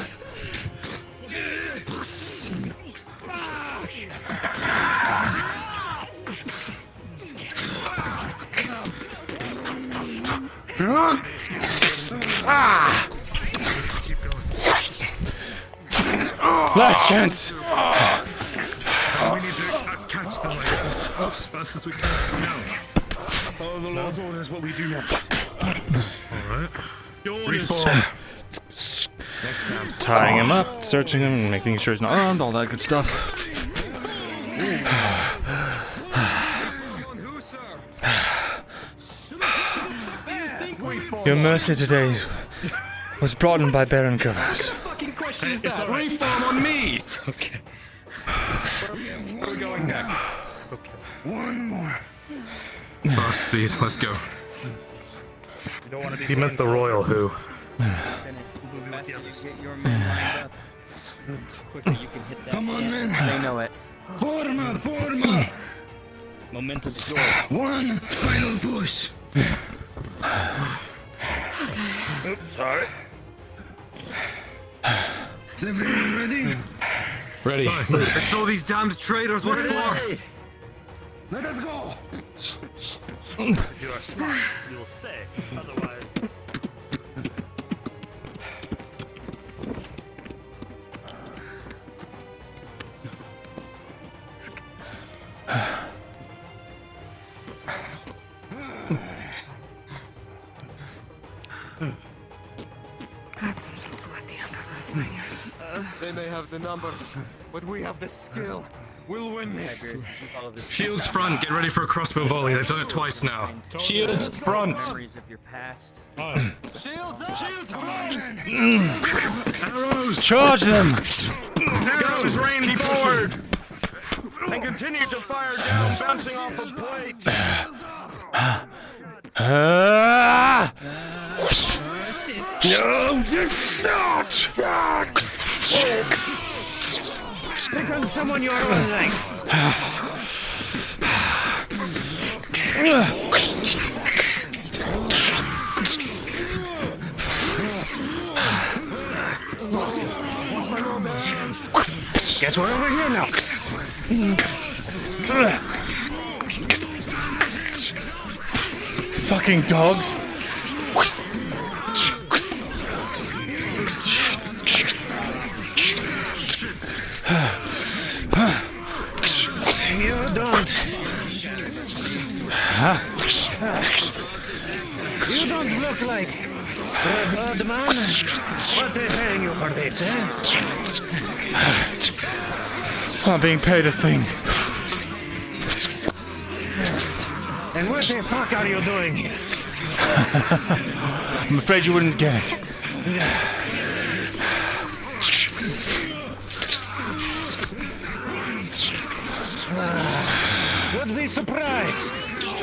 S1: Last chance.
S15: We need to catch them like this as fast as we can. No.
S10: Follow the Lord's orders, what we do next.
S15: Alright.
S1: Reform. Tying him up, searching him, making sure he's not armed, all that good stuff. Your mercy today was brought in by Baron Covers.
S22: Fucking question is that? Reform on me.
S15: Okay.
S22: Where are we going next? One more.
S2: Fast speed, let's go.
S9: You don't want to be
S15: He meant the royal who.
S22: Come on, man.
S18: They know it.
S22: Forma.
S18: Momentum is yours.
S22: One final push.
S9: Oops, sorry.
S22: Is everyone ready?
S19: Ready.
S3: It's all these damned traitors. What for?
S22: Let us go.
S9: If you are smart, you will stay. Otherwise.
S16: God, I'm so sweaty under this thing.
S3: They may have the numbers, but we have the skill. We'll win this.
S2: Shields front, get ready for a crossbow volley. They've done it twice now.
S19: Shields front.
S18: Memories of your past.
S3: Shields
S1: Arrows! Charge them!
S4: Arrows rain forward! And continue to fire down, bouncing off of plates!
S1: No, you're not!
S3: Pick on someone your own length.
S1: Get one over here now. Fucking dogs.
S3: You don't. You don't look like a blood man. What they paying you for this, eh?
S1: I'm being paid a thing.
S3: And what the fuck are you doing here?
S1: I'm afraid you wouldn't get it.
S3: Would be surprised.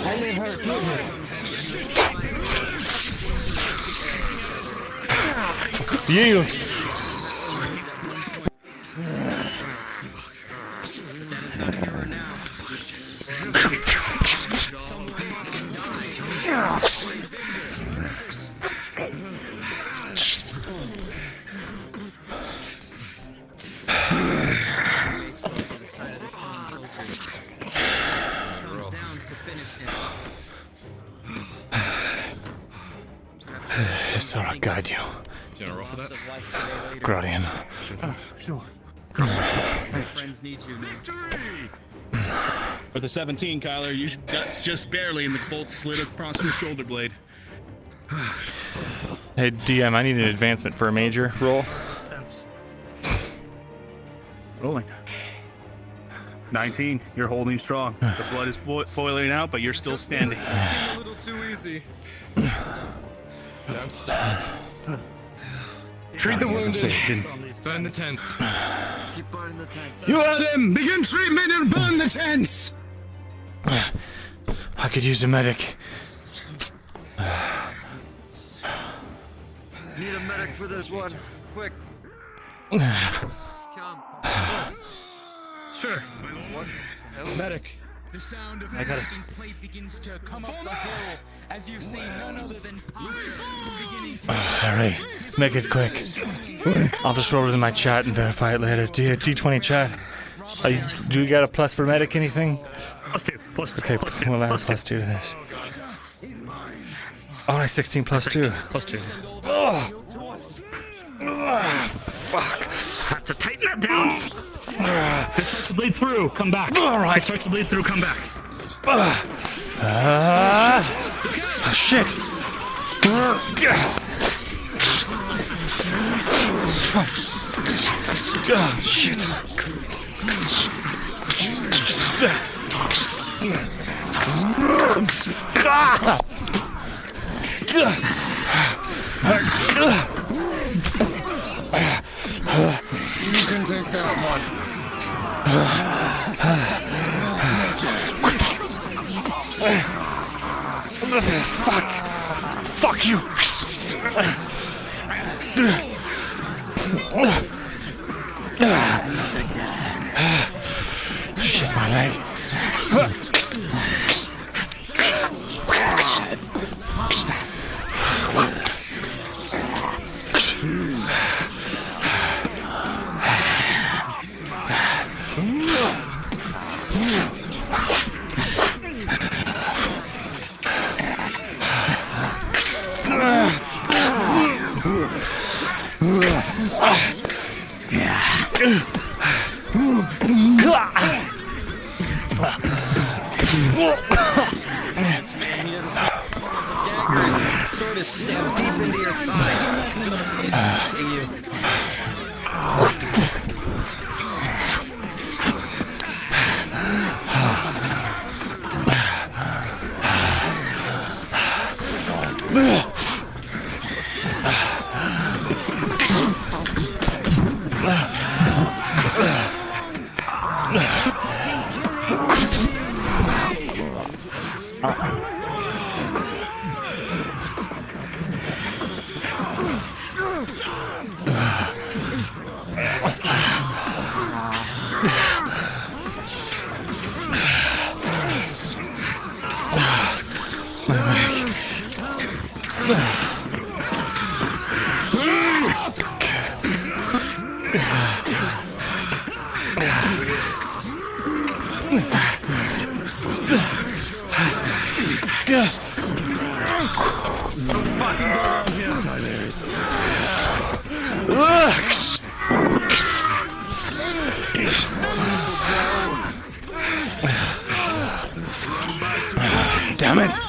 S3: I live her too.
S1: Yield. Yes, sir, I'll guide you.
S2: Do you want to roll for that?
S1: Gradian.
S15: Sure.
S18: My friends need you, man.
S10: For the 17, Kyler, you got just barely, and the bolt slid across your shoulder blade.
S1: Hey, DM, I need an advancement for a major roll.
S10: Rolling. 19, you're holding strong. The blood is boiling out, but you're still standing.
S3: A little too easy.
S2: Don't stop.
S10: Treat the wounded.
S2: Burn the tents.
S3: Keep burning the tents.
S8: You heard him! Begin treatment and burn the tents!
S1: I could use a medic.
S3: Need a medic for this one. Quick. Come.
S10: Sure.
S3: What?
S10: Medic.
S11: The sound of
S10: I got it.
S11: breaking plate begins to come up the hill as you see none other than Pasha beginning to...
S1: Alright, make it quick. I'll just roll it in my chat and verify it later. D20 chat. Do you got a plus for medic anything?
S9: +2.
S1: Okay, we'll add a +2 to this. Alright, 16 +2.
S9: +2.
S1: Oh. Fuck.
S9: Have to tighten that down. It starts to bleed through. Come back.
S1: All right.
S9: It starts to bleed through. Come back.
S1: Shit. Shit.
S3: You can take that one.
S1: Fuck! Fuck you! Shit, my leg.
S3: Sort of stabs deep into your thigh. Damn it!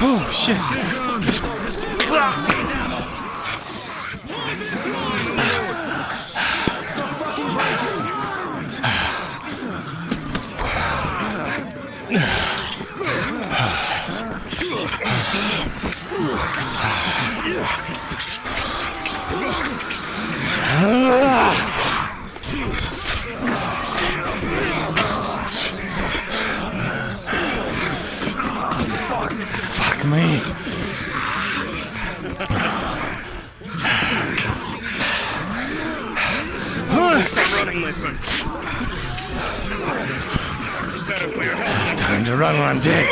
S3: Oh shit. Fuck me. It's time to run on deck.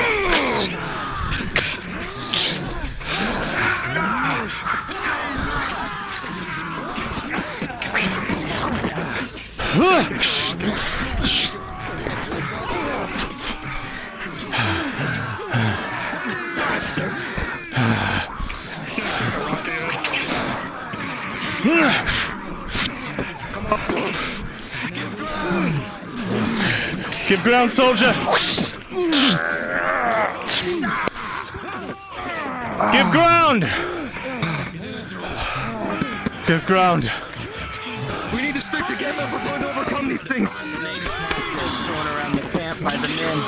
S3: Give ground, soldier! Give ground! Give ground! We need to stick together if we're going to overcome these things.
S18: Thrown around the camp by the men.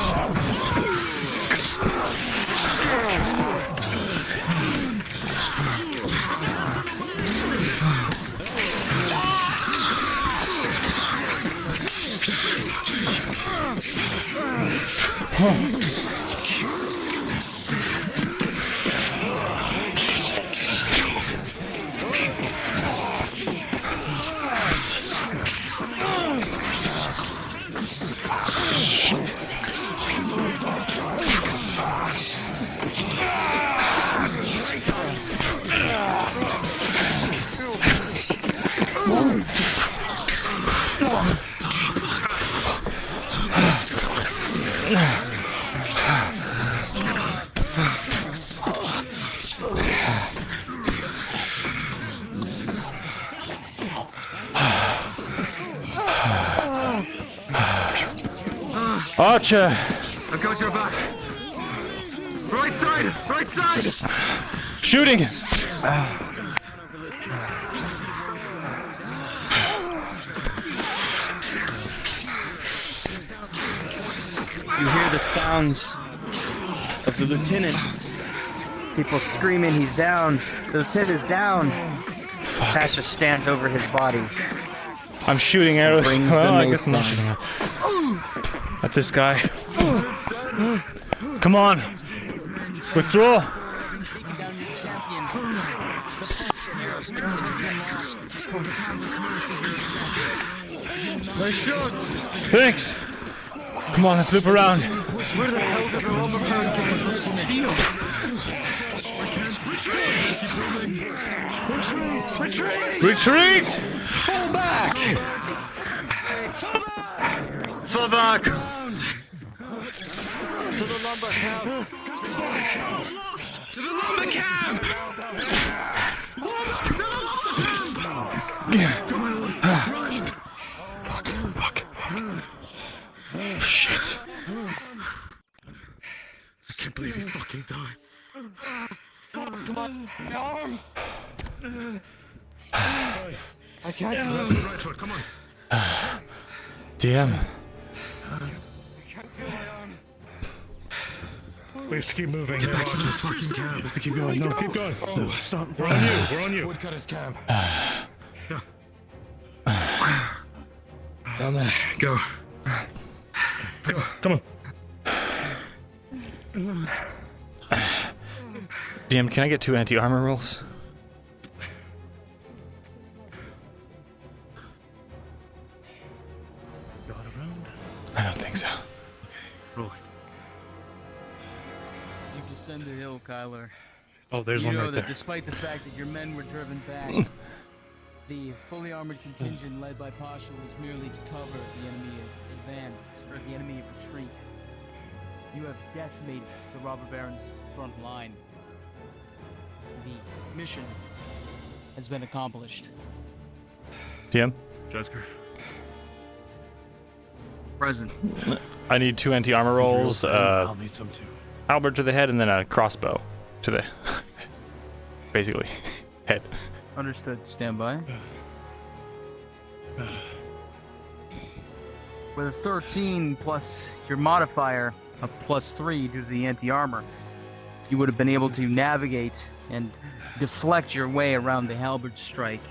S1: Archer!
S8: I've got your back. Right side! Right side!
S1: Shooting!
S18: You hear the sounds of the lieutenant. People screaming, he's down. The lieutenant is down. Thatcher stands over his body.
S1: I'm shooting arrows.
S18: Brings
S1: Well,
S18: the
S1: I guess I'm not
S18: mace
S1: shooting at this guy. Come on. Withdraw.
S8: Nice shot!
S1: Thanks. Come on, let's loop around.
S8: Where the hell did the rubber band steal? Retreat!
S1: Retreat!
S8: Fall back! Fall back! To the lumber camp! To the lumber camp!
S1: Fuck. Shit.
S8: I can't believe he fucking died. Come on, my arm! I can't. Right foot, come on.
S1: DM.
S15: We have to keep moving.
S8: Get back to this fucking camp.
S15: We have to keep going. No, keep going.
S8: Oh, stop.
S15: We're on you. We're on you.
S8: Woodcutter's camp. Down there. Go. Go.
S15: Come on.
S1: DM, can I get 2 anti-armor rolls?
S8: Got around?
S1: I don't think so.
S8: Roll.
S7: As you descend the hill, Kyler.
S15: Oh, there's
S7: you
S15: one
S7: know
S15: right
S7: that
S15: there.
S7: despite the fact that your men were driven back, the fully armored contingent led by Pasha was merely to cover the enemy advance, or the enemy retreat. You have decimated the robber baron's front line. The mission has been accomplished.
S1: DM?
S8: Jasker.
S7: Present.
S1: I need 2 anti-armor rolls.
S8: I'll need some too.
S1: Halberd to the head and then a crossbow to the... basically, head.
S7: Understood. Stand by. With a 13 plus your modifier of +3 due to the anti-armor, you would have been able to navigate and deflect your way around the halberd strike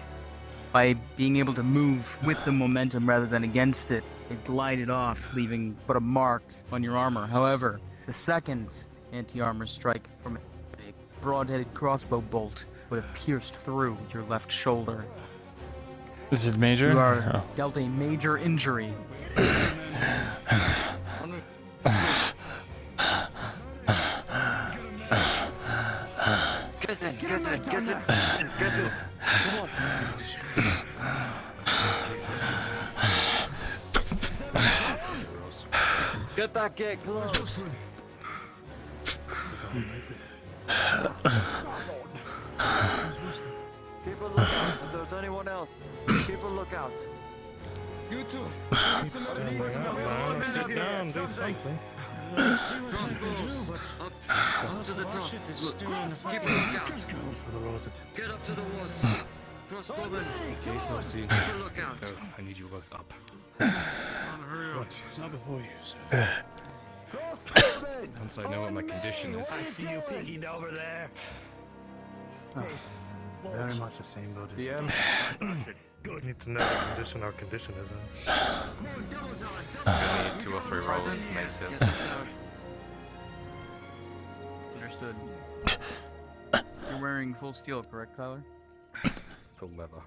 S7: by being able to move with the momentum rather than against it. It glided off, leaving but a mark on your armor. However, the second anti-armor strike from a broad-headed crossbow bolt would have pierced through your left shoulder.
S1: Is it major?
S7: You are
S1: Oh.
S7: dealt a major injury.
S8: Get it. Come on. Get that gate, come on. People look out. If there's anyone else, people look out. You too.
S15: Sit down, do something.
S8: Crossbows. Up to the top. Look. Keep a lookout. Get up to the walls. Crossbowmen.
S19: Case of scene.
S8: Keep a lookout.
S19: I need you both up.
S8: Hurry up.
S15: Not before you, sir.
S19: Once I know what my condition is.
S9: I see you peeking over there.
S5: Very much the same boat as
S15: DM.
S9: Good.
S15: Need to know what condition our condition is in.
S19: Gonna need 2 or 3 rolls to make this.
S11: Understood. You're wearing full steel, correct, Tyler?
S19: Full leather.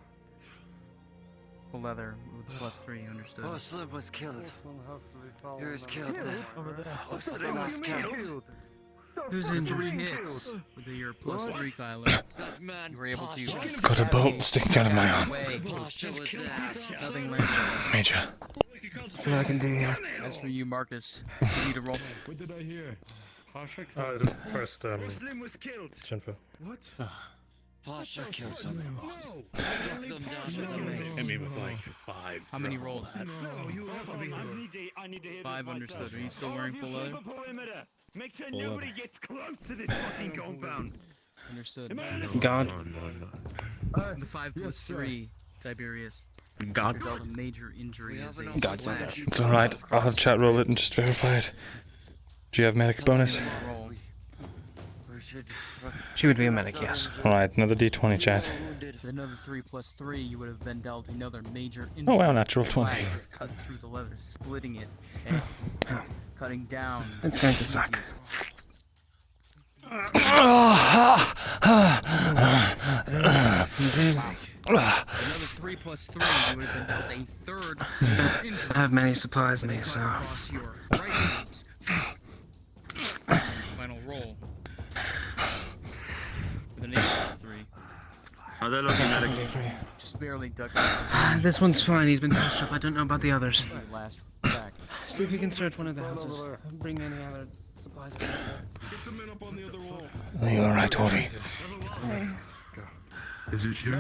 S11: Full leather with +3, understood.
S8: Oh, Slim was killed. He was killed.
S9: Over there.
S8: Oh, Slim was killed.
S11: Whose injury hits with your +3, Kyler?
S8: That man.
S11: You were able to.
S1: Got a bolt sticking out of my arm.
S8: Pasha was there.
S11: Nothing major.
S1: Major.
S11: See what I can do here. As for you, Marcus, you need to roll.
S15: What did I hear? The first,
S3: Slim was killed.
S15: Shinfu.
S3: What?
S8: Pasha killed someone. Struck them down with a mace.
S3: Hit me with like 5.
S11: How many rolls?
S3: No, you have to be I need to hear
S11: 5, understood. Are you still wearing full leather?
S3: Make sure
S11: Full
S3: nobody
S11: leather.
S3: gets close to this fucking compound.
S11: Understood.
S3: God.
S11: The 5 plus 3, Tiberius.
S1: God.
S11: Result of major injury is a
S1: God.
S11: slash.
S1: It's alright. I'll have chat roll it and just verify it. Do you have medic bonus?
S11: Roll.
S1: She would be a medic, yes. Alright, another d20 chat.
S11: With another 3 plus 3, you would have been dealt another major injury.
S1: Oh wow, natural 20.
S11: Cut through the leather, splitting it, and cutting down.
S1: It's going to suck.
S11: Another 3 plus 3, you would have been dealt a third injury.
S13: I have many supplies in me, so.
S11: Across your right nose. Final roll. With an 8 plus 3.
S13: Are they looking at it?
S11: Just barely duck.
S13: This one's fine. He's been patched up. I don't know about the others.
S11: Last back.
S13: See if you can search one of the houses. Bring any other supplies.
S1: Are you alright, Tori?
S13: Is it you?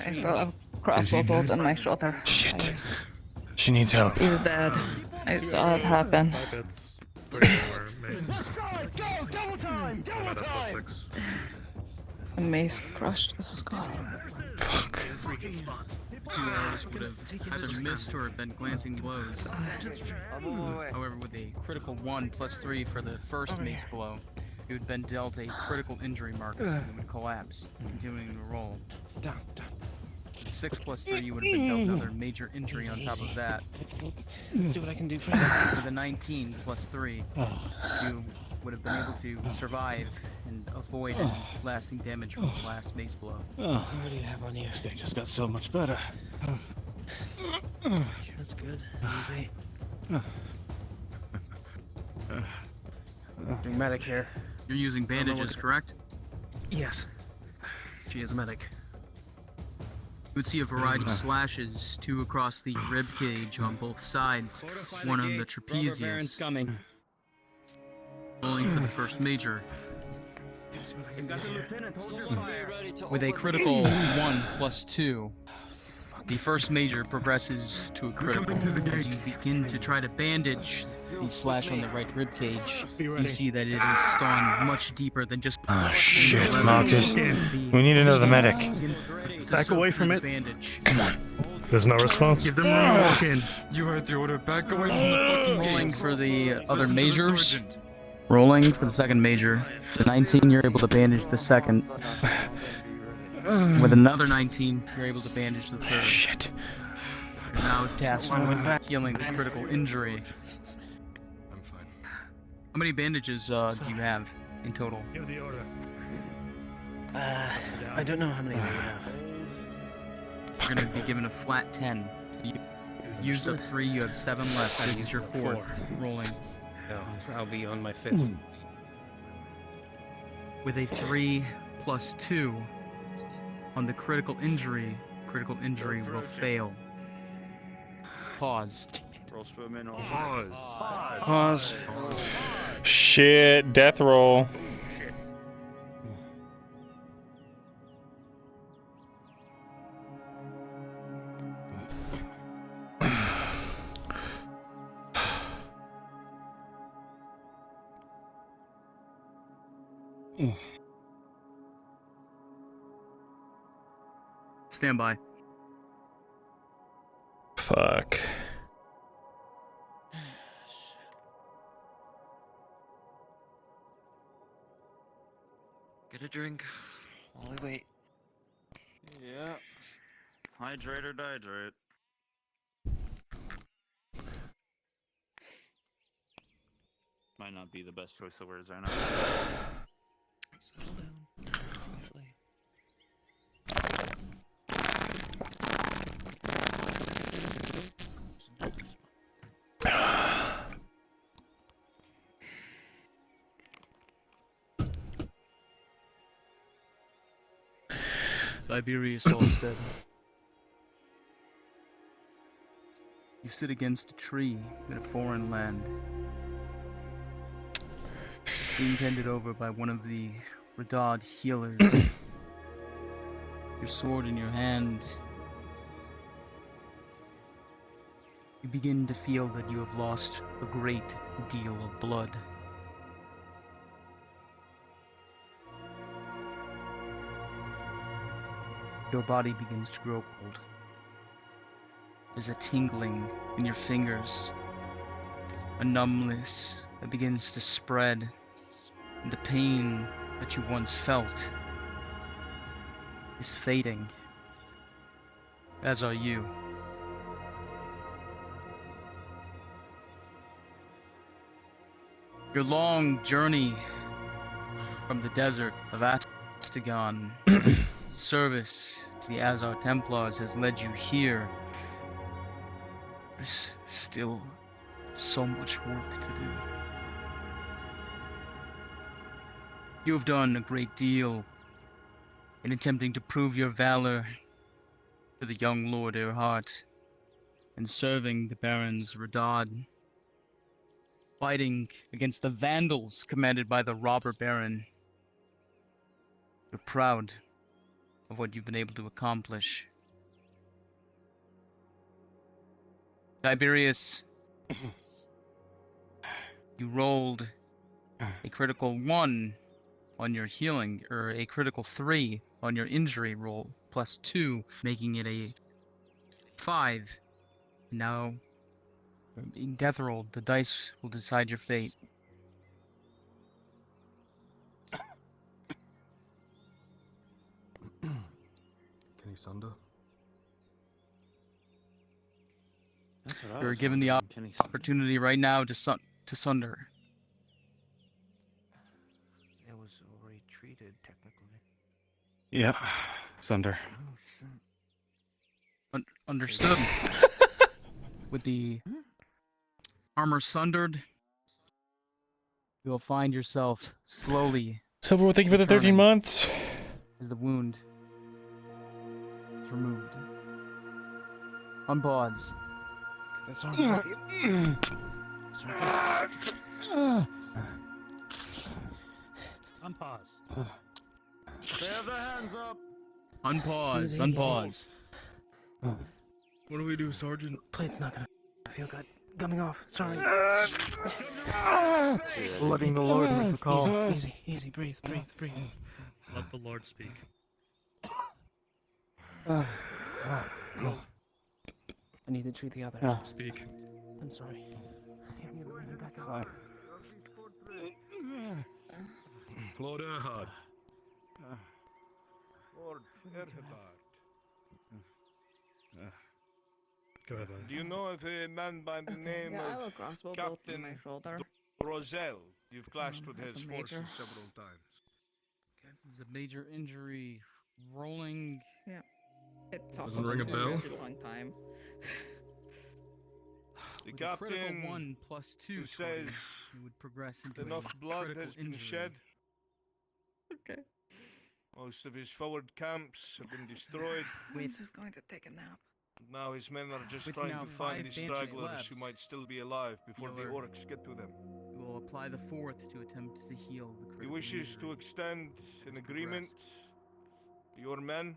S21: I still have crossbow bolt in my shoulder.
S1: Shit. She needs help.
S21: He's dead. I saw it happen. A mace crushed his skull.
S1: Fuck.
S11: 2 arrows would have either missed or been glancing blows. However, with a critical 1 plus 3 for the first mace blow, you would have been dealt a critical injury mark, so you would collapse, continuing to roll.
S13: Down.
S11: 6 plus 3, you would have been dealt another major injury on top of that.
S13: Let's see what I can do for you.
S11: With a 19 plus 3, you would have been able to survive and avoid any lasting damage from the last mace blow.
S13: What do you have on you? They just got so much better. That's good. Easy. Doing medic here.
S11: You're using bandages, correct?
S13: Yes. She is a medic.
S11: You would see a variety of slashes, 2 across the rib cage on both sides, 1 on the trapezius. Rolling for the first major. With a critical 1 plus 2, the first major progresses to a critical. As you begin to try to bandage the slash on the right rib cage, you see that it has gone much deeper than just.
S1: Oh shit, Marcus. We need another medic.
S15: Back away from it.
S11: Bandage.
S1: Come on.
S15: There's no response.
S13: Give them room to walk in.
S22: You heard the order. Back away from the fucking
S11: Rolling
S22: gates.
S11: for the other
S22: Listen to the
S11: majors.
S22: sergeant.
S11: Rolling for the second major. The 19, you're able to bandage the second. With another 19, you're able to bandage the third.
S1: Shit.
S11: You're now tasked with healing the critical injury.
S2: I'm fine.
S11: How many bandages do you have in total?
S9: Give the order.
S13: I don't know how many they would have.
S11: You're going to be given a flat 10. You used up 3, you have 7 left. This is your 4th. Rolling.
S13: No, I'll be on my 5th.
S11: With a 3 plus 2 on the critical injury will fail. Pause.
S13: Pause.
S1: Shit, death roll.
S11: Stand by.
S1: Fuck.
S8: Get a drink while we wait.
S5: Yeah. Hydrate or dihydrate. Might not be the best choice of words right now.
S14: Settle down. Quietly.
S7: Tiberius Halstead. You sit against a tree in a foreign land, being tended over by one of the Radad healers. Your sword in your hand. You begin to feel that you have lost a great deal of blood. Your body begins to grow cold. There's a tingling in your fingers, a numbness that begins to spread, and the pain that you once felt is fading, as are you. Your long journey from the desert of Astagon, service to the Azar Templars has led you here. There's still so much work to do. You have done a great deal in attempting to prove your valor to the young Lord Erhard and serving the Barons Radad, fighting against the Vandals commanded by the Robber Baron. You're proud of what you've been able to accomplish. Tiberius, you rolled a critical 1 on your healing, or a critical 3 on your injury roll, plus 2, making it a 5. Now, being death rolled, the dice will decide your fate.
S2: Can he sunder?
S5: That's what I
S7: You're
S5: was
S7: given the
S5: wondering. Can he sunder?
S7: opportunity right now to sunder.
S5: It was already treated, technically.
S20: Yeah, Sunder.
S7: Understood. With the armor sundered, you'll find yourself slowly.
S1: Silverwood, thank you for the 13
S7: returning
S1: months.
S7: as the wound is removed. Unpause.
S14: That's all right.
S9: Unpause.
S10: They have their hands up.
S7: Unpause.
S14: Easy,
S7: Unpause.
S2: What do we do, Sergeant?
S14: Plate's not gonna feel good. Coming off. Sorry. Letting the Lord make the call. Easy, easy. Breathe, breathe, breathe.
S9: Let the Lord speak.
S14: I need to treat the others.
S2: Speak.
S14: I'm sorry. I'm gonna bring you back up.
S2: Lord Erhard.
S10: Lord Erhard.
S15: Go ahead, buddy.
S10: Do you know of a man by the name
S21: Yeah, I have a
S10: of
S21: crossbow bolt in
S10: Captain
S21: my shoulder.
S10: Roselle? You've clashed with
S21: That's
S10: his
S21: a
S10: forces
S21: major.
S10: several times.
S7: There's a major injury. Rolling.
S21: Yeah. It
S2: Doesn't ring a bell?
S21: A long time.
S10: The
S7: With a critical
S10: captain
S7: 1 plus 2,
S10: who says
S7: you would progress into
S10: enough
S7: a
S10: blood
S7: critical
S10: has been
S7: injury.
S10: shed.
S21: Okay.
S10: Most of his forward camps have been destroyed.
S21: I'm just going to take a nap.
S10: Now his men are just
S7: With
S10: trying
S7: now
S10: to find
S7: 5
S10: the
S7: banshees
S10: stragglers
S7: left,
S10: who might still be alive before the
S7: your-
S10: orcs get to them.
S7: You will apply the 4th to attempt to heal the critical
S10: He wishes to
S7: injury.
S10: extend an agreement to your men.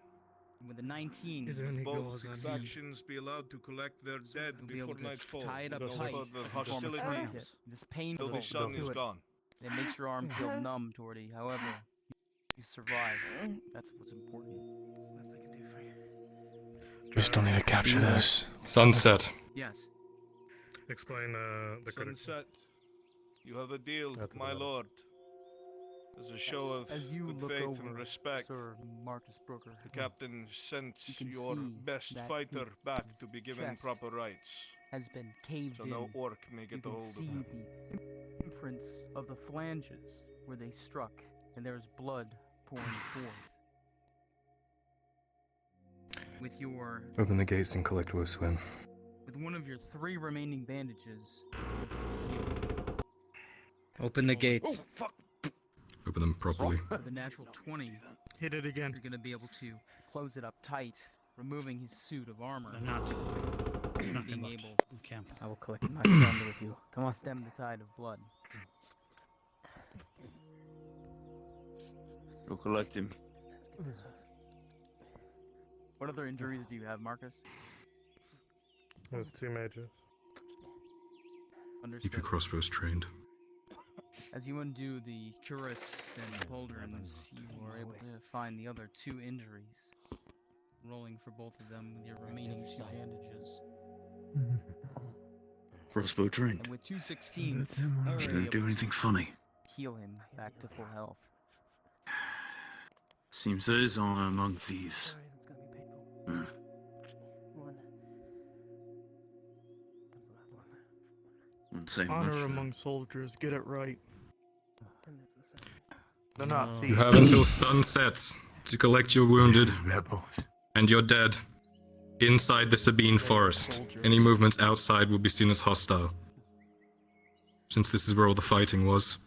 S7: And with a 19,
S15: Is there any
S10: Both
S15: gauze on him?
S10: factions be allowed to collect their dead
S7: you'll be able
S10: before
S7: to
S10: nightfall.
S7: tie it up
S10: No
S7: tight
S10: further
S7: and form a
S10: hostilities
S7: tourniquet. It's painful
S10: till the sun
S7: to
S10: is
S7: it.
S10: gone.
S7: It makes your arm feel numb, Torty. However, you survive. That's what's important.
S14: That's the best I can do for you.
S1: We still need to capture this.
S2: Sunset.
S7: Yes.
S15: Explain the critical.
S10: Sunset, you have a deal,
S15: That's
S10: my
S15: about it.
S10: lord. As a show of
S7: As you
S10: good
S7: look
S10: faith
S7: over,
S10: and respect,
S7: Sir Marcus Brooker,
S10: the captain sent
S7: you can
S10: your
S7: see
S10: best
S7: that
S10: fighter
S7: his
S10: back to be given
S7: chest
S10: proper rights,
S7: has been caved
S10: so
S7: in.
S10: no orc may
S7: You
S10: get a
S7: can
S10: hold of
S7: see
S10: him.
S7: the imprints of the flanges where they struck and there is blood pouring forth. With your
S2: Open the gates and collect Wuswin.
S7: with one of your 3 remaining bandages,
S18: Open the gates.
S4: Oh, fuck.
S2: Open them properly.
S7: with a natural 20,
S15: Hit it again.
S7: you're gonna be able to close it up tight, removing his suit of armor.
S14: They're not. Nothing
S7: being
S14: left
S7: able
S14: in camp.
S18: I will collect my friend with you. Come on.
S7: to stem the tide of blood.
S10: Go collect him.
S7: What other injuries do you have, Marcus?
S15: There's 2 majors.
S7: Understood.
S2: Keep your crossbows trained.
S7: As you undo the cuirass and pauldrons, you are able to find the other 2 injuries. Rolling for both of them with your remaining 2 bandages.
S10: Crossbow trained.
S7: And with 2 16s,
S10: Don't do anything funny.
S7: heal him back to full health.
S10: Seems there is honor among thieves. Hmm. Wouldn't say much
S15: Honor
S10: for
S15: among soldiers. Get it right. They're not
S2: You
S15: thieves.
S2: have until sunset to collect your wounded and your dead inside the Sabine forest. Any movements outside will be seen as hostile, since this is where all the fighting was.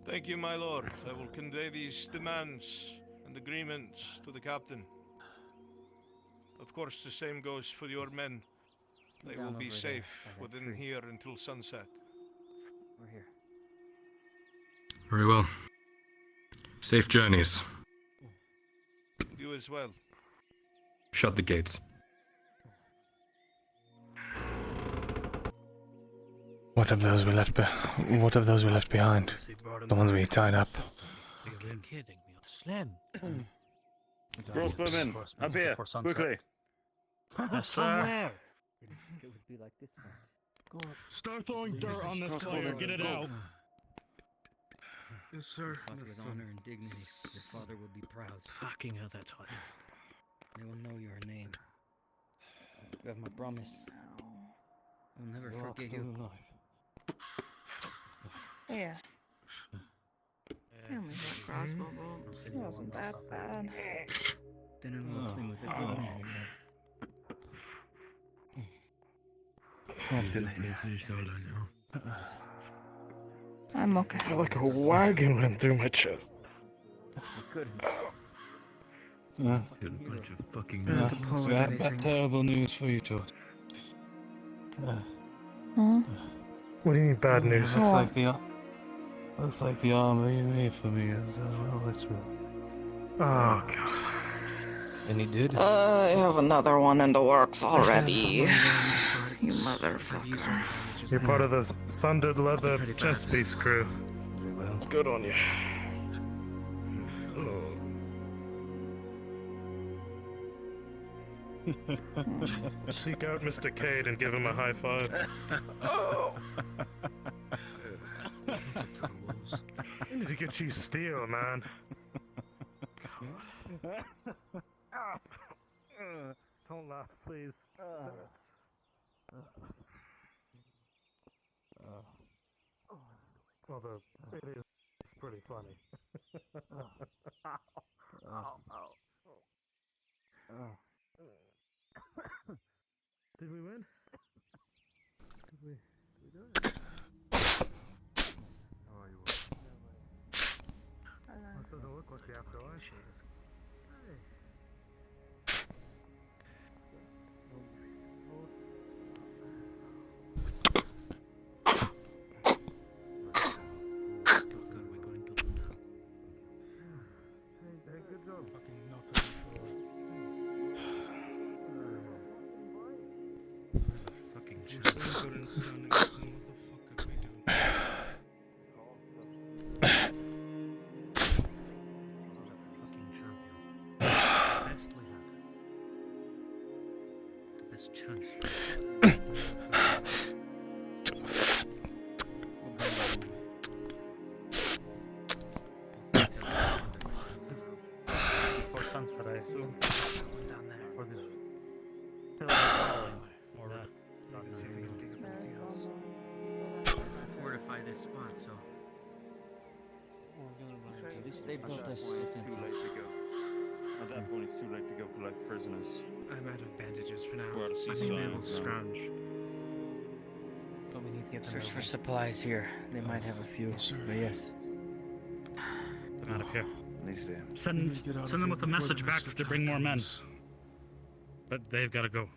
S4: Thank you, my lord. I will convey these demands and agreements to the captain. Of course, the same goes for your men. They will be safe within here until sunset.
S18: We're here.
S2: Very well. Safe journeys.
S4: You as well.
S2: Shut the gates.
S1: What of those we left behind? The ones we tied up.
S9: You're kidding me. Slim.
S10: Crossbowmen, up here, quickly.
S9: Somewhere.
S18: It would be like this one.
S15: Start throwing dirt on this fire. Get it out.
S10: Yes, sir.
S18: With honor and dignity, your father will be proud.
S9: Fucking hell, that's hot.
S18: They will know your name. You have my promise. I'll never forget you.
S21: Yeah. Only that crossbow bolt. It wasn't that bad.
S18: Dinner will sing with a good man.
S21: I'm okay.
S15: I feel like a wagon went through my chest.
S18: Good.
S10: Got a bunch of fucking
S20: That terrible news for you, George.
S15: What do you mean bad news?
S20: Looks like the armor you made for me is well, it's real.
S15: Oh god.
S20: And he did?
S21: I have another one in the works already. You motherfucker.
S15: You're part of the sundered leather chest piece crew. Good on you. Seek out Mr. Cade and give him a high five. I need to get you steel, man. Don't laugh, please. Although it is pretty funny. Did we win? Did we do it? How are you? That doesn't look like the after eyeshadow. Hey. Hey, good job.
S2: Fucking
S9: Best chance. For sunset, I assume. Down there. Or this. Still following. Or not. See if we can dig up anything else.
S7: Fortify this spot, so
S9: At least they built us defenses.
S5: At that point, it's too late to go collect prisoners.
S13: I'm out of bandages for now.
S5: We're out of
S13: I may be able to
S5: ceasefire.
S13: scrounge. But we need to get them
S18: Search
S13: out
S18: for
S13: of here.
S18: supplies here. They might have a few. But yes.
S9: Them out of here.
S6: Send them with a message back to bring more men. But they've got to go.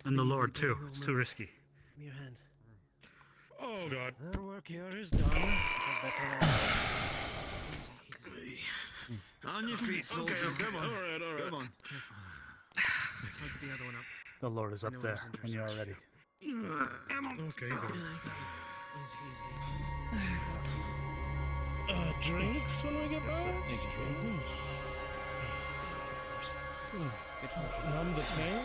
S6: And the Lord, too. It's too risky.
S13: Give me your hand.
S6: Oh, God.
S9: Their work here is done.
S8: On your feet, soldier. Come on.
S5: All right.
S8: Come on.
S13: Careful. I'll get the other one up.
S6: The Lord is up there when you are ready.
S15: Okay, go.
S13: Easy, easy.
S15: Drinks when we get back? Numb the pain?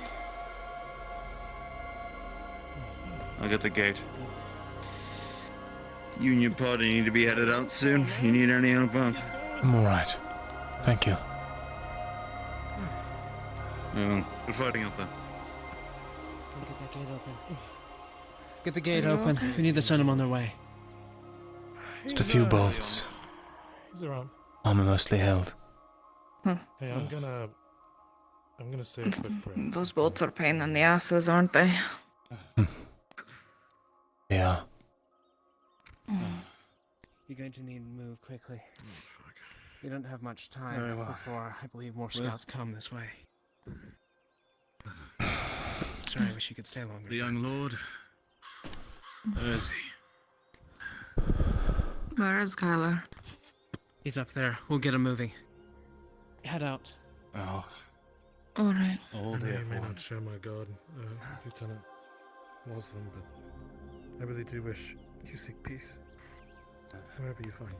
S5: I'll get the gate. You and your party need to be headed out soon. You need any help out?
S1: I'm alright. Thank you.
S5: Good fighting out there.
S13: Get that gate open. Get the gate open. We need to send them on their way.
S1: Just a few bolts.
S15: He's around.
S1: Armor mostly held.
S15: Hey, I'm gonna say a quick prayer.
S21: Those bolts are pain in the asses, aren't they?
S1: Yeah.
S13: You're going to need to move quickly. We don't have much time
S15: Very well.
S13: before I believe more scouts come this way. Sorry, I wish you could stay longer.
S20: The young lord. Where is he?
S21: Where is Kyler?
S13: He's up there. We'll get him moving. Head out.
S20: Oh.
S21: Alright.
S20: Oh,
S15: I know
S20: dear
S15: you may
S20: one.
S15: not share my God, Lieutenant Muslim, but I really do wish you seek peace. Wherever you find.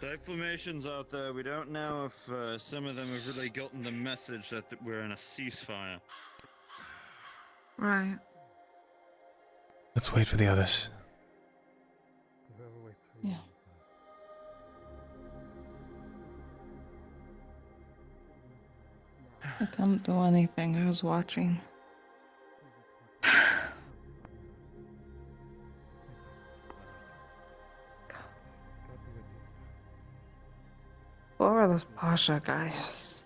S5: Declamations out there. We don't know if some of them have really gotten the message that we're in a ceasefire.
S21: Right.
S1: Let's wait for the others.
S21: Yeah. I can't do anything. I was watching. What were those Pasha guys?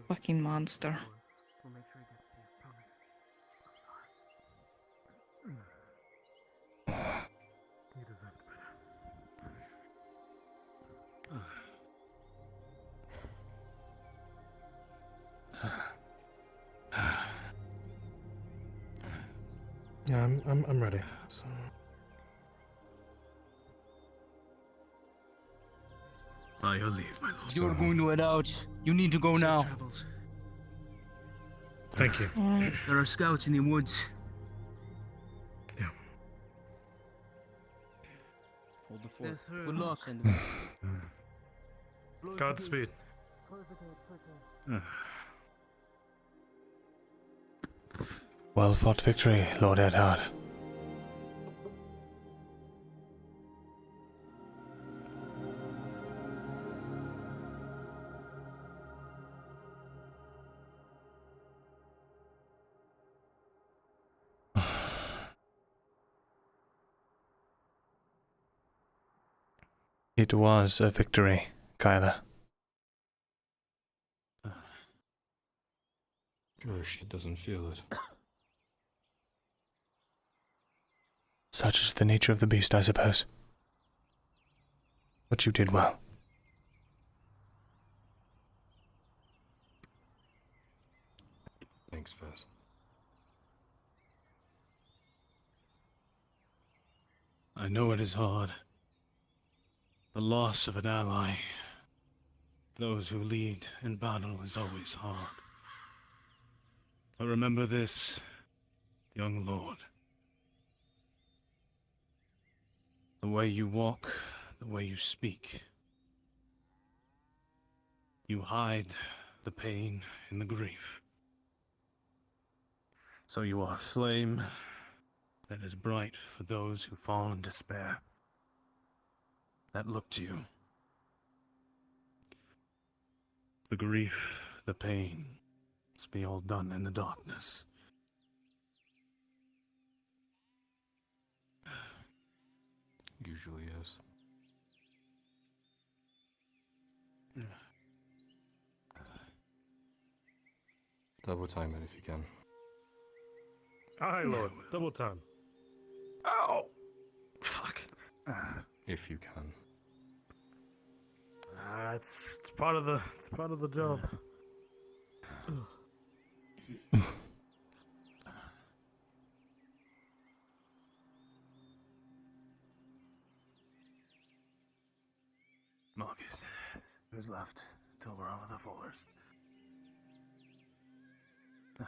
S21: Fucking monster.
S15: Yeah, I'm ready. So.
S20: By your leave, my lord.
S11: You're going to head out. You need to go now.
S15: Thank you.
S11: There are scouts in the woods.
S15: Yeah.
S11: Hold the fort. Good luck.
S15: Godspeed.
S1: Well fought victory, Lord Edhard. It was a victory, Kyla.
S2: Sure, she doesn't feel it.
S1: Such is the nature of the beast, I suppose. But you did well.
S2: Thanks, Fez.
S20: I know it is hard. The loss of an ally. Those who lead in battle is always hard. But remember this, young lord. The way you walk, the way you speak. You hide the pain and the grief. So you are a flame that is bright for those who fall in despair. That look to you. The grief, the pain, must be all done in the darkness.
S19: usually is. Double time it if you can.
S15: Aye, Lord. Double time.
S1: Ow! Fuck.
S19: If you can.
S15: It's part of the job.
S20: Marcus, who's left until we're out of the forest?
S15: Aye.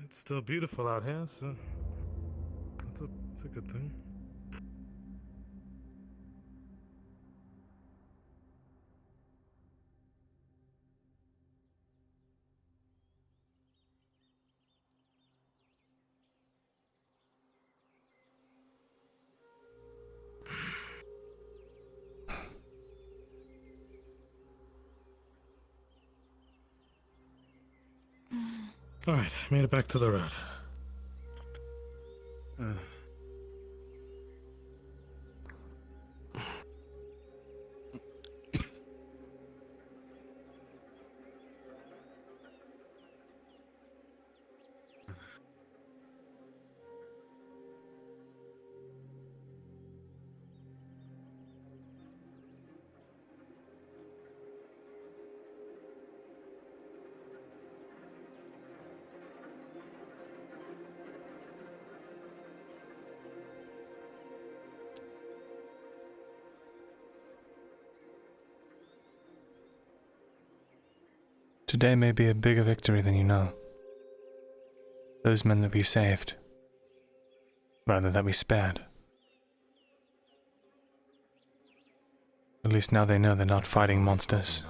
S15: It's still beautiful out here, so it's a good thing. Alright, made it back to the road.
S12: Today may be a bigger victory than you know. Those men that we saved. Rather, that we spared. At least now they know they're not fighting monsters.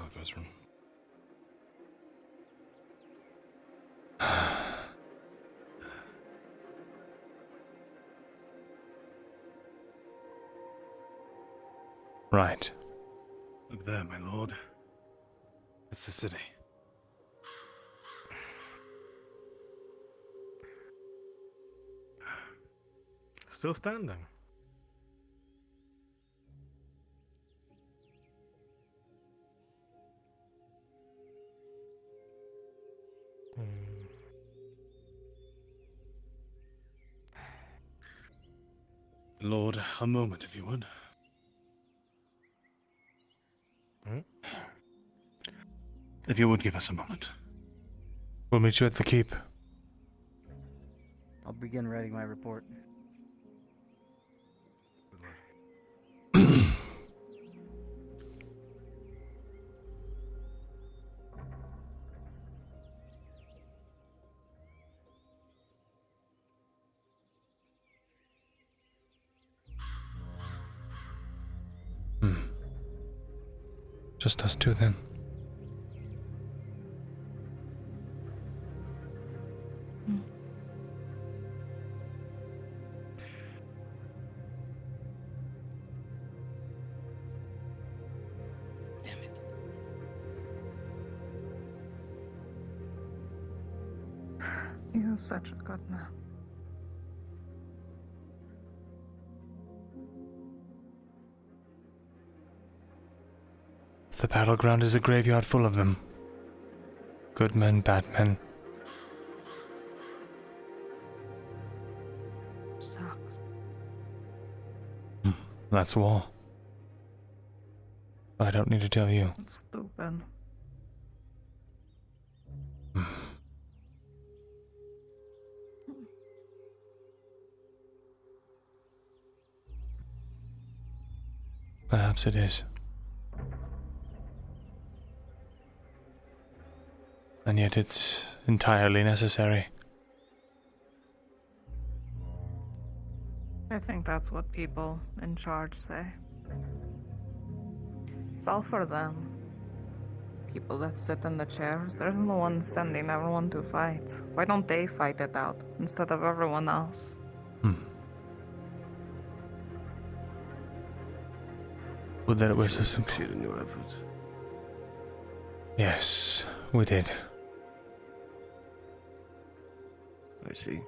S12: Right.
S20: Look there, my lord. It's the city.
S15: Still standing.
S20: Lord, a moment, if you would. If you would give us a moment.
S12: We'll meet you at the keep.
S18: I'll begin writing my report.
S12: Just us two then.
S21: You're such a good man.
S12: The battleground is a graveyard full of them. Good men, bad men.
S21: Sucks.
S12: That's war. I don't need to tell you.
S21: It's stupid.
S12: Perhaps it is. And yet it's entirely necessary.
S21: I think that's what people in charge say. It's all for them. people that sit in the chairs. They're the ones sending everyone to fight. Why don't they fight it out instead of everyone else?
S12: Would that it was so simple.
S19: Succeed in your efforts.
S12: Yes, we did.
S19: I see.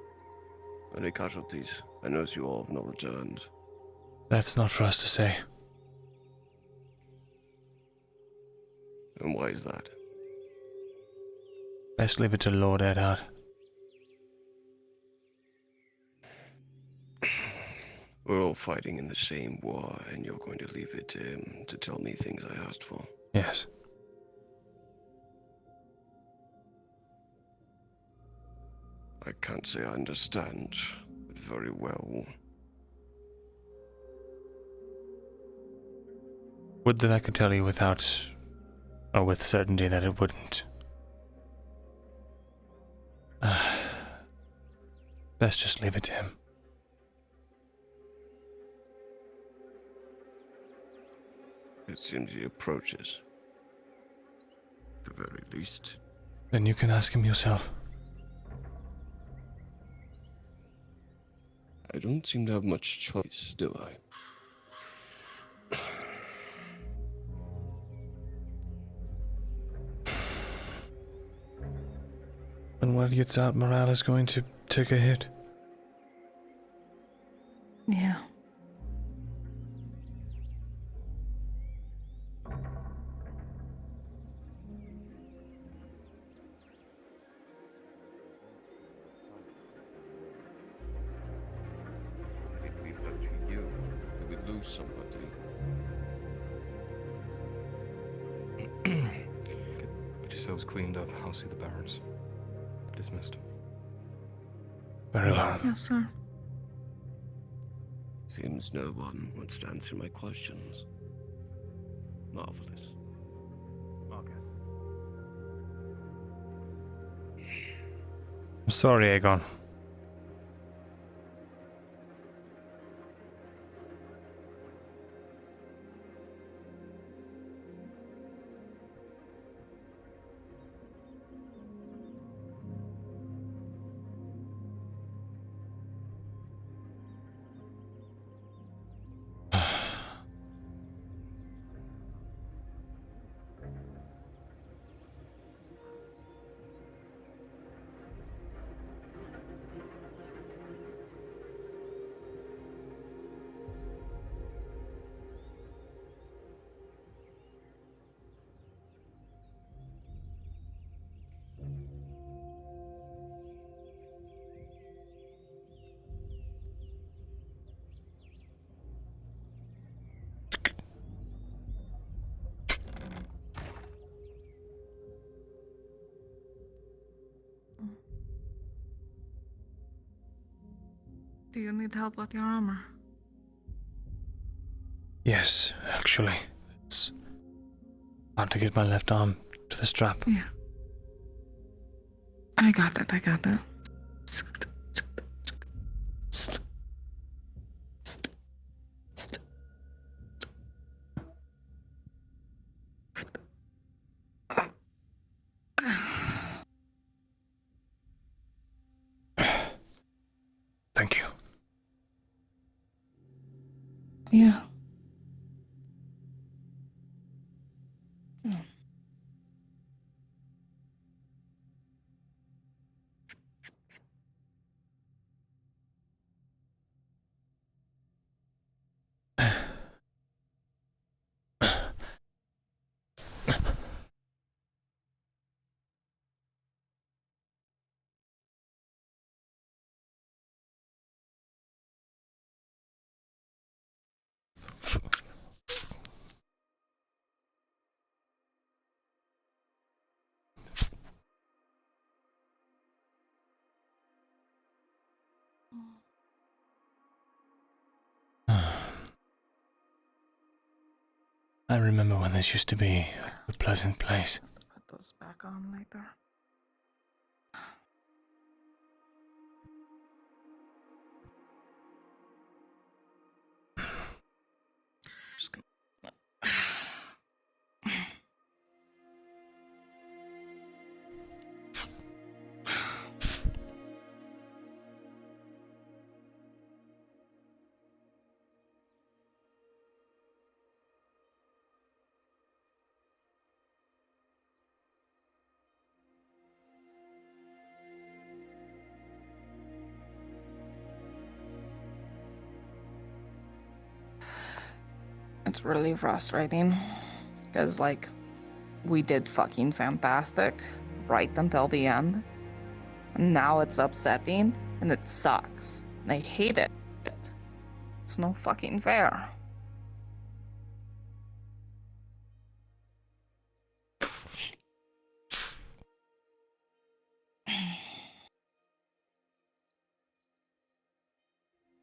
S19: Any casualties? I notice you all have not returned.
S12: That's not for us to say.
S19: And why is that?
S12: Best leave it to Lord Eddard.
S19: We're all fighting in the same war, and you're going to leave it to him to tell me things I asked for.
S12: Yes.
S19: I can't say I understand, but very well.
S12: Would that I could tell you without, or with certainty that it wouldn't. Best just leave it to him.
S19: It seems he approaches. At the very least.
S12: Then you can ask him yourself.
S19: I don't seem to have much choice, do I?
S12: When word gets out, morale is going to take a hit.
S21: Yeah.
S19: If we butcher you, we would lose somebody.
S2: Get yourselves cleaned up. I'll see the barons. Dismissed.
S12: Very well.
S21: Yes, sir.
S19: Seems no one wants to answer my questions. Marvelous.
S9: Okay.
S12: I'm sorry, Aegon.
S21: Do you need help with your armor?
S12: Yes, actually. It's hard to get my left arm to the strap.
S21: Yeah. I got it.
S12: Thank you.
S21: Yeah.
S12: I remember when this used to be a pleasant place.
S21: Put those back on later. It's really frustrating. Because, like, we did fucking fantastic right until the end. And now it's upsetting, and it sucks. And I hate it. It's no fucking fair.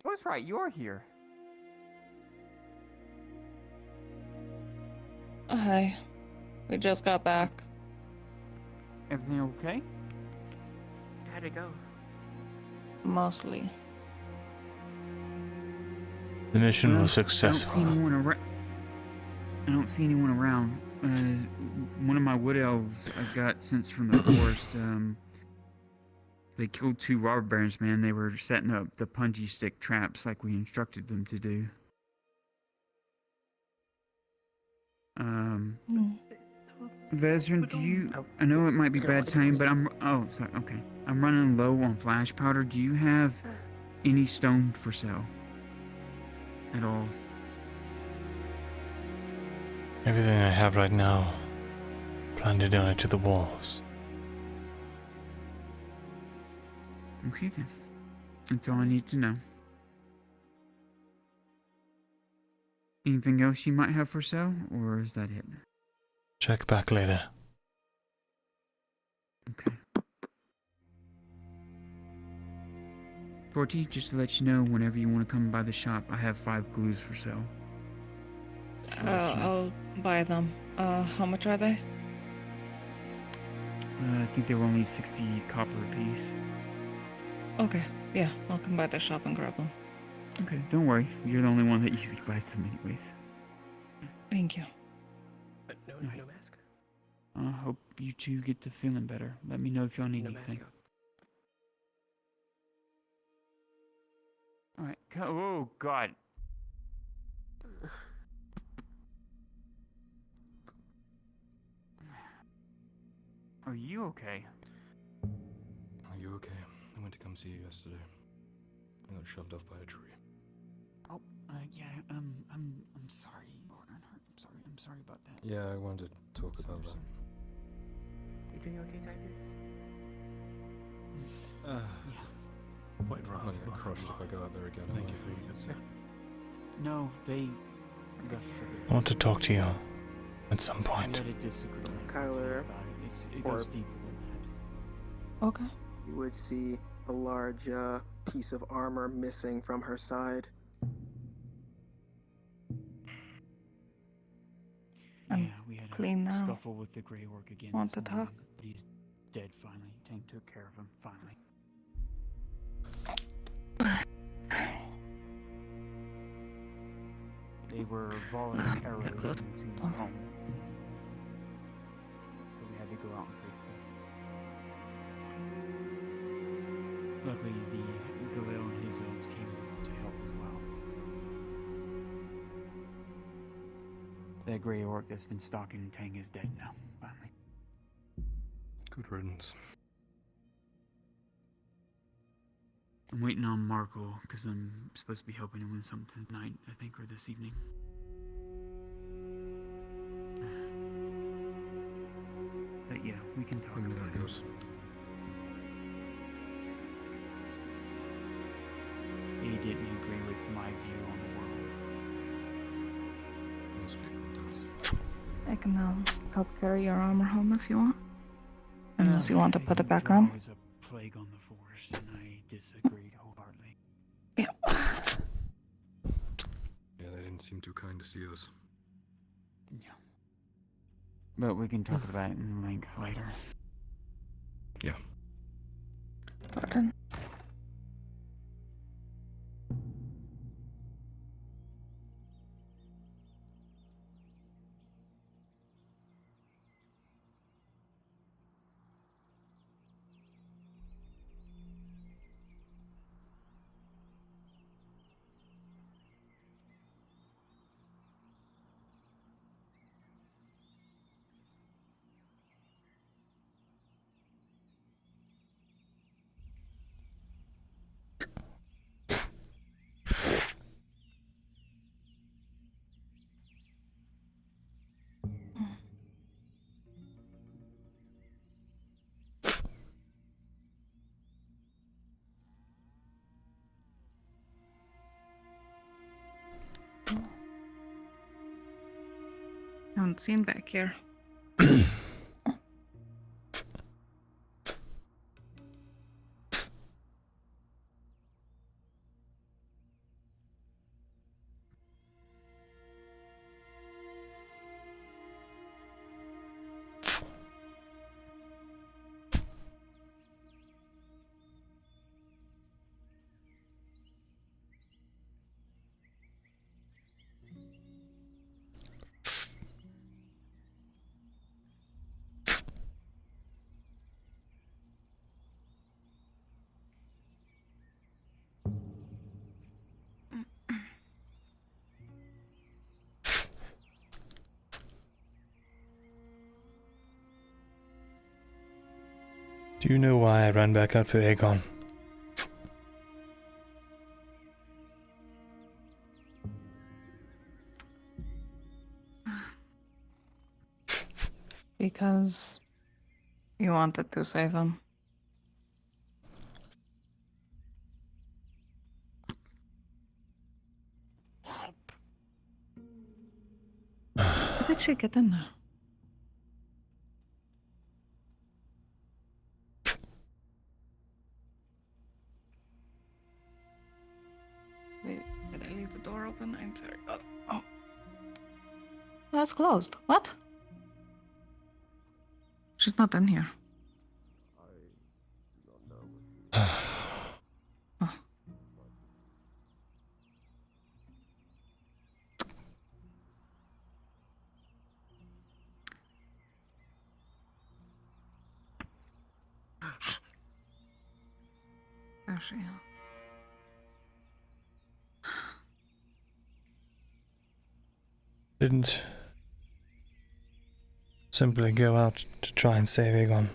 S11: What's right? You're here.
S21: Hi. We just got back.
S11: Everything okay?
S9: How'd it go?
S21: Mostly.
S12: The mission
S11: Well,
S12: was successful.
S11: I don't see anyone around. One of my wood elves I got sent from the forest. They killed 2 robber barons, man. They were setting up the punji stick traps like we instructed them to do. Vezran, do you... I know it might be bad time, but oh, sorry, okay. I'm running low on flash powder. Do you have any stone for sale? At all?
S12: Everything I have right now, plan to donate to the wolves.
S11: Okay then. That's all I need to know. Anything else you might have for sale, or is that it?
S12: Check back later.
S11: Okay. Forty, just to let you know, whenever you want to come by the shop, I have 5 glues for sale.
S21: I'll buy them. How much are they?
S11: I think they were only 60 copper apiece.
S21: Okay, yeah, I'll come by the shop and grab them.
S11: Okay, don't worry. You're the only one that usually buys them anyways.
S21: Thank you.
S9: But no mask.
S11: I hope you two get to feeling better. Let me know if y'all need anything. Alright, oh god. Are you okay?
S2: Are you okay? I went to come see you yesterday. I got shoved off by a tree.
S11: Oh, yeah, I'm sorry, Gordon. I'm sorry about that.
S2: Yeah, I wanted to talk about that.
S9: You doing okay, Tiger?
S2: Yeah. Quite rough. I'm gonna get crushed if I go out there again. Thank you for your concern.
S11: No, they...
S12: I want to talk to you at some point.
S16: Kyler,
S11: It goes deeper than that.
S21: Okay.
S16: you would see a large piece of armor missing from her side.
S11: Yeah, we had
S21: clean
S11: a
S21: now.
S11: scuffle with the Grey Orc again.
S21: Want
S11: this
S21: to
S11: morning,
S21: talk?
S11: But he's dead finally. Tank took care of him finally. They were voluntarily into home. But we had to go out and face them. Luckily, the Galil and his elves came to help as well. That Grey Orc that's been stalking Tang is dead now, finally.
S2: Good riddance.
S11: I'm waiting on Marco, because I'm supposed to be helping him with something tonight, I think, or this evening. But yeah, we can talk about it.
S2: Goes.
S11: He didn't agree with my view on the world.
S2: Most people do.
S21: I can help carry your armor home if you want. Unless you want to put it back on.
S11: There was a plague on the forest, and I disagreed wholeheartedly.
S21: Yeah.
S2: Yeah, they didn't seem too kind to see us.
S11: Yeah. But we can talk about it in length later.
S2: Yeah.
S21: Pardon. Haven't seen back here.
S12: Do you know why I ran back out for Aegon?
S21: Because you wanted to save him. How did she get in there? Wait, did I leave the door open? I'm sorry. Oh. That's closed. What? She's not in here. Oh. There she is.
S12: Didn't simply go out to try and save Aegon.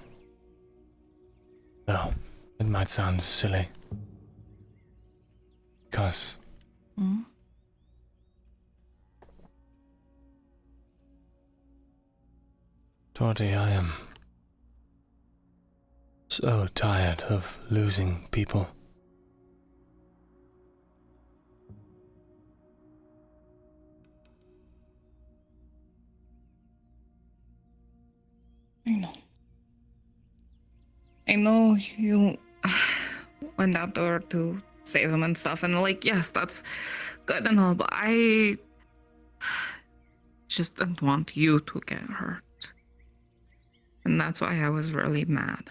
S12: No, it might sound silly. Because Torty, I am so tired of losing people.
S21: I know you went out there to save him and stuff, and like, yes, that's good and all, but I just didn't want you to get hurt. And that's why I was really mad.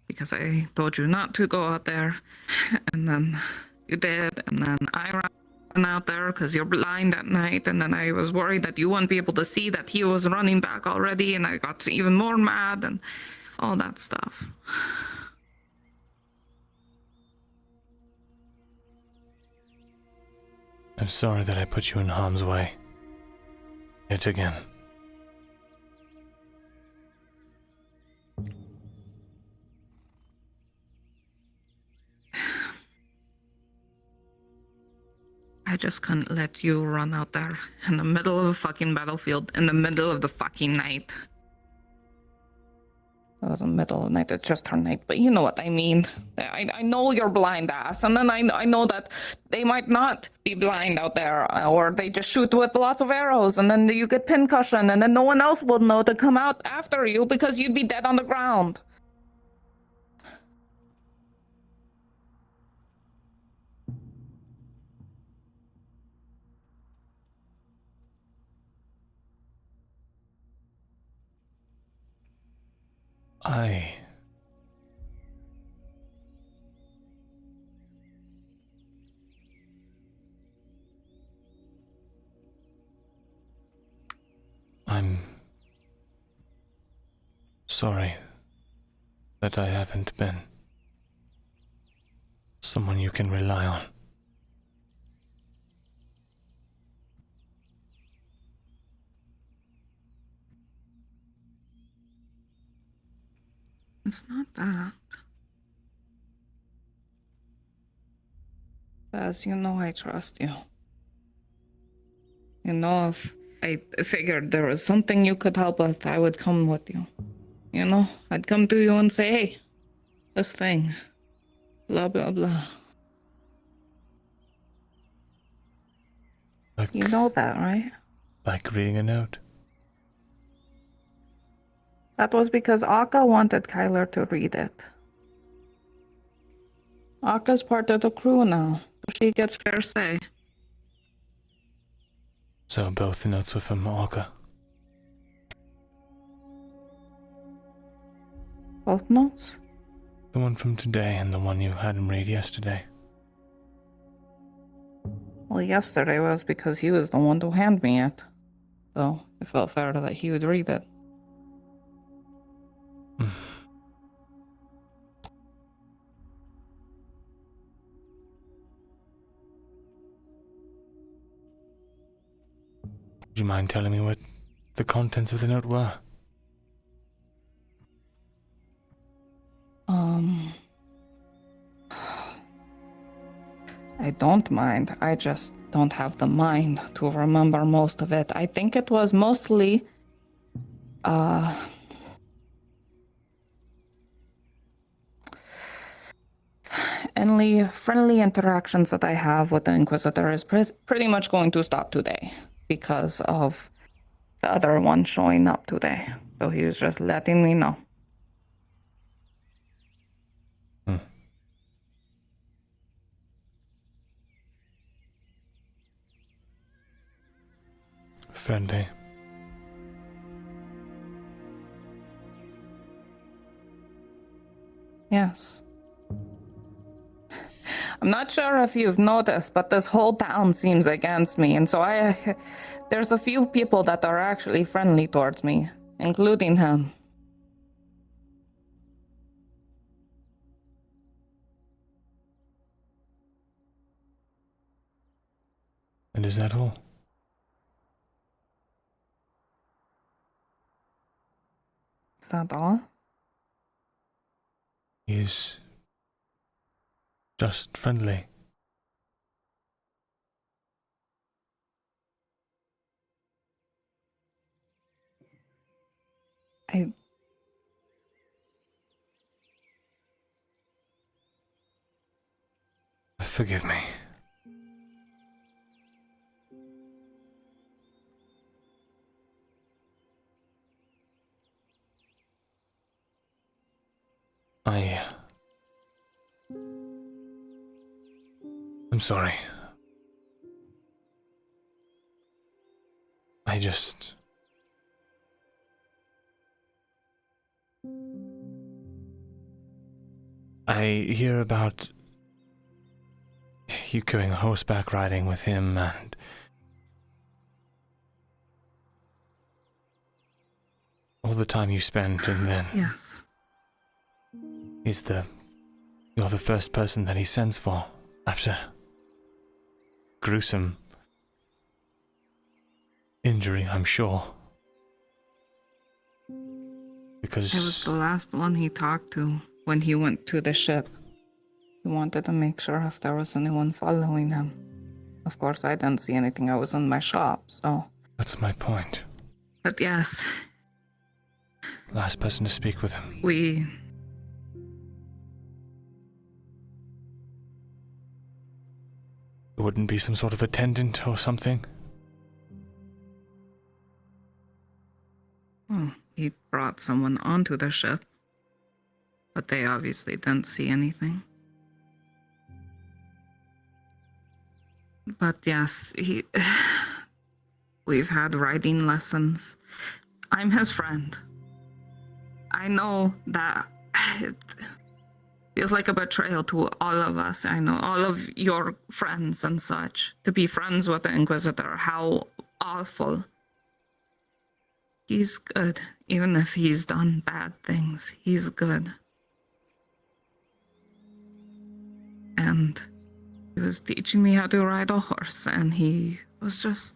S21: Because I told you not to go out there, and then you did, and then I ran out there because you're blind at night, and then I was worried that you wouldn't be able to see that he was running back already, and I got even more mad and all that stuff.
S12: I'm sorry that I put you in harm's way. Yet again.
S21: I just couldn't let you run out there in the middle of a fucking battlefield, in the middle of the fucking night. It was the middle of the night, it just turned night, but you know what I mean. I know you're blind ass, and then I know that they might not be blind out there, or they just shoot with lots of arrows, and then you get pincushion, and then no one else will know to come out after you because you'd be dead on the ground.
S12: I'm sorry that I haven't been someone you can rely on.
S21: It's not that. As you know, I trust you. You know, if I figured there was something you could help with, I would come with you. You know, I'd come to you and say, hey, this thing, blah, blah, blah. You know that, right?
S12: Like reading a note.
S21: That was because Akka wanted Kyler to read it. Akka's part of the crew now. She gets fair say.
S12: So both the notes were from Orca.
S21: Both notes?
S12: The one from today and the one you had him read yesterday.
S21: Well, yesterday was because he was the one to hand me it. So it felt fair that he would read it.
S12: Would you mind telling me what the contents of the note were?
S21: I don't mind. I just don't have the mind to remember most of it. I think it was mostly, any friendly interactions that I have with the Inquisitor is pretty much going to stop today because of the other one showing up today. So he was just letting me know.
S12: Friendly.
S21: Yes. I'm not sure if you've noticed, but this whole town seems against me, and so there's a few people that are actually friendly towards me, including him.
S12: And is that all?
S21: Is that all?
S12: He's just friendly. Forgive me. I'm sorry. I hear about you going horseback riding with him and all the time you spent, and then
S21: Yes.
S12: you're the first person that he sends for after gruesome injury, I'm sure. Because
S21: I was the last one he talked to when he went to the ship. He wanted to make sure if there was anyone following him. Of course, I didn't see anything. I was in my shop, so...
S12: That's my point.
S21: But yes.
S12: Last person to speak with him. There wouldn't be some sort of attendant or something?
S21: He brought someone onto the ship. But they obviously didn't see anything. But yes, we've had riding lessons. I'm his friend. I know that it feels like a betrayal to all of us. I know all of your friends and such. To be friends with the Inquisitor, how awful. He's good, even if he's done bad things. He's good. And he was teaching me how to ride a horse, and he was just...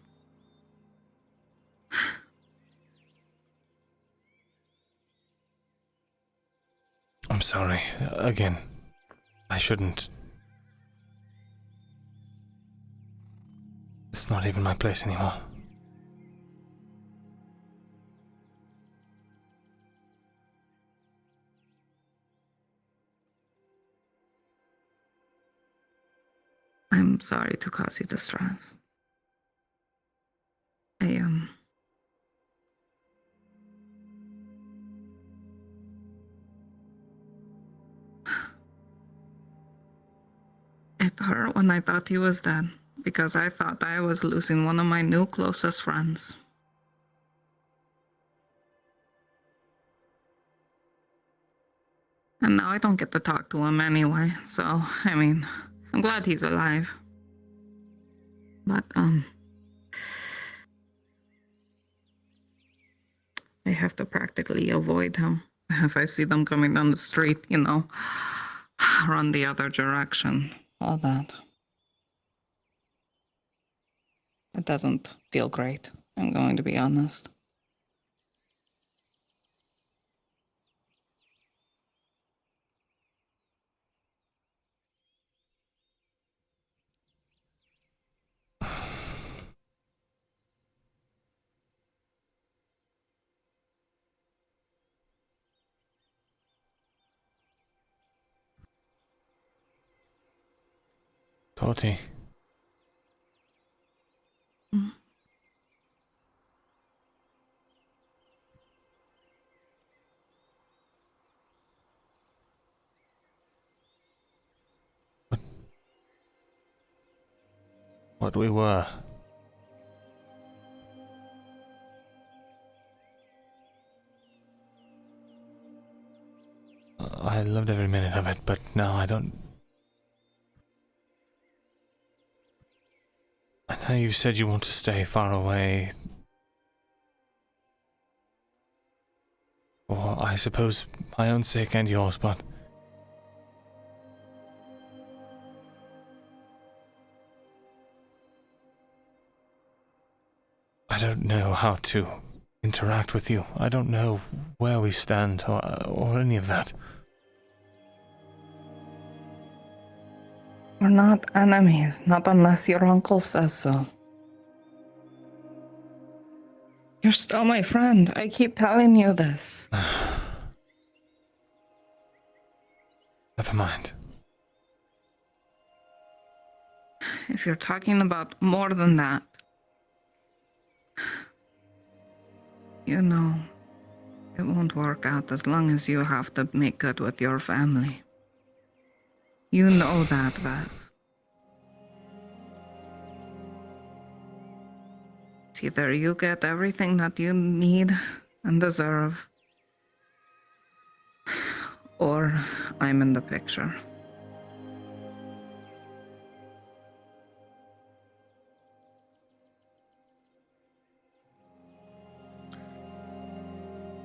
S12: I'm sorry. Again, I shouldn't. It's not even my place anymore.
S21: I'm sorry to cause you distress. It hurt when I thought he was dead, because I thought I was losing one of my new closest friends. And now I don't get to talk to him anyway, so, I mean, I'm glad he's alive. But, I have to practically avoid him. If I see them coming down the street, you know, run the other direction, all that. It doesn't feel great, I'm going to be honest.
S12: Toti. What we were. I loved every minute of it, but now I don't. I know you said you want to stay far away. For, I suppose, my own sake and yours, but I don't know how to interact with you. I don't know where we stand or any of that.
S21: We're not enemies, not unless your uncle says so. You're still my friend. I keep telling you this.
S12: Never mind.
S21: If you're talking about more than that, you know, it won't work out as long as you have to make good with your family. You know that, Vaz. It's either you get everything that you need and deserve, or I'm in the picture.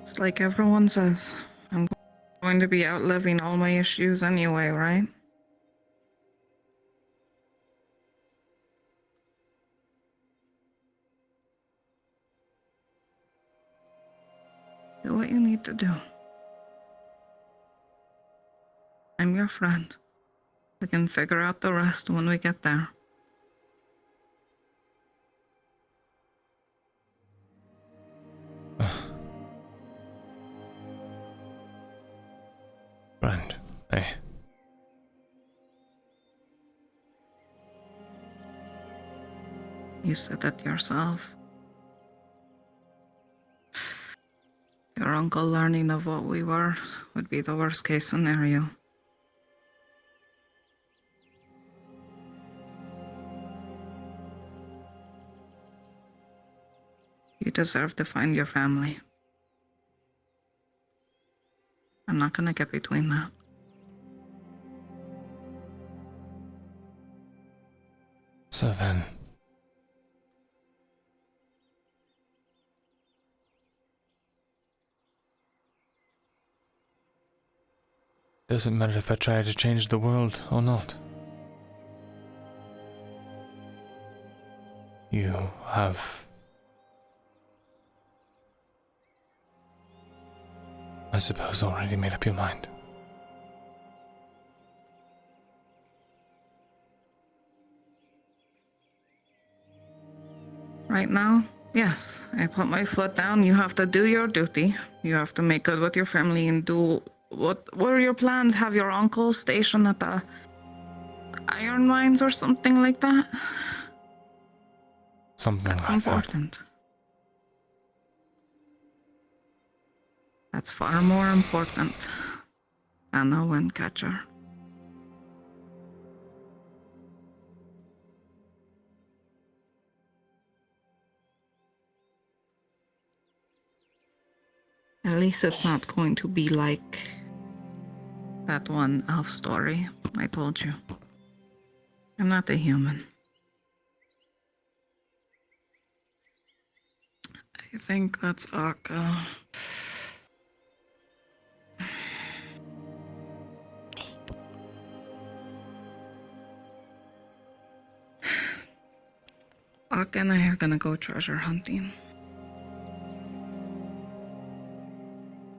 S21: It's like everyone says, I'm going to be outliving all my issues anyway, right? Do what you need to do. I'm your friend. We can figure out the rest when we get there.
S12: Friend, hey.
S21: You said it yourself. Your uncle learning of what we were would be the worst case scenario. You deserve to find your family. I'm not gonna get between that.
S12: So then, doesn't matter if I try to change the world or not. You have, I suppose, already made up your mind.
S21: Right now, yes, I put my foot down. You have to do your duty. You have to make good with your family and do what are your plans? Have your uncle stationed at the iron mines or something like that?
S12: Something
S21: That's
S12: like
S21: important. That's far more important than a wind catcher. At least it's not going to be like that one elf story I told you. I'm not a human. I think that's Akka. Akka and I are gonna go treasure hunting.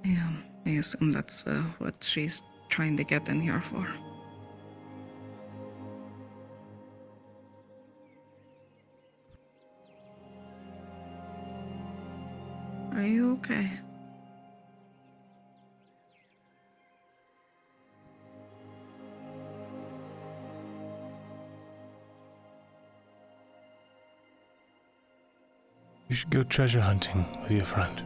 S21: Yeah, I assume that's what she's trying to get in here for. Are you okay?
S12: You should go treasure hunting with your friend.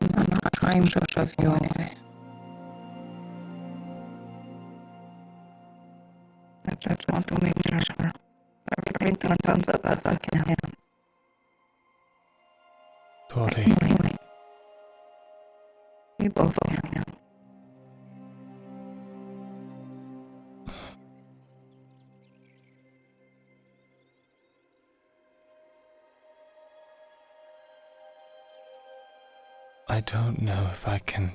S21: I'm not trying to shove you away. I just want to make sure everything turns out as I can.
S12: Tori.
S21: We both can.
S12: I don't know if I can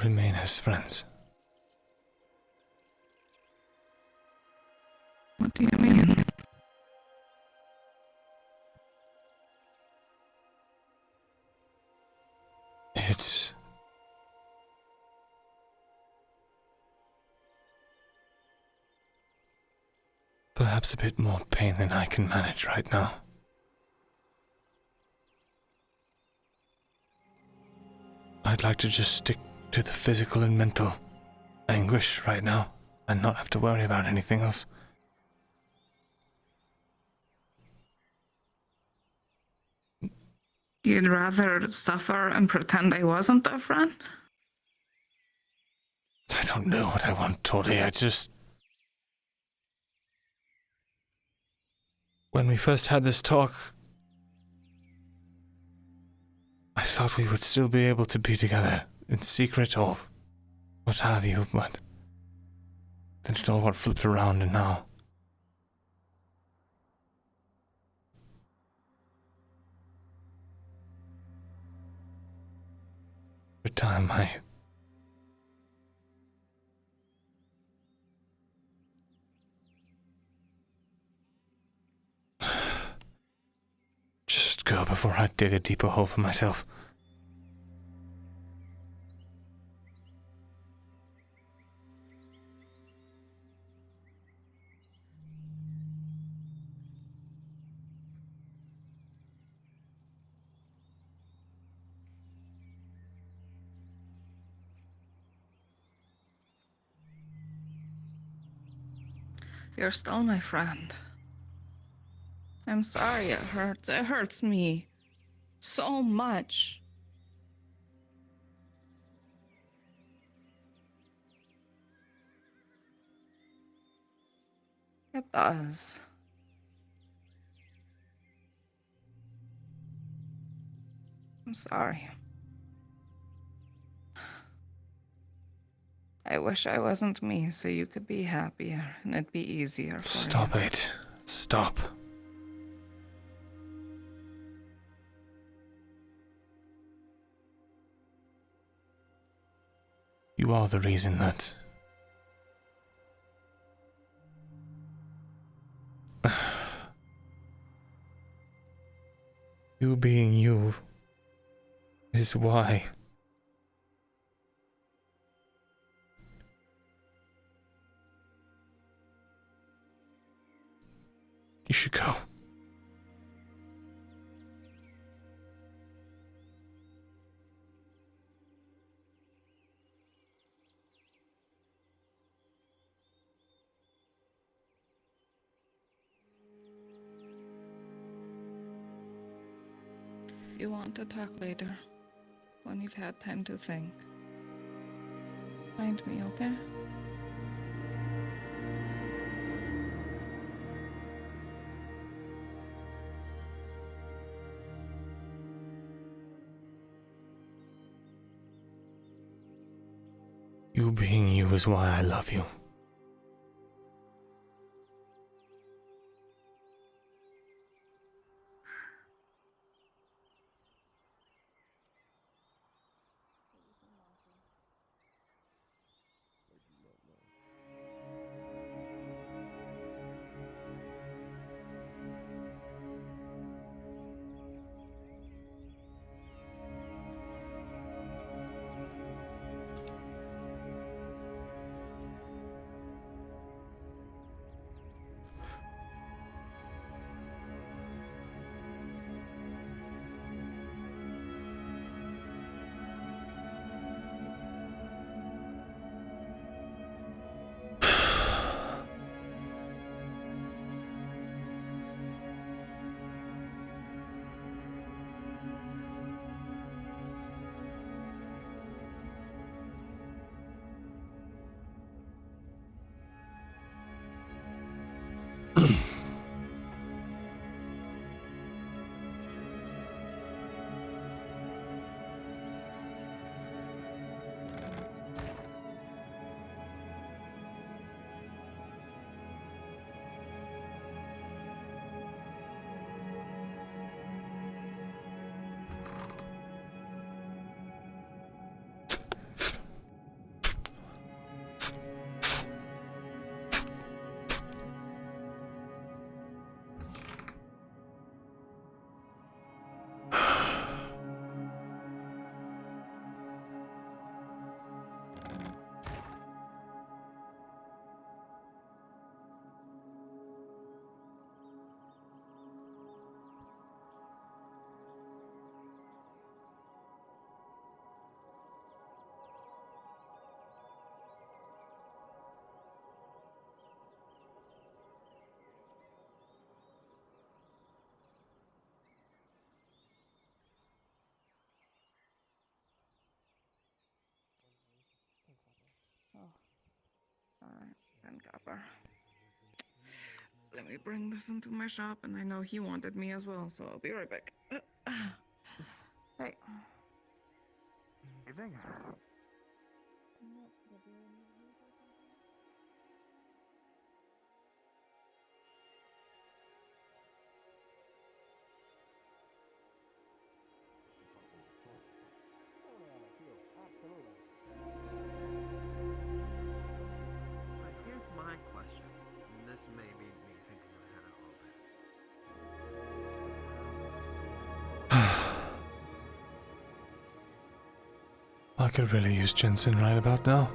S12: remain as friends.
S21: What do you mean?
S12: It's perhaps a bit more pain than I can manage right now. I'd like to just stick to the physical and mental anguish right now and not have to worry about anything else.
S21: You'd rather suffer and pretend I wasn't a friend?
S12: I don't know what I want, Tori. When we first had this talk, I thought we would still be able to be together in secret or what have you, but then it all got flipped around and now every time I just go before I dig a deeper hole for myself.
S21: You're still my friend. I'm sorry it hurts. It hurts me so much. It does. I'm sorry. I wish I wasn't me so you could be happier and it'd be easier for
S12: Stop
S21: you.
S12: it. Stop. You are the reason that you being you is why you should go.
S21: you want to talk later, when you've had time to think. Find me, okay?
S12: You being you is why I love you.
S21: Alright, 10 copper. Let me bring this into my shop, and I know he wanted me as well, so I'll be right back. Hey.
S9: Evening. But here's my question, and this may be me thinking ahead a little bit.
S12: I could really use ginseng right about now.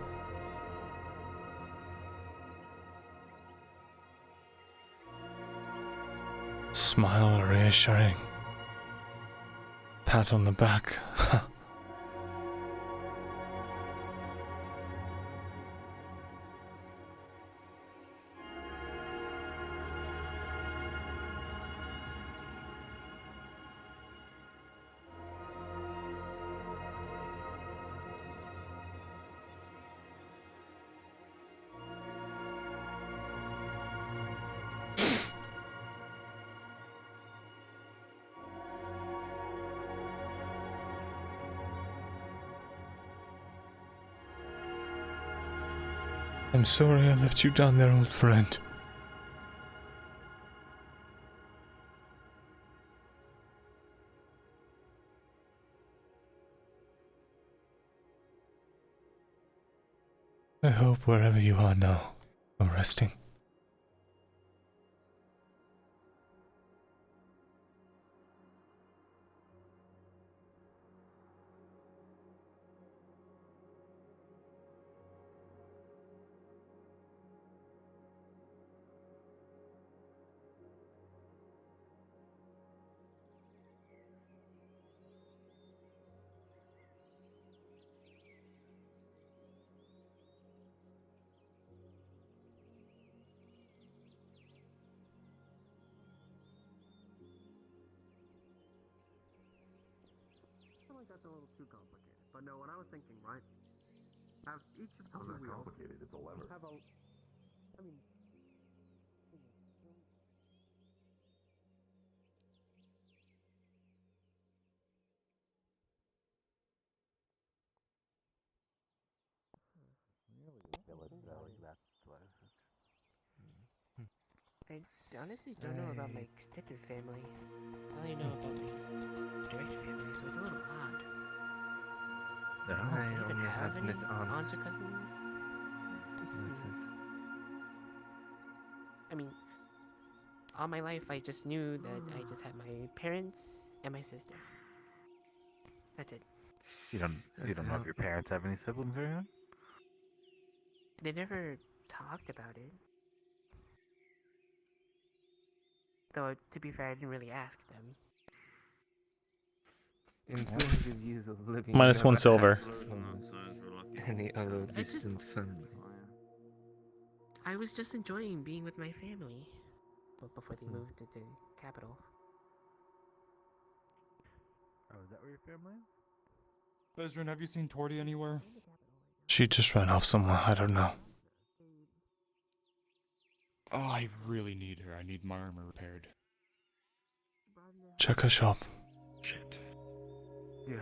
S12: Smile reassuring. Pat on the back. I'm sorry I left you down there, old friend. I hope wherever you are now, you're resting.
S3: think that's a little too complicated. But no, what I was thinking, right? Have each of the
S17: How's that
S3: wheels
S17: complicated? It's a lever.
S3: have a. I mean.
S23: I honestly don't know about my extended family. I only know about my direct family, so it's a little odd.
S24: I
S23: Do you even
S24: only
S23: have
S24: have
S23: any
S24: met aunts.
S23: aunts or cousins?
S24: That's it.
S23: I mean, all my life I just knew that I just had my parents and my sister. That's it.
S24: You don't know if your parents have any siblings or anything?
S23: They never talked about it. Though, to be fair, I didn't really ask them.
S24: In 200 years of living,
S1: Minus
S24: never
S1: one silver.
S24: asked for any other distant family.
S23: I was just enjoying being with my family. But before they moved to the capital.
S24: Oh, is that where your family is?
S25: Bezrin, have you seen Torty anywhere?
S12: She just ran off somewhere, I don't know.
S25: Oh, I really need her. I need my armor repaired.
S12: Check her shop.
S25: Shit.
S24: Yeah.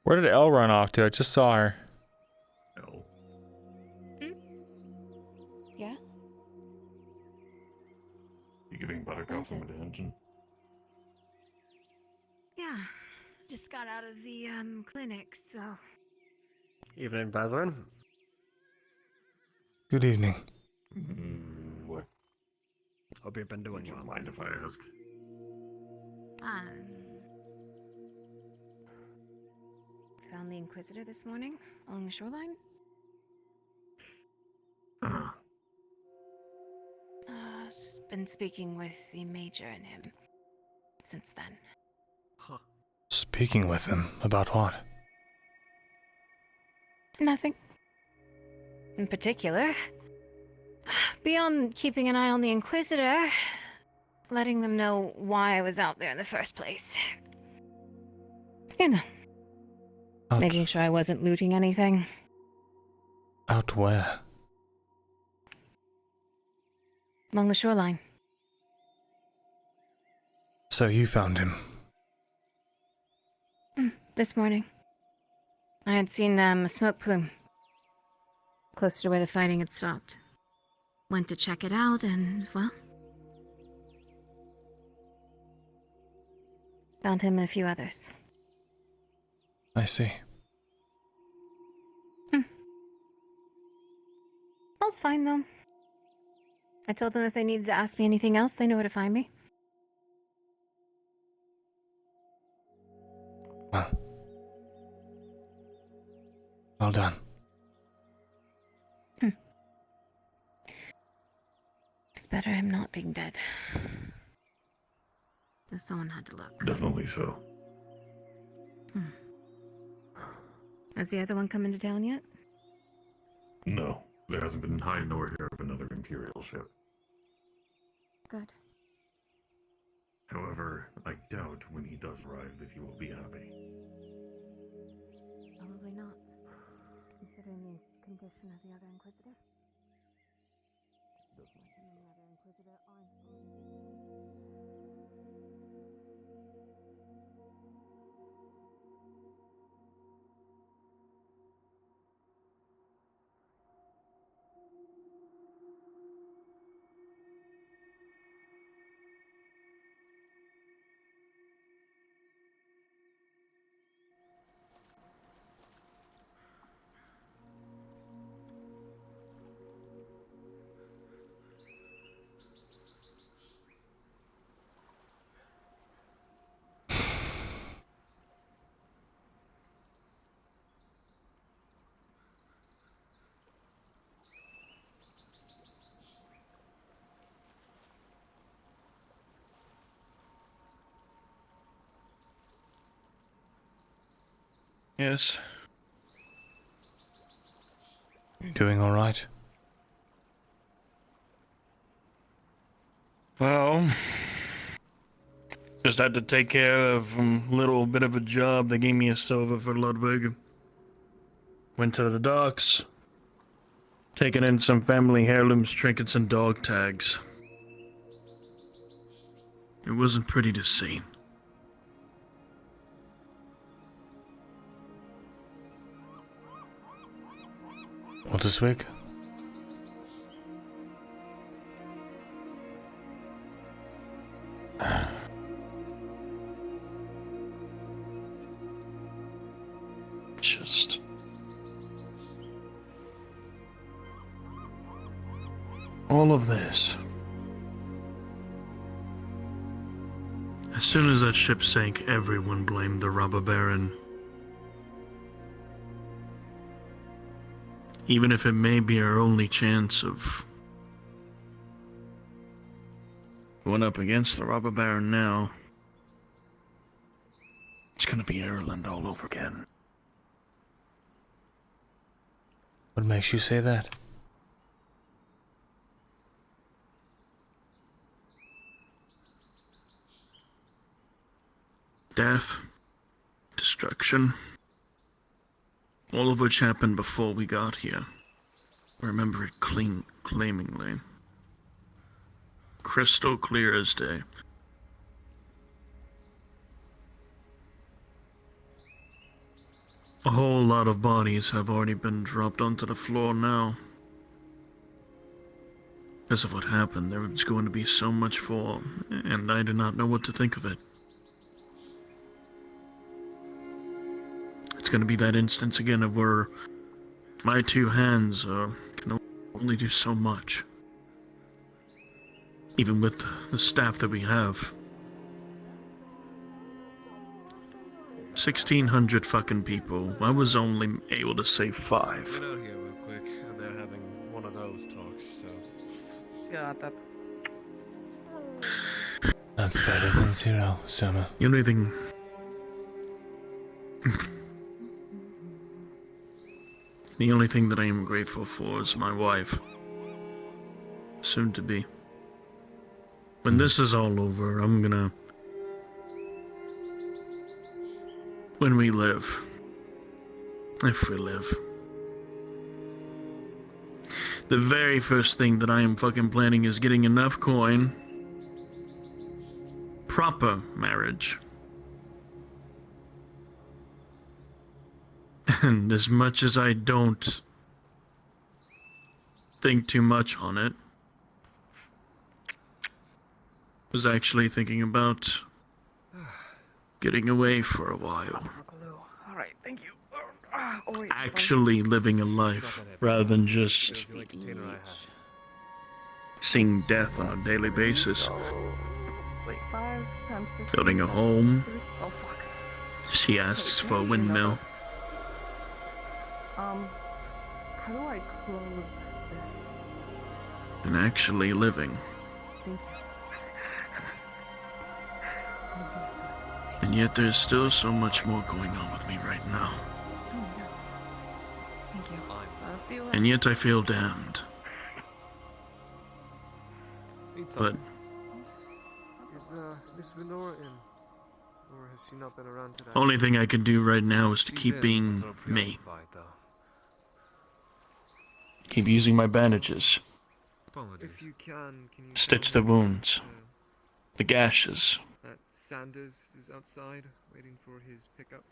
S1: Where did Elle run off to? I just saw her.
S25: Elle.
S26: Yeah?
S25: You giving Buttercup some attention?
S26: Yeah. Just got out of the clinic, so.
S27: Evening, Bazwin.
S12: Good evening.
S25: What?
S27: Hope you've been doing well.
S25: Mind if I ask?
S26: Found the Inquisitor this morning along the shoreline. Just been speaking with the Major and him since then.
S27: Huh.
S12: Speaking with him about what?
S26: Nothing in particular. Beyond keeping an eye on the Inquisitor, letting them know why I was out there in the first place. You know. Making sure I wasn't looting anything.
S12: Out where?
S26: Along the shoreline.
S12: So you found him.
S26: This morning. I had seen a smoke plume. Close to where the fighting had stopped. Went to check it out and, well... found him and a few others.
S12: I see.
S26: All's fine, though. I told them if they needed to ask me anything else, they know where to find me.
S12: Well done.
S26: It's better him not being dead. If someone had to look.
S25: Definitely so.
S26: Has the other one come into town yet?
S25: No, there hasn't been hide nor hair of another Imperial ship.
S26: Good.
S25: However, I doubt when he does arrive that he will be happy.
S26: Probably not. Considering the condition of the other Inquisitor. Him and the other Inquisitor aren't
S19: Yes.
S12: You doing all right?
S19: Well, just had to take care of a little bit of a job. They gave me a silver for Ludwig. Went to the docks. Taking in some family heirlooms, trinkets, and dog tags. It wasn't pretty to see.
S12: Walterswig?
S19: Just... all of this.
S6: As soon as that ship sank, everyone blamed the robber baron. Even if it may be our only chance of going up against the robber baron now, it's gonna be Ireland all over again.
S12: What makes you say that?
S6: Death, destruction, all of which happened before we got here. I remember it claimingly. Crystal clear as day. A whole lot of bodies have already been dropped onto the floor now. Because of what happened, there was going to be so much fall, and I did not know what to think of it. It's going to be that instance again of where my two hands can only do so much. Even with the staff that we have. 1,600 fucking people. I was only able to save 5.
S27: Get out here real quick. They're having one of those talks, so...
S21: God, that...
S12: That's better than 0, Soma.
S6: The only thing... the only thing that I am grateful for is my wife. Soon to be. When this is all over, I'm gonna... when we live. If we live. The very first thing that I am fucking planning is getting enough coin. Proper marriage. And as much as I don't think too much on it, was actually thinking about getting away for a while.
S21: Alright, thank you.
S6: Actually living a life rather than just seeing death on a daily basis.
S21: Wait, 5 times 6.
S6: Building a home.
S21: Oh, fuck.
S6: She asks for a windmill.
S21: How do I close this?
S6: And actually living.
S21: Thank you.
S6: And yet there's still so much more going on with me right now.
S21: Oh, yeah. Thank you. See you later.
S6: And yet I feel damned. But
S27: Is Miss Venora in? Or has she not been around today?
S6: only thing I can do right now is to keep being me. Keep using my bandages.
S27: If you can you
S6: Stitch the wounds. The gashes.
S27: that Sanders is outside waiting for his pickup?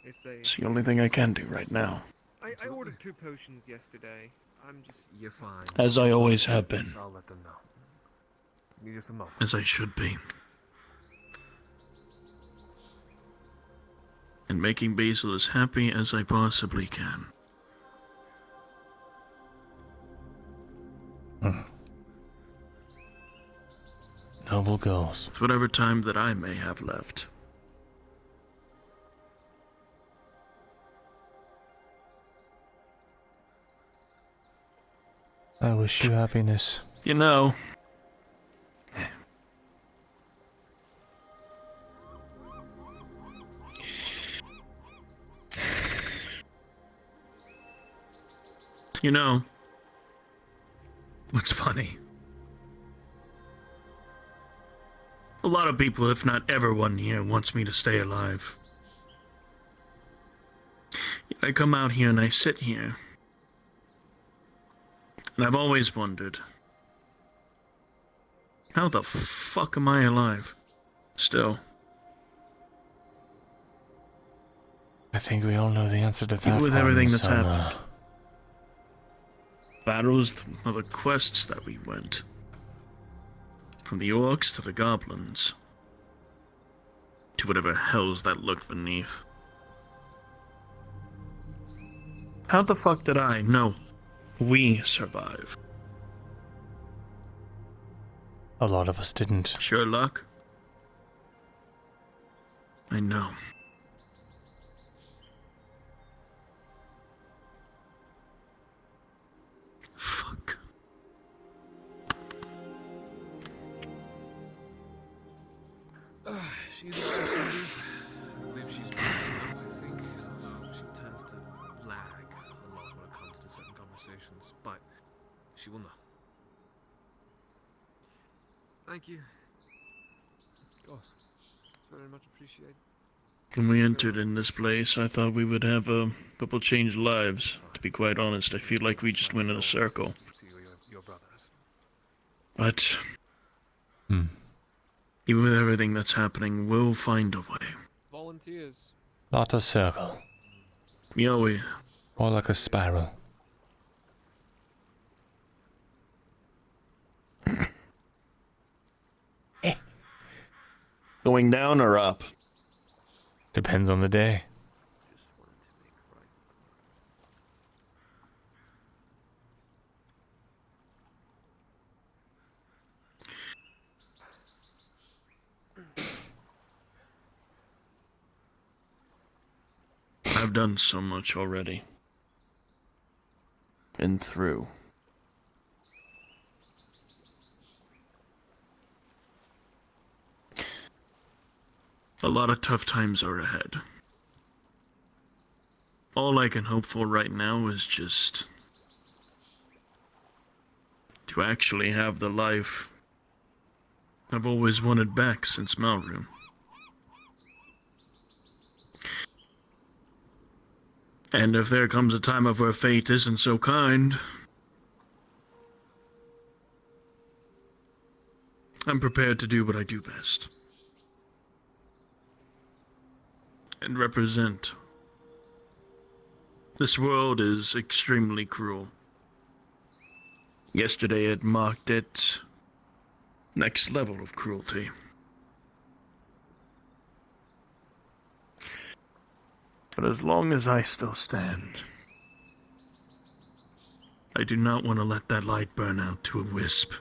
S27: If they...
S6: It's the only thing I can do right now.
S27: I ordered 2 potions yesterday. I'm just...
S24: You're fine.
S6: As I always have been.
S24: I'll let them know. Need us a moment.
S6: As I should be. And making Basil as happy as I possibly can.
S12: Noble goals.
S6: With whatever time that I may have left.
S12: I wish you happiness.
S6: You know, You know, what's funny? A lot of people, if not everyone here, wants me to stay alive. I come out here and I sit here. And I've always wondered, how the fuck am I alive? Still.
S12: I think we all know the answer to that.
S6: With everything that's
S12: one,
S6: happened. Battles, the quests that we went. From the orcs to the goblins. To whatever hells that lurked beneath. How the fuck did I? No. We survive.
S12: A lot of us didn't.
S6: Sure luck. I know. Fuck.
S25: She's a Sanders. I believe she's right now, I think. She tends to lag a lot when it comes to certain conversations, but she will know.
S27: Thank you. Oh, very much appreciated.
S6: When we entered in this place, I thought we would have a couple changed lives. To be quite honest, I feel like we just went in a circle.
S25: Your brothers.
S6: But even with everything that's happening, we'll find a way.
S27: Volunteers.
S12: Not a circle.
S6: Yeah, we.
S12: More like a spiral.
S6: Going down or up?
S12: Depends on the day.
S6: I've done so much already. Been through. A lot of tough times are ahead. All I can hope for right now is just to actually have the life I've always wanted back since Malroom. And if there comes a time of where fate isn't so kind, I'm prepared to do what I do best. And represent. This world is extremely cruel. Yesterday it marked its next level of cruelty. But as long as I still stand, I do not want to let that light burn out to a wisp.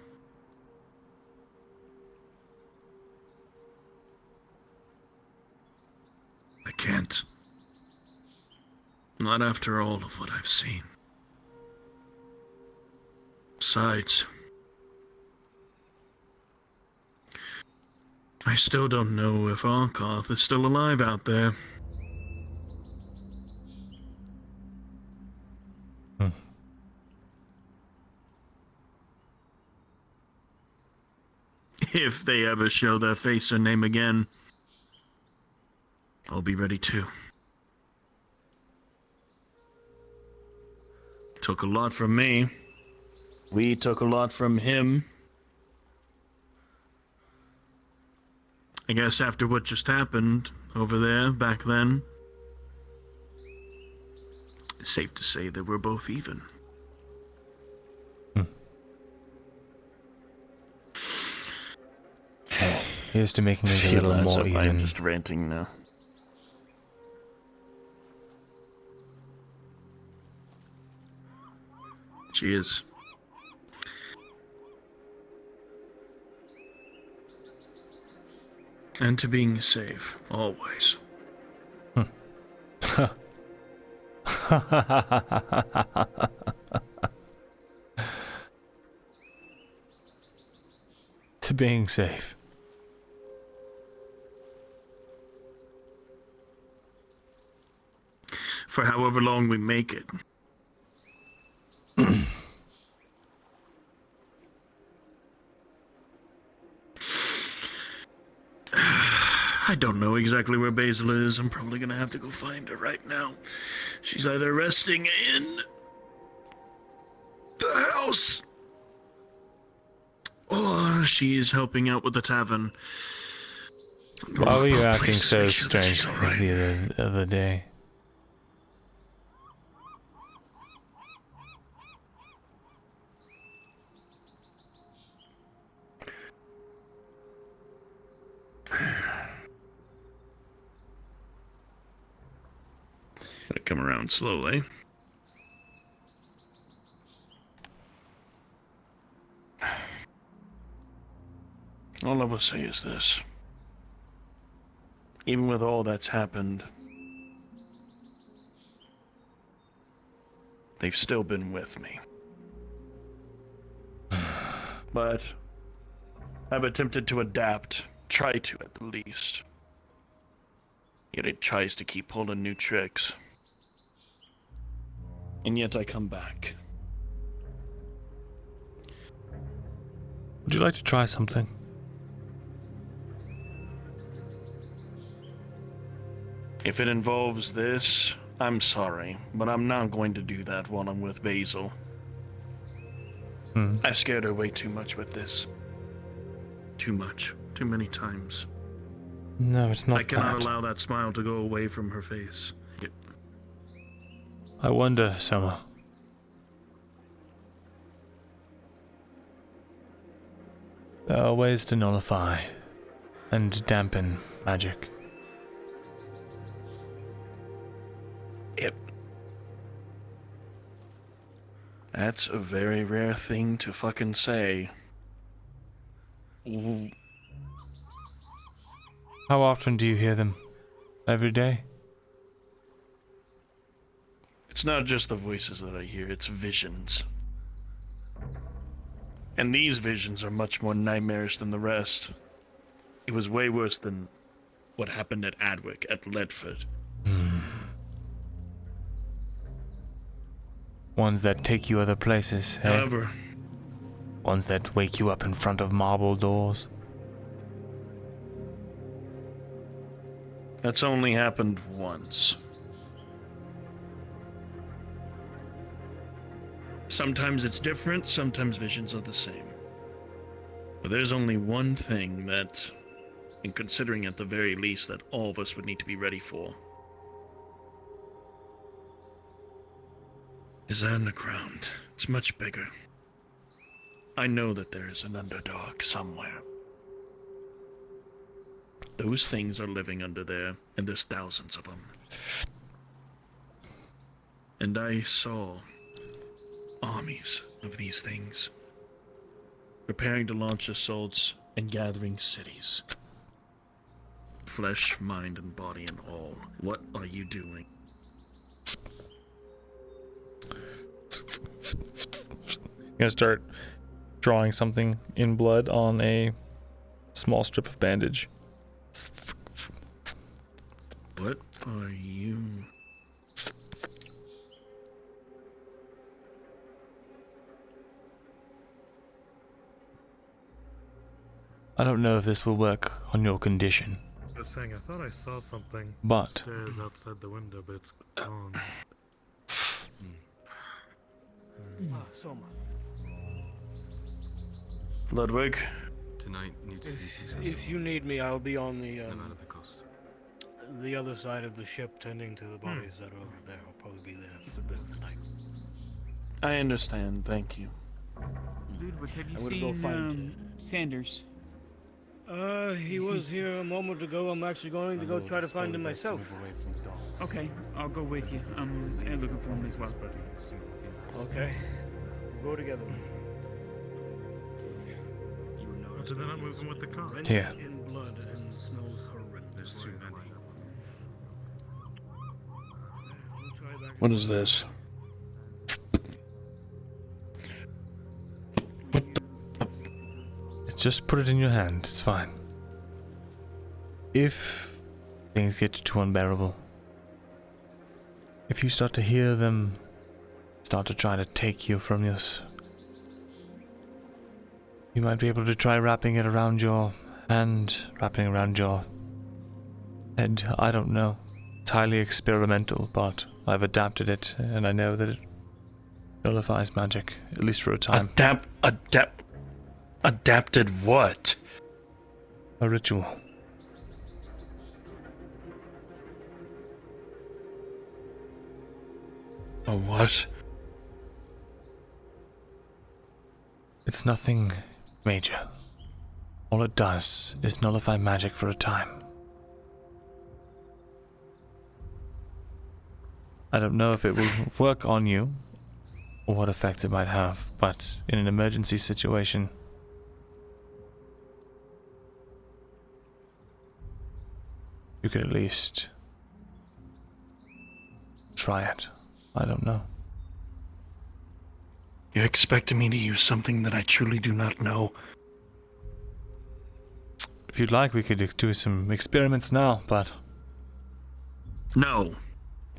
S6: I can't. Not after all of what I've seen. Besides, I still don't know if Arkoth is still alive out there. If they ever show their face or name again, I'll be ready too. Took a lot from me. We took a lot from him. I guess after what just happened over there back then, it's safe to say that we're both even.
S12: Here's to making it a little more even.
S6: I'm just ranting now. Cheers. And to being safe, always.
S12: To being safe.
S6: For however long we make it. I don't know exactly where Basil is. I'm probably gonna have to go find her right now. She's either resting in the house or she's helping out with the tavern.
S12: Why were you
S6: Both
S12: acting
S6: places
S12: so
S6: make sure that
S12: strange
S6: she's all right.
S12: the other day?
S6: Gonna come around slowly. All I will say is this. Even with all that's happened, they've still been with me. But I've attempted to adapt, try to at the least. Yet it tries to keep pulling new tricks. And yet I come back.
S12: Would you like to try something?
S6: If it involves this, I'm sorry, but I'm not going to do that while I'm with Basil. I've scared her way too much with this. Too much. Too many times.
S12: No, it's not
S6: I cannot
S12: that.
S6: allow that smile to go away from her face.
S12: I wonder, Summer. There are ways to nullify and dampen magic.
S6: Yep. That's a very rare thing to fucking say.
S12: How often do you hear them? Every day?
S6: It's not just the voices that I hear, it's visions. And these visions are much more nightmarish than the rest. It was way worse than what happened at Adwick, at Ledford.
S12: Ones that take you other places, eh?
S6: However,
S12: Ones that wake you up in front of marble doors.
S6: that's only happened once. Sometimes it's different, sometimes visions are the same. But there's only one thing that, and considering at the very least, that all of us would need to be ready for. Is underground. It's much bigger. I know that there is an underdog somewhere. Those things are living under there, and there's thousands of them. And I saw armies of these things, preparing to launch assaults and gathering cities. Flesh, mind, and body and all. What are you doing?
S1: I'm gonna start drawing something in blood on a small strip of bandage.
S6: What are you?
S12: I don't know if this will work on your condition.
S15: I was saying, I thought I saw something
S12: But-
S15: upstairs outside the window, but it's gone.
S6: Ludwig?
S25: Tonight needs to be successful.
S4: If you need me, I'll be on the
S25: No matter the cost.
S4: the other side of the ship, tending to the bodies that are over there. I'll probably be there for a bit of the night.
S6: I understand, thank you.
S7: Ludwig, have you
S4: I'm gonna go
S7: seen
S4: find-
S7: Sanders?
S4: He was here a moment ago. I'm actually going to go try to find him myself.
S7: Okay, I'll go with you. I'm looking for him as well.
S4: Okay. We'll go together.
S15: But they're not moving with the car.
S12: Here.
S4: In blood and smells horrendous.
S15: There's too many.
S6: What is this?
S12: Just put it in your hand, it's fine. If things get too unbearable, if you start to hear them start to try to take you from us, you might be able to try wrapping it around your hand, wrapping around your And I don't know. It's highly experimental, but I've adapted it, and I know that it nullifies magic, at least for a time.
S6: Adapted what?
S12: A ritual.
S6: A what?
S12: It's nothing major. All it does is nullify magic for a time. I don't know if it will work on you, or what effects it might have, but in an emergency situation, you could at least try it. I don't know.
S6: You're expecting me to use something that I truly do not know?
S12: If you'd like, we could do some experiments now, but...
S6: No,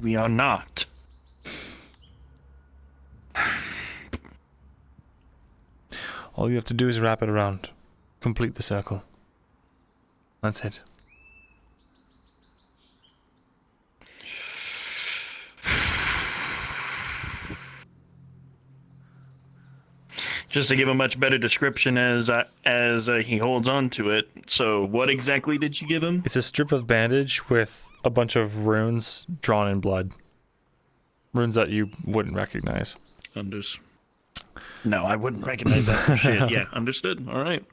S6: we are not.
S12: All you have to do is wrap it around. Complete the circle. That's it.
S6: Just to give a much better description as he holds on to it. So, what exactly did you give him?
S1: It's a strip of bandage with a bunch of runes drawn in blood. Runes that you wouldn't recognize.
S6: No, I wouldn't recognize that for shit. Yeah, understood. All right.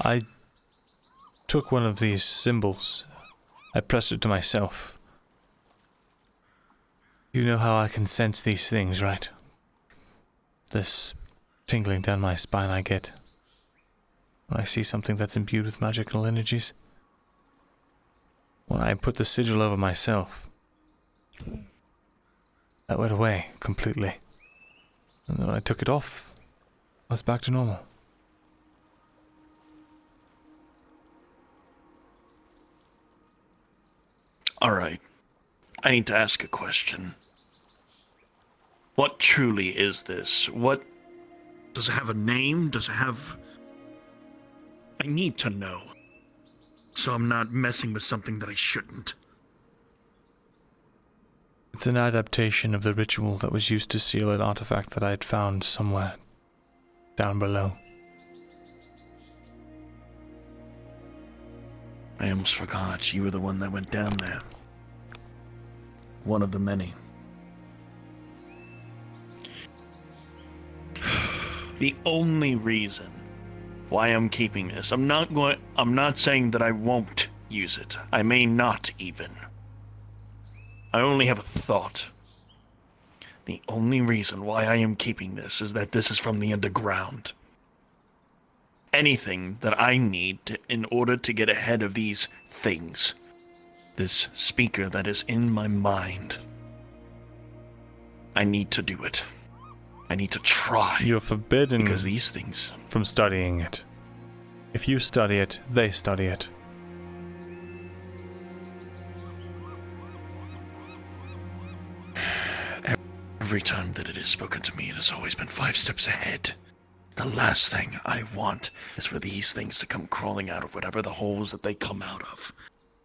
S12: I took one of these symbols. I pressed it to myself. You know how I can sense these things, right? This tingling down my spine I get when I see something that's imbued with magical energies. When I put the sigil over myself, that went away completely. And then when I took it off, I was back to normal.
S6: Alright. I need to ask a question. What truly is this? What... Does it have a name? Does it have... I need to know. So I'm not messing with something that I shouldn't.
S12: It's an adaptation of the ritual that was used to seal an artifact that I had found somewhere down below.
S6: I almost forgot. You were the one that went down there. One of the many. The only reason why I'm keeping this, I'm not saying that I won't use it. I may not even. I only have a thought. The only reason why I am keeping this is that this is from the underground. Anything that I need in order to get ahead of these things. This speaker that is in my mind. I need to do it. I need to try.
S12: You're forbidden
S6: because these things
S12: from studying it. If you study it, they study it.
S6: Every time that it is spoken to me, it has always been 5 steps ahead. The last thing I want is for these things to come crawling out of whatever the holes that they come out of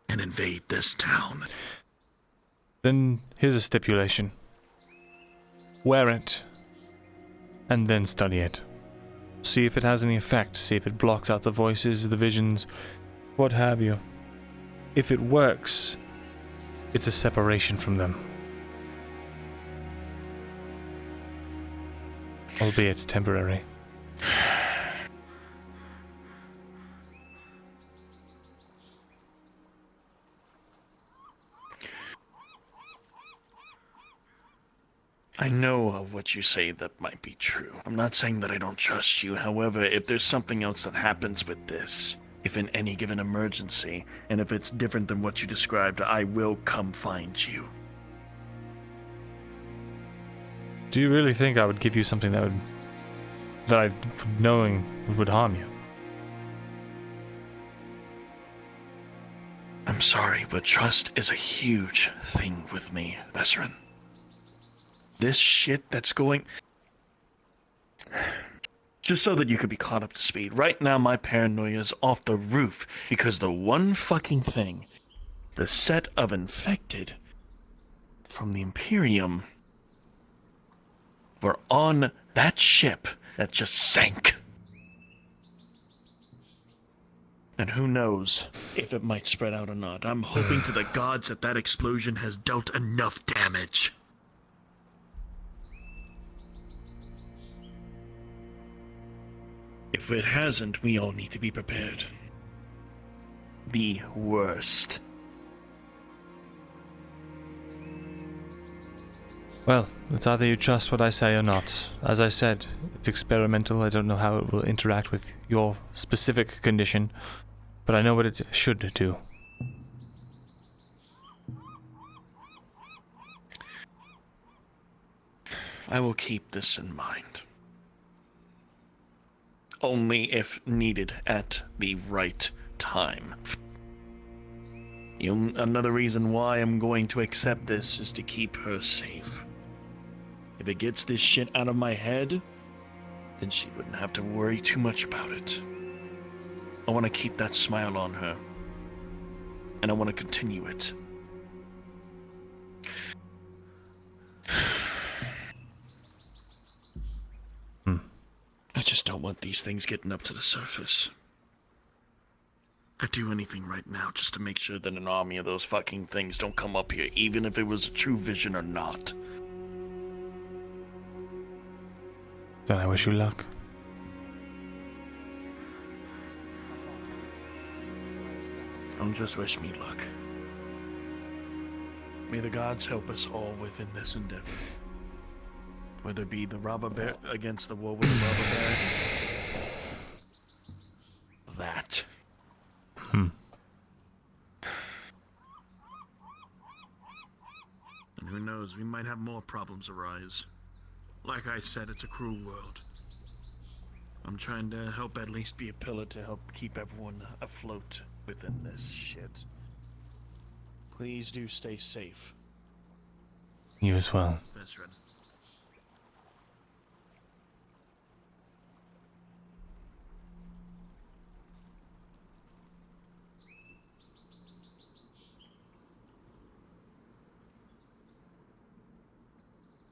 S6: and invade this town.
S12: Then here's a stipulation. Wear it, and then study it. See if it has any effect, see if it blocks out the voices, the visions, what have you. If it works, it's a separation from them. Albeit temporary.
S6: I know of what you say that might be true. I'm not saying that I don't trust you. However, if there's something else that happens with this, if in any given emergency, and if it's different than what you described, I will come find you.
S12: Do you really think I would give you something that I knowing would harm you?
S6: I'm sorry, but trust is a huge thing with me, Vesserin. This shit that's going... Just so that you could be caught up to speed. Right now, my paranoia's off the roof because the one fucking thing, the set of infected from the Imperium, were on that ship that just sank. And who knows if it might spread out or not. I'm hoping to the gods that that explosion has dealt enough damage. If it hasn't, we all need to be prepared. The worst.
S12: Well, it's either you trust what I say or not. As I said, it's experimental. I don't know how it will interact with your specific condition, but I know what it should do.
S6: I will keep this in mind. Only if needed at the right time. Another reason why I'm going to accept this is to keep her safe. If it gets this shit out of my head, then she wouldn't have to worry too much about it. I want to keep that smile on her. And I want to continue it. I just don't want these things getting up to the surface. I'd do anything right now just to make sure that an army of those fucking things don't come up here, even if it was a true vision or not.
S12: Then I wish you luck.
S6: Don't just wish me luck. May the gods help us all within this endeavor. Whether it be the robber bear against the war with the robber bear. That. And who knows, we might have more problems arise. Like I said, it's a cruel world. I'm trying to help at least be a pillar to help keep everyone afloat within this shit. Please do stay safe.
S12: You as well.
S6: Best friend.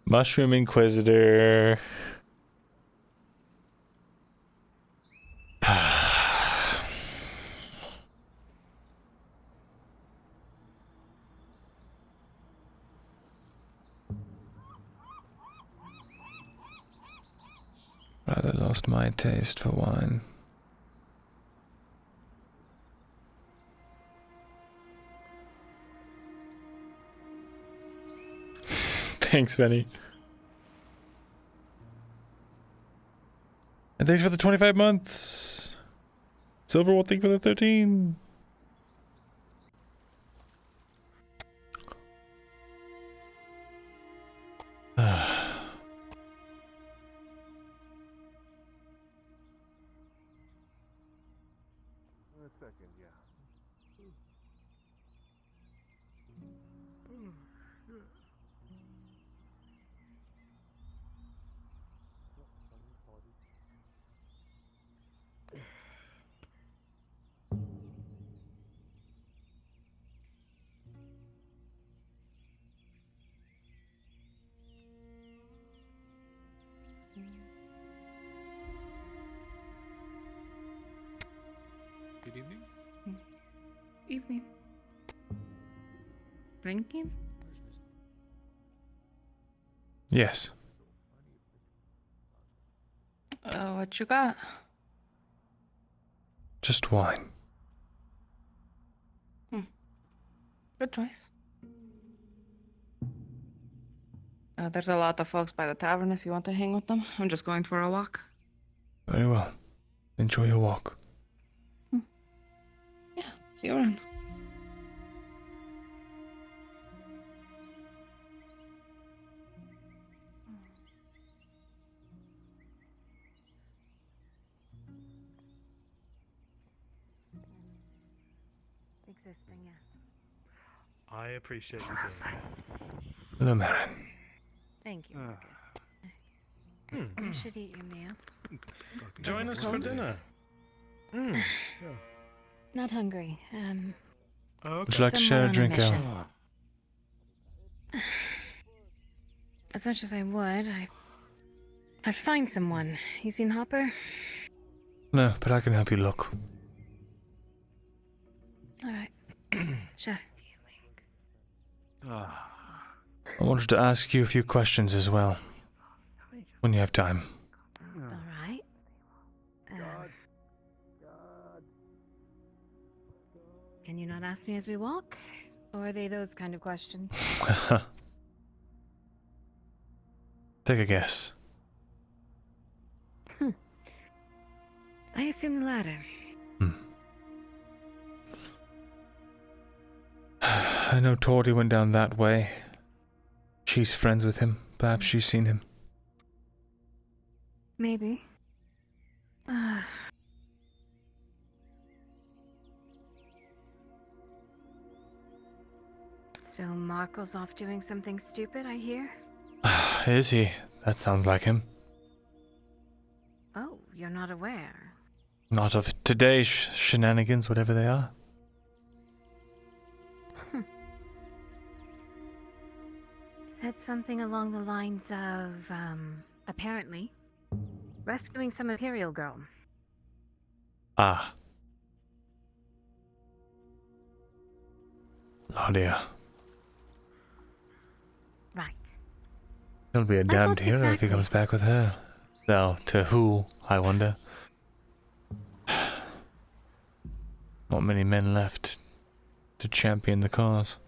S12: Mushroom Inquisitor. Rather lost my taste for wine. Thanks, Benny. And thanks for the 25 months. Silverwood, thank you for the 13.
S27: A second, yeah.
S25: Good evening.
S21: Evening. Drinking?
S12: Yes.
S21: What you got?
S12: Just wine.
S21: Good choice. There's a lot of folks by the tavern if you want to hang with them. I'm just going for a walk.
S12: Very well. Enjoy your walk.
S21: See you around.
S9: Existing, yes.
S15: I appreciate you doing that.
S12: Hello, Marin.
S26: Thank you, Marcus. You should eat your meal.
S15: Join us for dinner. Yeah.
S26: Not hungry.
S12: Would you like to share a drink, Al?
S26: As much as I would, I'd find someone. You seen Hopper?
S12: No, but I can help you look.
S26: Alright. Sure.
S12: I wanted to ask you a few questions as well. When you have time.
S26: Alright. Can you not ask me as we walk? Or are they those kind of questions?
S12: Take a guess.
S26: I assume the latter.
S12: I know Tordy went down that way. She's friends with him. Perhaps she's seen him.
S26: Maybe. So Marco's off doing something stupid, I hear?
S12: Is he? That sounds like him.
S26: Oh, you're not aware.
S12: Not of today's shenanigans, whatever they are.
S26: Said something along the lines of, apparently, rescuing some Imperial girl.
S12: Ah. Oh dear.
S26: Right.
S12: He'll be a damned
S26: thought
S12: hero if he
S26: exactly.
S12: comes back with her. Though, to who, I wonder? Not many men left to champion the cause.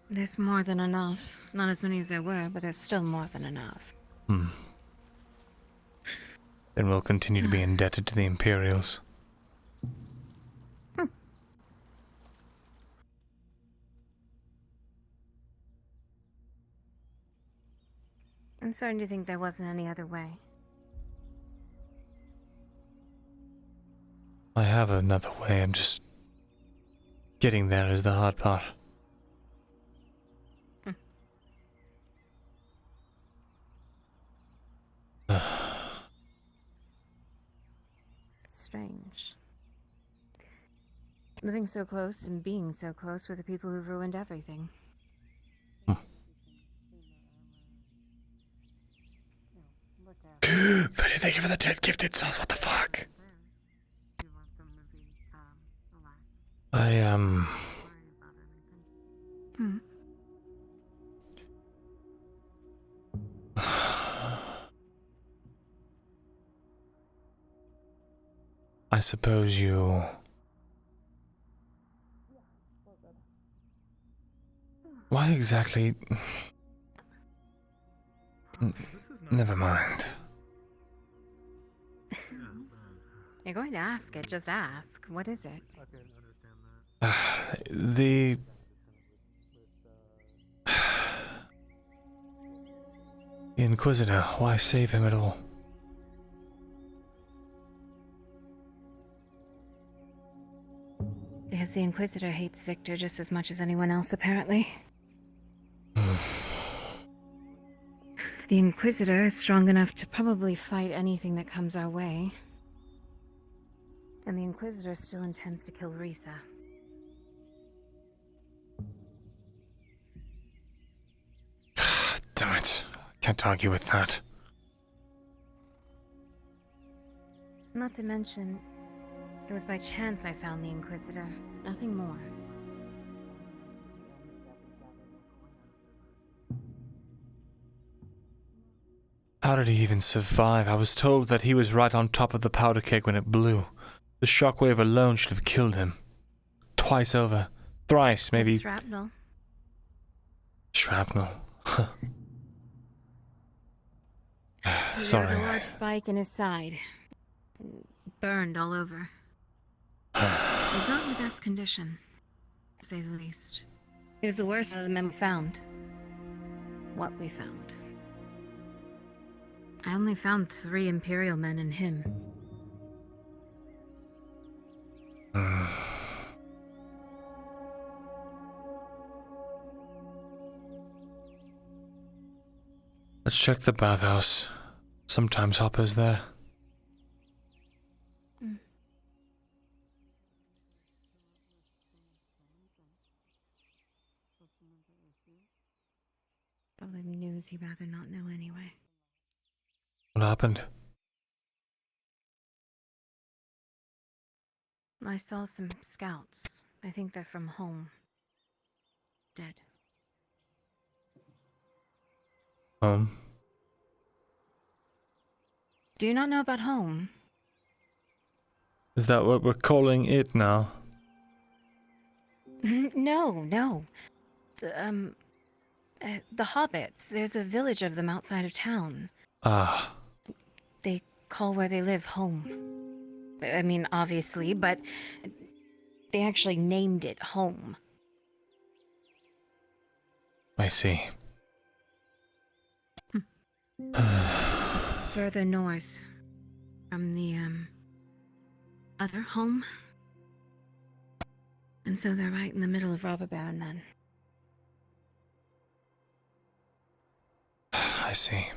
S26: There's more than enough. Not as many as there were, but there's still more than enough.
S12: Then we'll continue to be indebted to the Imperials.
S26: I'm starting to think there wasn't any other way.
S12: I have another way, I'm just... getting there is the hard part.
S26: It's strange. Living so close and being so close with the people who've ruined everything.
S12: Pretty, thank you for the 10 gifted subs, what the fuck? I suppose you... Why exactly... Never mind.
S26: You're going to ask it, just ask. What is it?
S12: The... The Inquisitor, why save him at all?
S26: Because the Inquisitor hates Victor just as much as anyone else, apparently. The Inquisitor is strong enough to probably fight anything that comes our way. And the Inquisitor still intends to kill Risa.
S12: Damn it. Can't argue with that.
S26: Not to mention, it was by chance I found the Inquisitor. Nothing more.
S12: How did he even survive? I was told that he was right on top of the powder keg when it blew. The shockwave alone should have killed him. Twice over. Thrice, maybe.
S26: It's shrapnel.
S12: Shrapnel.
S26: There was
S12: Sorry.
S26: a large spike in his side. Burned all over. He's not in the best condition, to say the least. He was the worst of the men we found. What we found. I only found 3 Imperial men in him.
S12: Let's check the bathhouse. Sometimes Hopper's there.
S26: Probably news he'd rather not know anyway.
S12: What happened?
S26: I saw some scouts. I think they're from home. Dead. Do you not know about home?
S12: Is that what we're calling it now?
S26: No. The hobbits. There's a village of them outside of town.
S12: Ah.
S26: They call where they live home. I mean, obviously, but they actually named it home.
S12: I see.
S26: It's further north from the, other home. And so they're right in the middle of Robber Baron then.
S12: I see.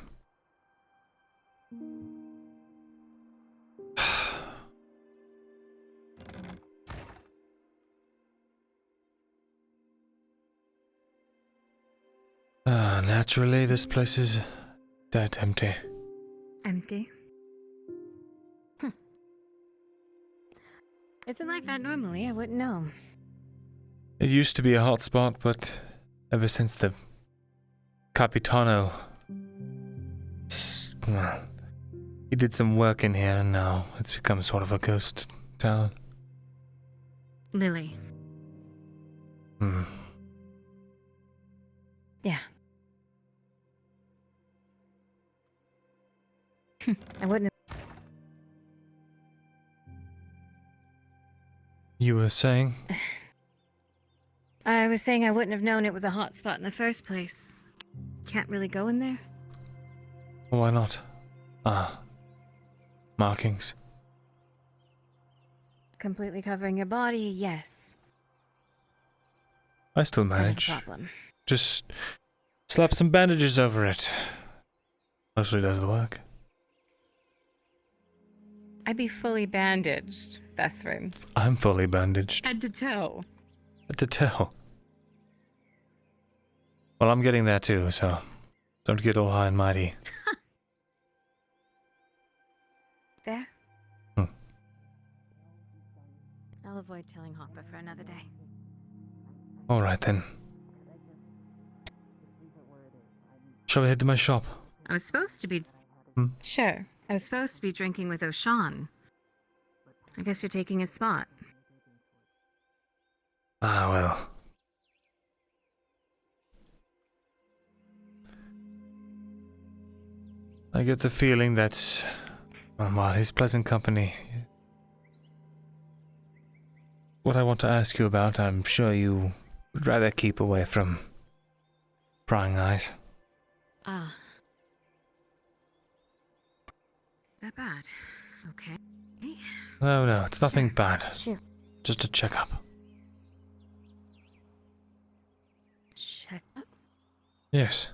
S12: Naturally, this place is dead empty.
S26: Empty? Is it like that normally? I wouldn't know.
S12: It used to be a hot spot, but ever since the Capitano, well, he did some work in here, and now it's become sort of a ghost town.
S26: Lily. Yeah. I wouldn't have...
S12: You were saying?
S26: I was saying I wouldn't have known it was a hot spot in the first place. Can't really go in there?
S12: Why not? Markings.
S26: Completely covering your body, yes.
S12: I still manage.
S26: Not a problem.
S12: Just slap some bandages over it. Mostly does the work.
S26: I'd be fully bandaged, best friend.
S12: I'm fully bandaged.
S26: Head to toe.
S12: Head to toe. Well, I'm getting there too, so don't get all high and mighty.
S26: There? I'll avoid telling Hopper for another day.
S12: All right then. Shall we head to my shop?
S26: I was supposed to be... Sure. I was supposed to be drinking with O'Shawn. I guess you're taking his spot.
S12: Ah, well. I get the feeling that, while he's pleasant company, what I want to ask you about, I'm sure you would rather keep away from prying eyes.
S26: Ah. That bad. Okay.
S12: No, it's nothing bad.
S26: Sure.
S12: Just a checkup.
S26: Checkup?
S12: Yes.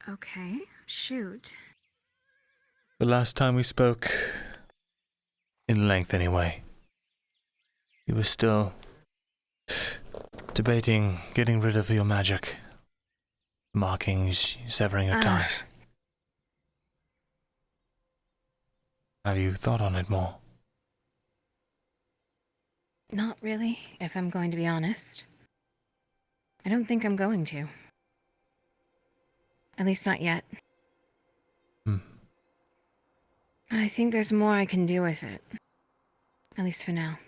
S26: Okay, shoot.
S12: The last time we spoke, in length anyway, you were still debating getting rid of your magic. Markings, severing your ties. Have you thought on it more?
S26: Not really, if I'm going to be honest. I don't think I'm going to. At least not yet. I think there's more I can do with it. At least for now.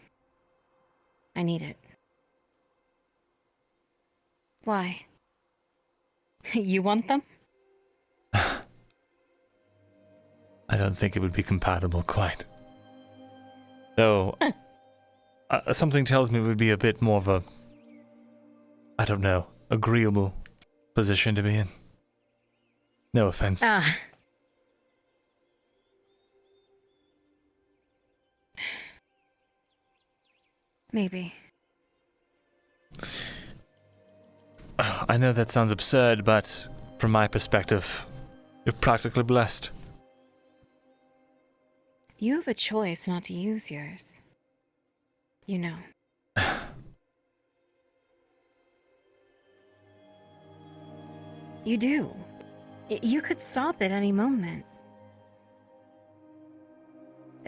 S26: I need it. Why? You want them?
S12: I don't think it would be compatible quite. Though, something tells me it would be a bit more of a, I don't know, agreeable position to be in. No offense.
S26: Maybe.
S12: I know that sounds absurd, but from my perspective, you're practically blessed.
S26: You have a choice not to use yours. You know. You do. You could stop at any moment.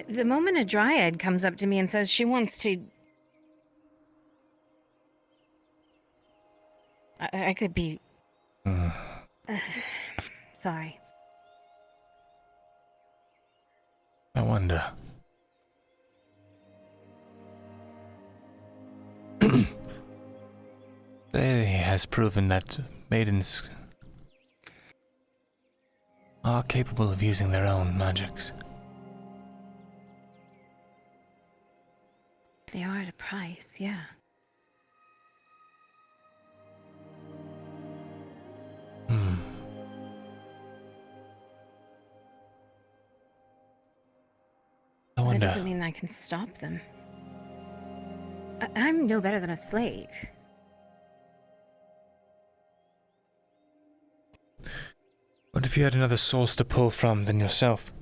S26: The moment a dryad comes up to me and says she wants to... I could be... sorry.
S12: I wonder. They has proven that maidens are capable of using their own magics.
S26: They are at a price, yeah.
S12: I wonder.
S26: That doesn't mean I can stop them. I'm no better than a slave.
S12: What if you had another source to pull from than yourself?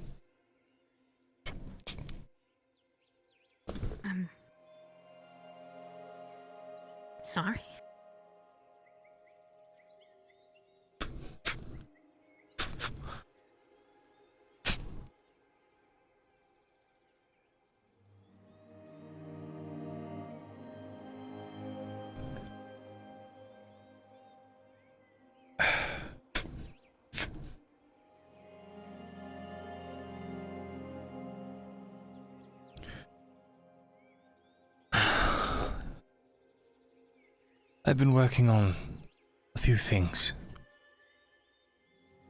S26: Sorry?
S12: I've been working on a few things.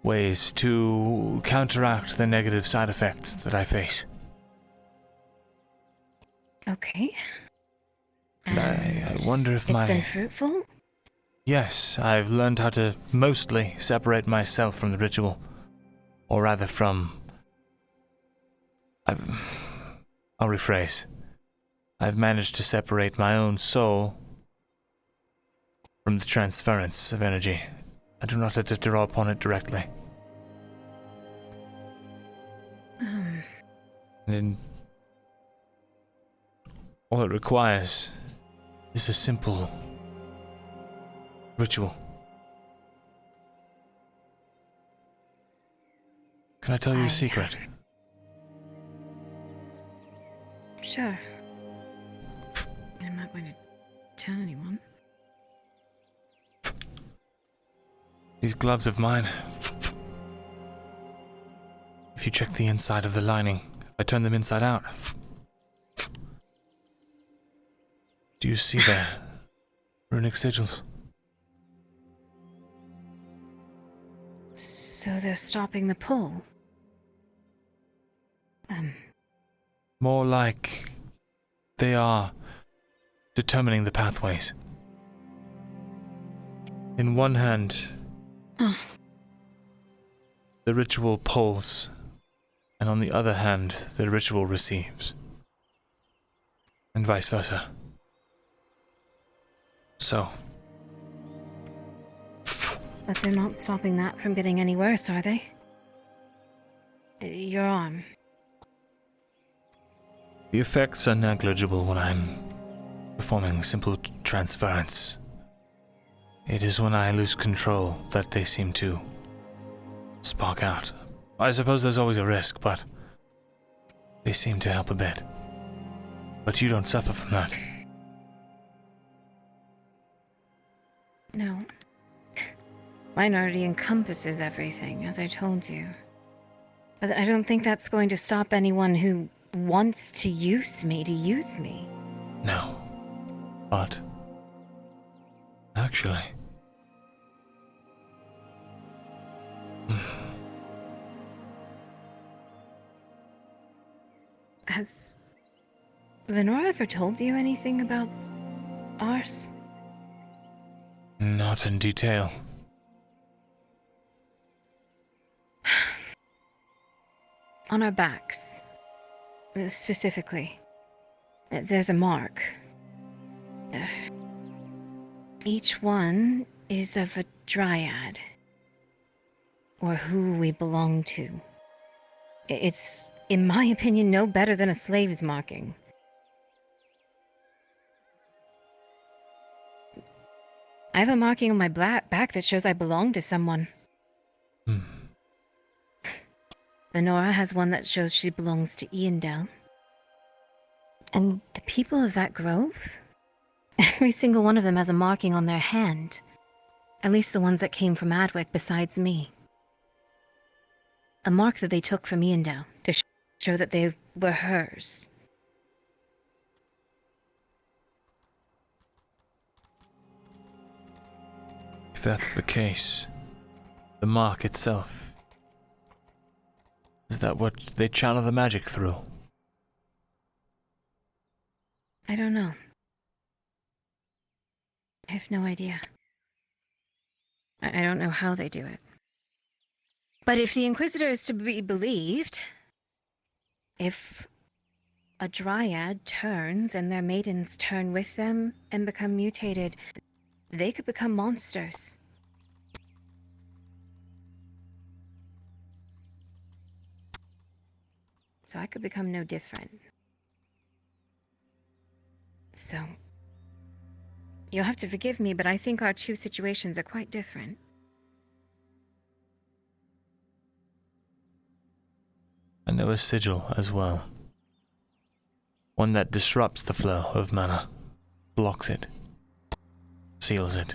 S12: Ways to counteract the negative side effects that I face.
S26: Okay.
S12: And I wonder if
S26: it's been fruitful?
S12: Yes, I've learned how to mostly separate myself from the ritual. Or rather from... I'll rephrase. I've managed to separate my own soul from the transference of energy. I do not have to draw upon it directly. And all it requires is a simple ritual. Can I tell you a secret?
S26: Sure. I'm not going to tell anyone.
S12: These gloves of mine. If you check the inside of the lining, I turn them inside out. Do you see their runic sigils?
S26: So they're stopping the pull?
S12: More like they are determining the pathways. In one hand, the ritual pulls, and on the other hand, the ritual receives. And vice versa. So.
S26: But they're not stopping that from getting any worse, are they? Your arm.
S12: The effects are negligible when I'm performing simple transference. It is when I lose control that they seem to spark out. I suppose there's always a risk, but they seem to help a bit. But you don't suffer from that.
S26: No. Mine already encompasses everything, as I told you. But I don't think that's going to stop anyone who wants to use me to use me.
S12: No. But actually,
S26: has Venora ever told you anything about ours?
S12: not in detail.
S26: On our backs, specifically, there's a mark. Each one is of a dryad, or who we belong to. It's, in my opinion, no better than a slave's marking. I have a marking on my back that shows I belong to someone. Lenora has one that shows she belongs to Myrindal. And the people of that grove? Every single one of them has a marking on their hand. At least the ones that came from Adwick besides me. A mark that they took from Myrindal to show that they were hers.
S12: If that's the case, the mark itself, is that what they channel the magic through?
S26: I don't know. I have no idea. I don't know how they do it. But if the Inquisitor is to be believed, if a dryad turns and their maidens turn with them and become mutated, they could become monsters. So I could become no different. So, you'll have to forgive me, but I think our two situations are quite different.
S12: I know a sigil as well. One that disrupts the flow of mana, blocks it, seals it.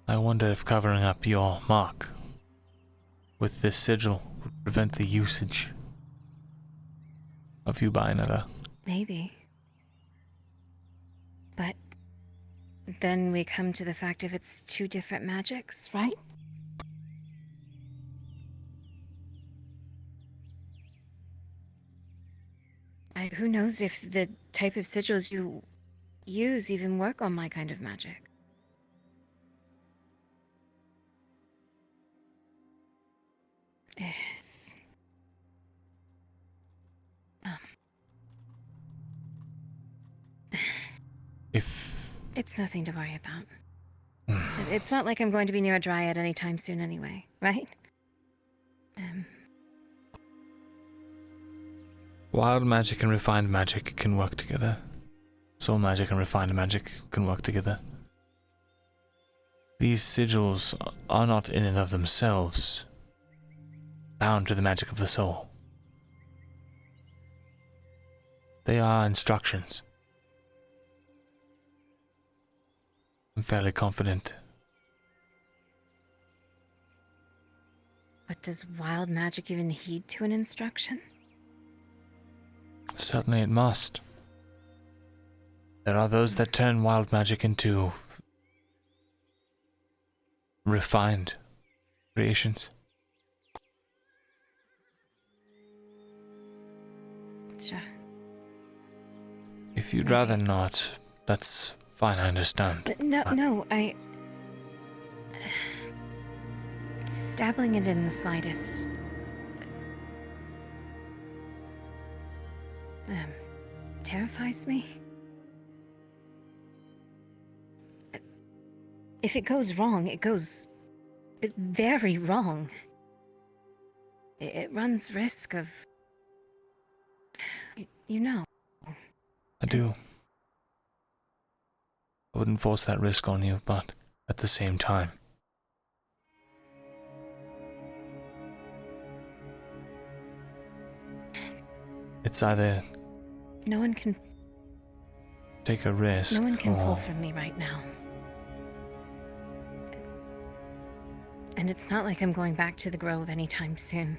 S12: I wonder if covering up your mark with this sigil would prevent the usage of you by another.
S26: Maybe. But then we come to the fact of it's two different magics, right? Who knows if the type of sigils you use even work on my kind of magic? It's... It's nothing to worry about. It's not like I'm going to be near a dryad anytime soon anyway, right?
S12: Wild magic and refined magic can work together. Soul magic and refined magic can work together. These sigils are not in and of themselves bound to the magic of the soul. They are instructions. I'm fairly confident.
S26: But does wild magic even heed to an instruction?
S12: Certainly it must. There are those that turn wild magic into refined creations.
S26: Sure.
S12: If you'd rather not, that's fine, I understand.
S26: No, dabbling it in the slightest terrifies me. If it goes wrong, it goes very wrong. It runs risk of, you know.
S12: I do. I wouldn't force that risk on you, but at the same time, it's either
S26: no one can
S12: take a risk.
S26: No one can pull
S12: or
S26: from me right now. And it's not like I'm going back to the Grove anytime soon.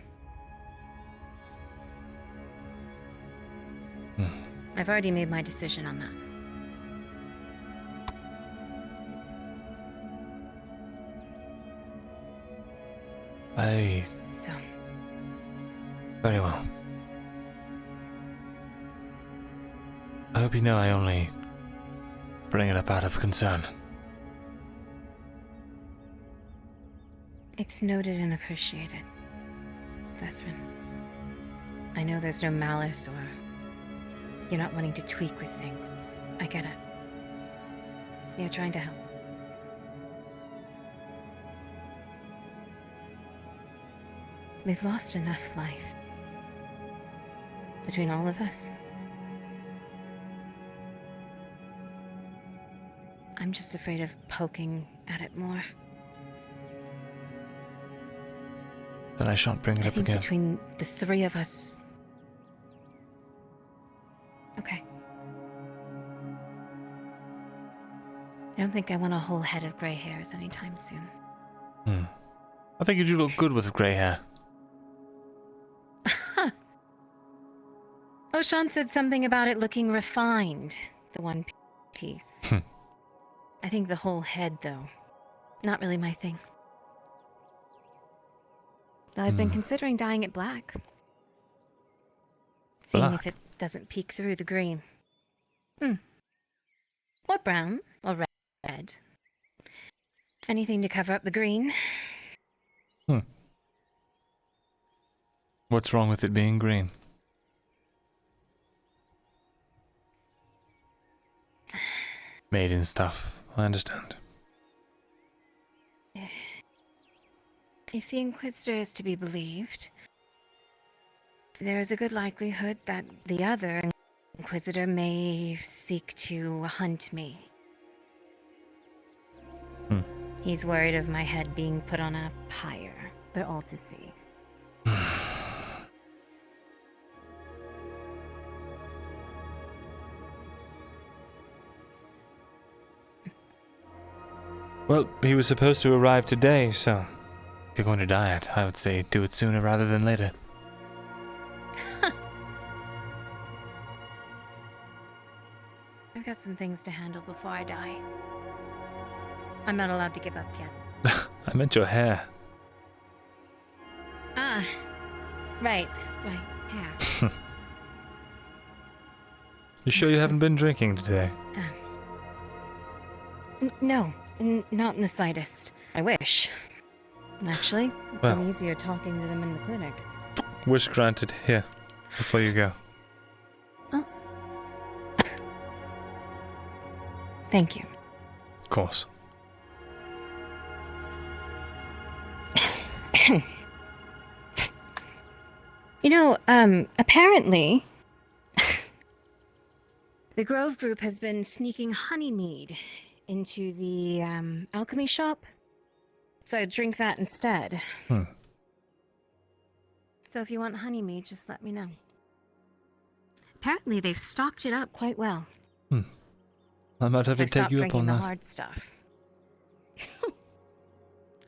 S26: I've already made my decision on that. So.
S12: Very well. I hope you know I only bring it up out of concern.
S26: It's noted and appreciated, Vesrin. I know there's no malice or you're not wanting to tweak with things. I get it. You're trying to help. We've lost enough life. Between all of us. I'm just afraid of poking at it more.
S12: Then I shan't bring it
S26: I
S12: up
S26: think
S12: again.
S26: between the three of us... Okay. I don't think I want a whole head of gray hairs anytime soon.
S12: I think you do look good with grey hair.
S26: Oh, Sean said something about it looking refined. The one piece. I think the whole head, though. Not really my thing. Though I've been considering dyeing it black. Seeing if it doesn't peek through the green. Or brown, or red. Anything to cover up the green.
S12: What's wrong with it being green? Maiden stuff. I understand.
S26: If the Inquisitor is to be believed, there is a good likelihood that the other Inquisitor may seek to hunt me. He's worried of my head being put on a pyre for all to see.
S12: Well, he was supposed to arrive today, so if you're going to dye it, I would say do it sooner rather than later.
S26: I've got some things to handle before I die. I'm not allowed to give up yet.
S12: I meant your hair.
S26: Ah, right, hair.
S12: You sure you haven't been drinking today?
S26: No, not in the slightest. I wish. Actually, it's
S12: Well.
S26: been easier talking to them in the clinic.
S12: Wish granted. Here, before you go.
S26: Thank you.
S12: Of course.
S26: You know, apparently, the Grove Group has been sneaking honeymead into the alchemy shop. So I drink that instead. So if you want honeymead, just let me know. Apparently, they've stocked it up quite well.
S12: I might have to
S26: I've
S12: take
S26: stopped
S12: you up
S26: drinking
S12: on
S26: the
S12: that.
S26: hard stuff.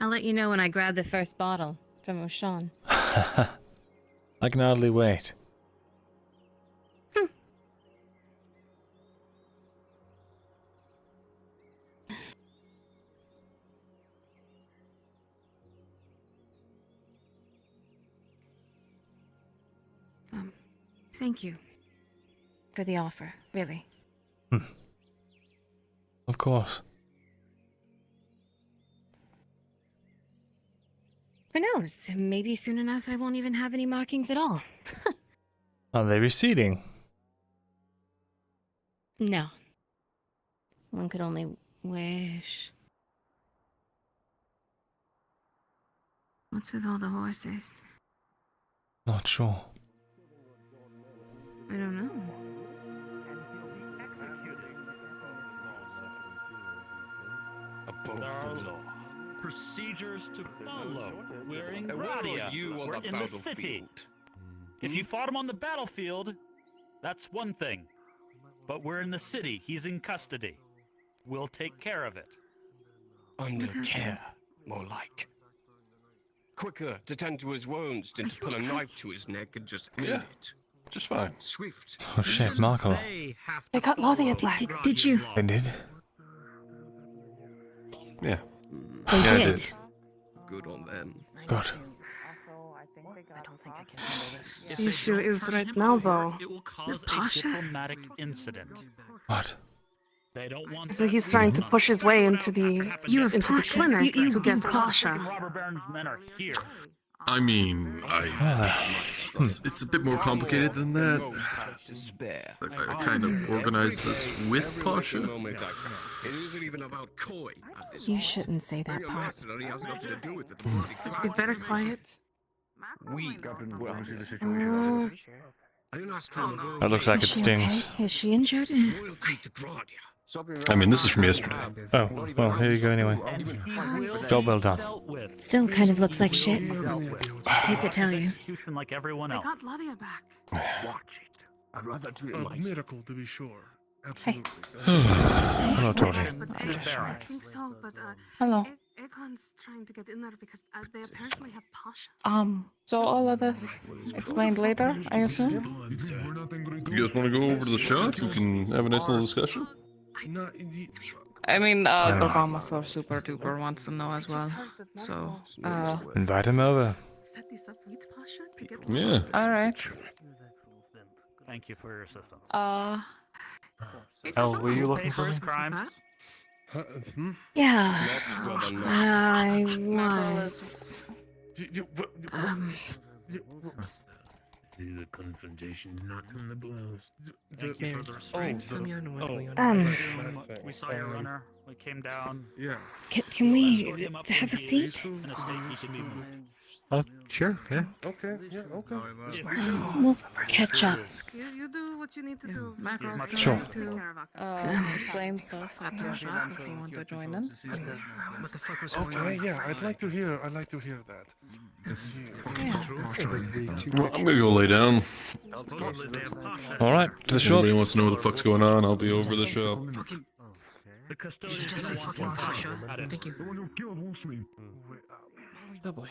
S26: I'll let you know when I grab the first bottle from O'Shawn.
S12: I can hardly wait.
S26: Thank you for the offer, really.
S12: Of course.
S26: Who knows? Maybe soon enough I won't even have any markings at all.
S12: Are they receding?
S26: No. One could only wish. What's with all the horses?
S12: Not sure.
S26: I don't know.
S5: There are procedures to follow. We're in
S19: And where are
S5: Gradia.
S19: you on
S5: We're
S19: the
S5: in the city.
S19: battlefield?
S5: If you fought him on the battlefield, that's one thing. But we're in the city. He's in custody. We'll take care of it.
S19: Under care, more like. Quicker to tend to his wounds than to put a knife to his neck and just end it.
S2: Just fine.
S19: Swift.
S12: Oh shit, Marco.
S26: They got Lavia black. Did you?
S12: They did?
S2: Yeah.
S26: They
S2: Yeah, I
S26: did.
S2: did.
S19: Good on them.
S12: Good.
S26: I don't think I can handle this.
S5: If
S8: The
S5: they
S8: issue
S5: don't
S8: is
S5: trust
S8: right
S5: him,
S8: now, though.
S5: It will cause a
S8: Pasha?
S5: diplomatic incident.
S12: What?
S5: They don't want
S8: So
S5: that
S8: he's trying to
S5: on
S8: push
S5: them,
S8: his way
S5: especially
S8: into
S5: when
S8: the
S5: after happened yesterday.
S8: clinic to get
S5: The
S8: Pasha.
S5: robber baron's men are here.
S2: I mean, it's a bit more complicated than that. I kind of organized this with Pasha.
S24: It isn't even about Koi.
S26: You shouldn't say that part.
S23: Be very quiet.
S4: We got involved in the
S23: Uh,
S4: situation.
S12: That looks like it
S26: Is she
S12: stings.
S26: okay? Is she injured?
S19: I mean, this is from yesterday.
S12: Oh, well, here you go anyway. Job well done.
S26: Still kind of looks like shit. Hate to tell you.
S5: Execution like everyone
S23: I
S5: else.
S23: got Ladia back.
S5: Watch it. I'd rather do it
S15: A
S5: myself.
S15: miracle, to be sure. Absolutely.
S12: Hello, Tori.
S23: I think so, but
S21: Hello.
S23: Egon's trying to get in there because they apparently have Pasha.
S21: So all of this explained later, I assume?
S2: You guys want to go over to the shop? We can have a nice little discussion.
S21: I mean, the Ramasaur super duper wants to know as well. So,
S12: Invite him over.
S23: Set this up with Pasha to get.
S2: Yeah.
S21: alright.
S5: Thank you for your assistance.
S12: Elle, were you looking
S5: Pay
S12: for me?
S5: his crimes.
S26: Yeah, I
S23: was.
S4: The confrontation, not from the blows.
S5: Thank you for the restraint. We saw your runner. We came down.
S15: Yeah.
S26: Can we have a seat?
S5: In a state he can be moved.
S12: Sure, yeah.
S15: Okay, yeah, okay.
S26: We'll catch up.
S23: You do what you need to do.
S12: Sure.
S21: Explain stuff at your shop if you want to join them.
S23: What the fuck was going on?
S15: Okay, yeah, I'd like to hear that.
S2: Well, I'm gonna go lay down.
S5: Supposedly they have Pasha.
S12: All right, to the
S2: If
S12: shop.
S2: anybody wants to know what the fuck's going on, I'll be over the shop.
S5: The custodian
S23: Just say fucking Pasha. Thank you. Oh boy.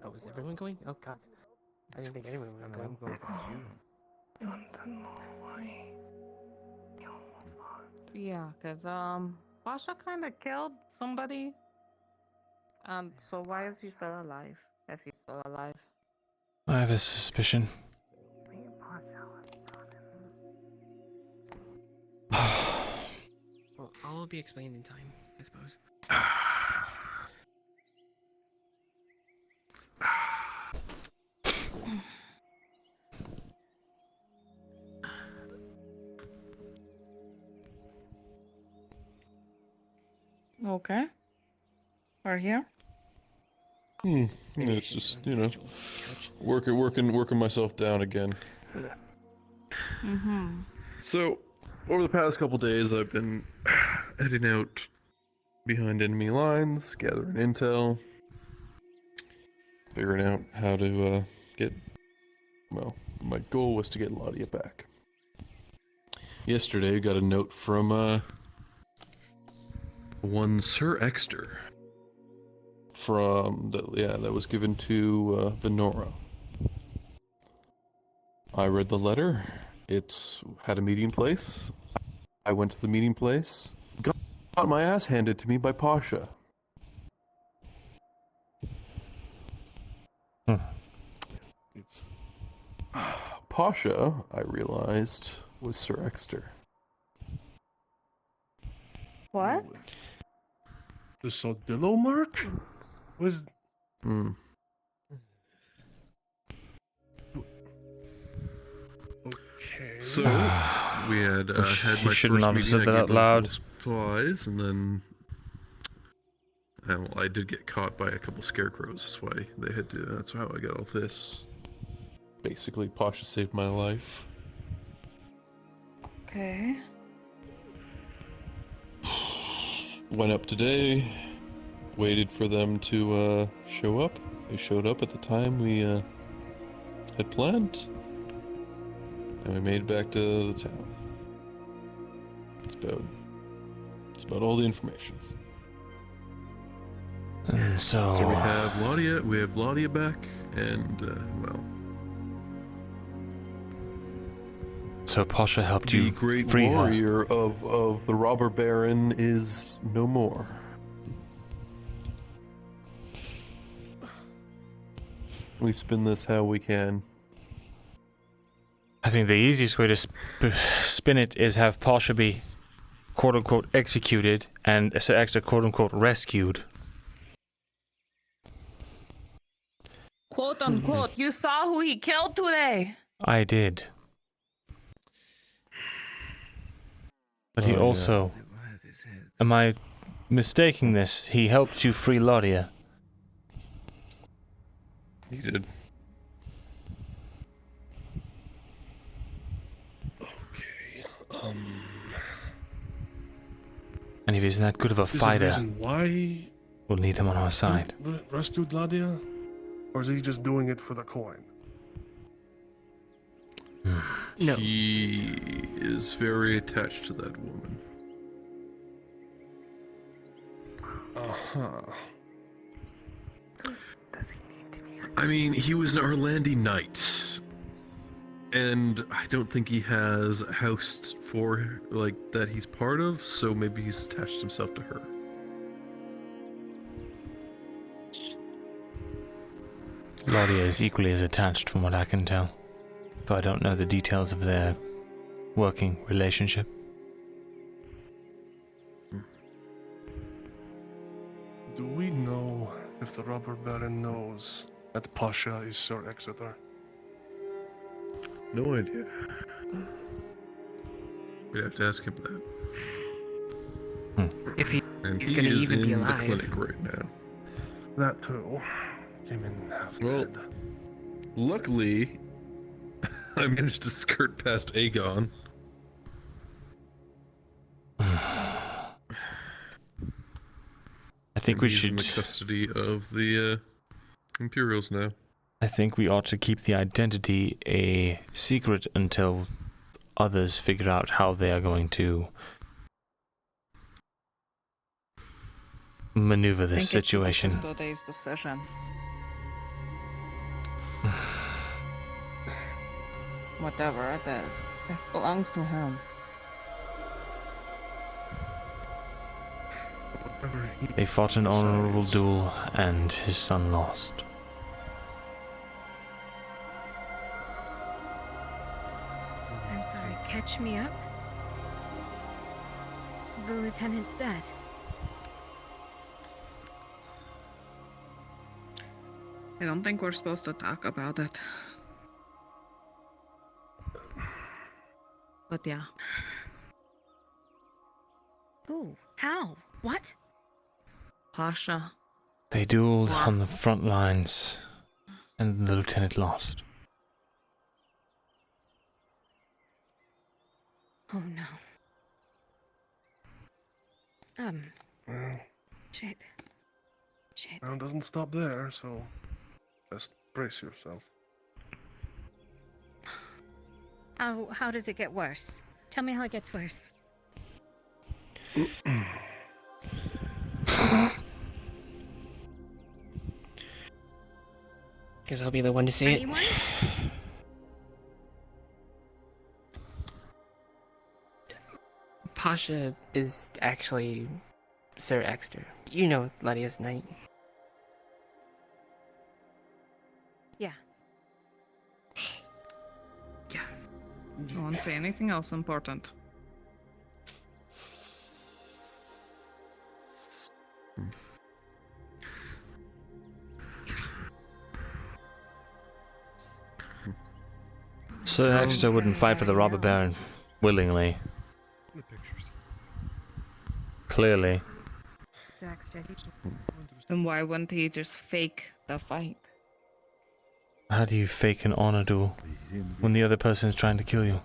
S23: Oh, is everyone going? Oh god. I didn't think anyone was going.
S21: Yeah, cause Pasha kind of killed somebody, and so why is he still alive? If he's still alive.
S12: I have a suspicion.
S23: Well, all will be explained in time, I suppose.
S21: Okay. We're here.
S2: Yeah, it's just, working myself down again. So, over the past couple days, I've been heading out behind enemy lines, gathering intel, figuring out how to get. Well, my goal was to get Ladia back. Yesterday, I got a note from one Sir Exter. That was given to Venora. I read the letter. It had a meeting place. I went to the meeting place. Got my ass handed to me by Pasha. Pasha, I realized, was Sir Exter.
S21: What?
S15: The Sodillo mark? Was... Okay.
S2: So, we had had my
S12: shouldn't
S2: first
S12: have
S2: meeting.
S12: said
S2: I
S12: that
S2: gave
S12: out
S2: them
S12: loud.
S2: supplies, and then... Well, I did get caught by a couple scarecrows, that's why they had to... That's how I got all this. Basically, Pasha saved my life.
S21: Okay.
S2: Went up today, waited for them to show up. They showed up at the time we had planned, and we made it back to the town. It's about all the information.
S12: So
S2: we have Ladia back, and well.
S12: So Pasha helped you
S2: The great
S12: free her.
S2: warrior of the robber baron is no more. We spin this how we can.
S12: I think the easiest way to spin it is have Pasha be quote-unquote executed and Sir Exter quote-unquote rescued.
S21: Quote unquote, you saw who he killed today.
S12: I did. But he also... Am I mistaking this? He helped you free Laudia.
S2: He did.
S12: And if he's that good of a
S8: Is there
S12: fighter,
S8: reason why
S12: we'll need him on our side.
S8: rescued Ladia? Or is he just doing it for the coin?
S2: No. He is very attached to that woman.
S8: Uh-huh.
S2: I mean, he was an Orlandi knight. And I don't think he has a house for, like, that he's part of, so maybe he's attached himself to her.
S12: Laudia is equally as attached from what I can tell. Though I don't know the details of their working relationship.
S8: Do we know if the robber baron knows that Pasha is Sir Exeter?
S2: No idea. We'd have to ask him that.
S18: If he,
S2: And
S18: he's
S2: he
S18: gonna
S2: is
S18: even be
S2: in the
S18: alive.
S2: clinic right now.
S8: That too. Came in half dead.
S2: Luckily, I managed to skirt past Aegon.
S12: I think we
S2: He's in
S12: should...
S2: the custody of the Imperials now.
S12: I think we ought to keep the identity a secret until others figure out how they are going to maneuver this situation.
S21: It's today's decision. Whatever it is, it belongs to him.
S12: They fought an honorable duel, and his son lost.
S26: I'm sorry, catch me up? The lieutenant's dead.
S21: I don't think we're supposed to talk about it. But yeah.
S26: Who? How? What?
S21: Pasha.
S12: They dueled on the front lines, and the lieutenant lost.
S26: Oh no.
S8: Well,
S26: Shit.
S8: well, it doesn't stop there, so just brace yourself.
S26: How does it get worse? Tell me how it gets worse.
S18: Guess I'll be the one to say it.
S26: Anyone?
S18: Pasha is actually Sir Exeter. You know Ladia's knight.
S26: Yeah.
S21: No one say anything else important.
S12: Sir Exeter wouldn't fight for the robber baron willingly. Clearly.
S26: Sir Exeter.
S21: Then why wouldn't he just fake the fight?
S12: How do you fake an honor duel when the other person is trying to kill you?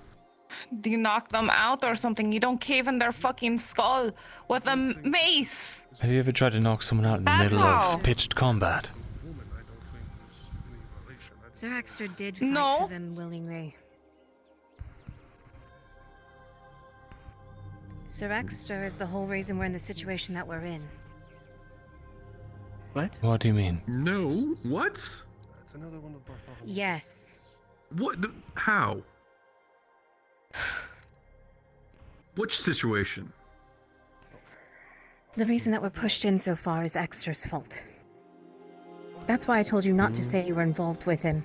S21: Do you knock them out or something? You don't cave in their fucking skull with a mace.
S12: Have you ever tried to knock someone out in the
S21: That's
S12: middle
S21: how.
S12: of pitched combat?
S26: Sir Exeter did fight for them willingly. Sir Exeter is the whole reason we're in the situation that we're in.
S18: What?
S12: What do you mean?
S2: No. What?
S8: That's another one of Bartholomew.
S26: Yes.
S2: What? How? Which situation?
S26: The reason that we're pushed in so far is Exeter's fault. That's why I told you not to say you were involved with him.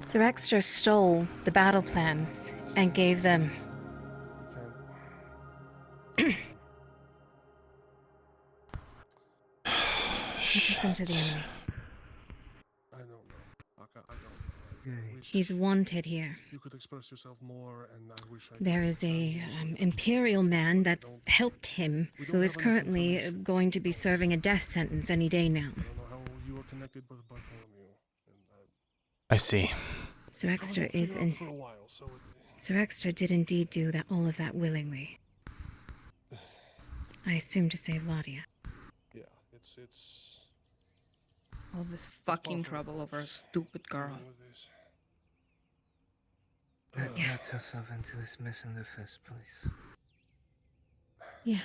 S26: Sir Exeter stole the battle plans and gave them... Shit. To the enemy. He's wanted here.
S8: You could express yourself more, and I wish I
S26: There is a imperial man that's helped him, who is currently going to be serving a death sentence any day now.
S8: I don't know how you are connected with Bartholomew.
S12: I see.
S26: Sir Exeter is in.
S8: For a while, so
S26: Sir Exeter did indeed do that, all of that willingly. I assume to save Ladia.
S8: yeah, it's
S21: All this fucking trouble over a stupid girl.
S24: That got herself into this mess in the first place.
S26: Yeah.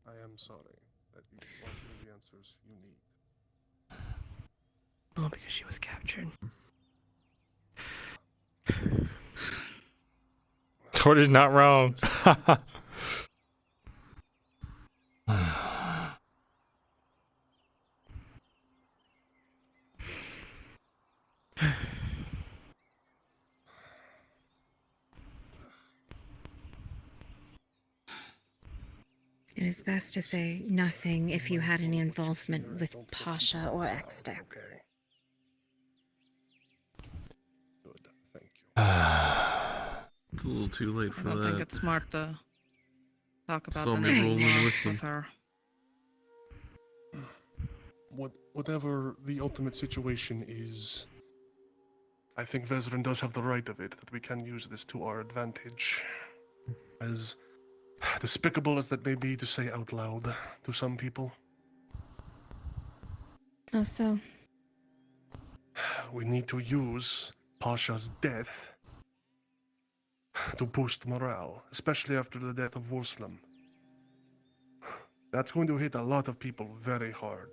S8: I am sorry that you won't give the answers you need.
S23: Oh, because she was captured.
S1: Torter's not wrong.
S26: It is best to say nothing if you had any involvement with Pasha or Exeter.
S8: Okay. Good, thank you.
S25: It's a little too late
S21: I
S25: for
S21: don't
S25: that.
S21: think it's smart to talk about
S25: Saw
S21: the
S25: me
S21: name
S25: rolling with
S21: with
S25: them.
S21: her.
S8: Whatever the ultimate situation is, I think Vezran does have the right of it, that we can use this to our advantage. As despicable as that may be to say out loud to some people,
S26: Oh, so?
S8: we need to use Pasha's death to boost morale, especially after the death of Wurslam. That's going to hit a lot of people very hard.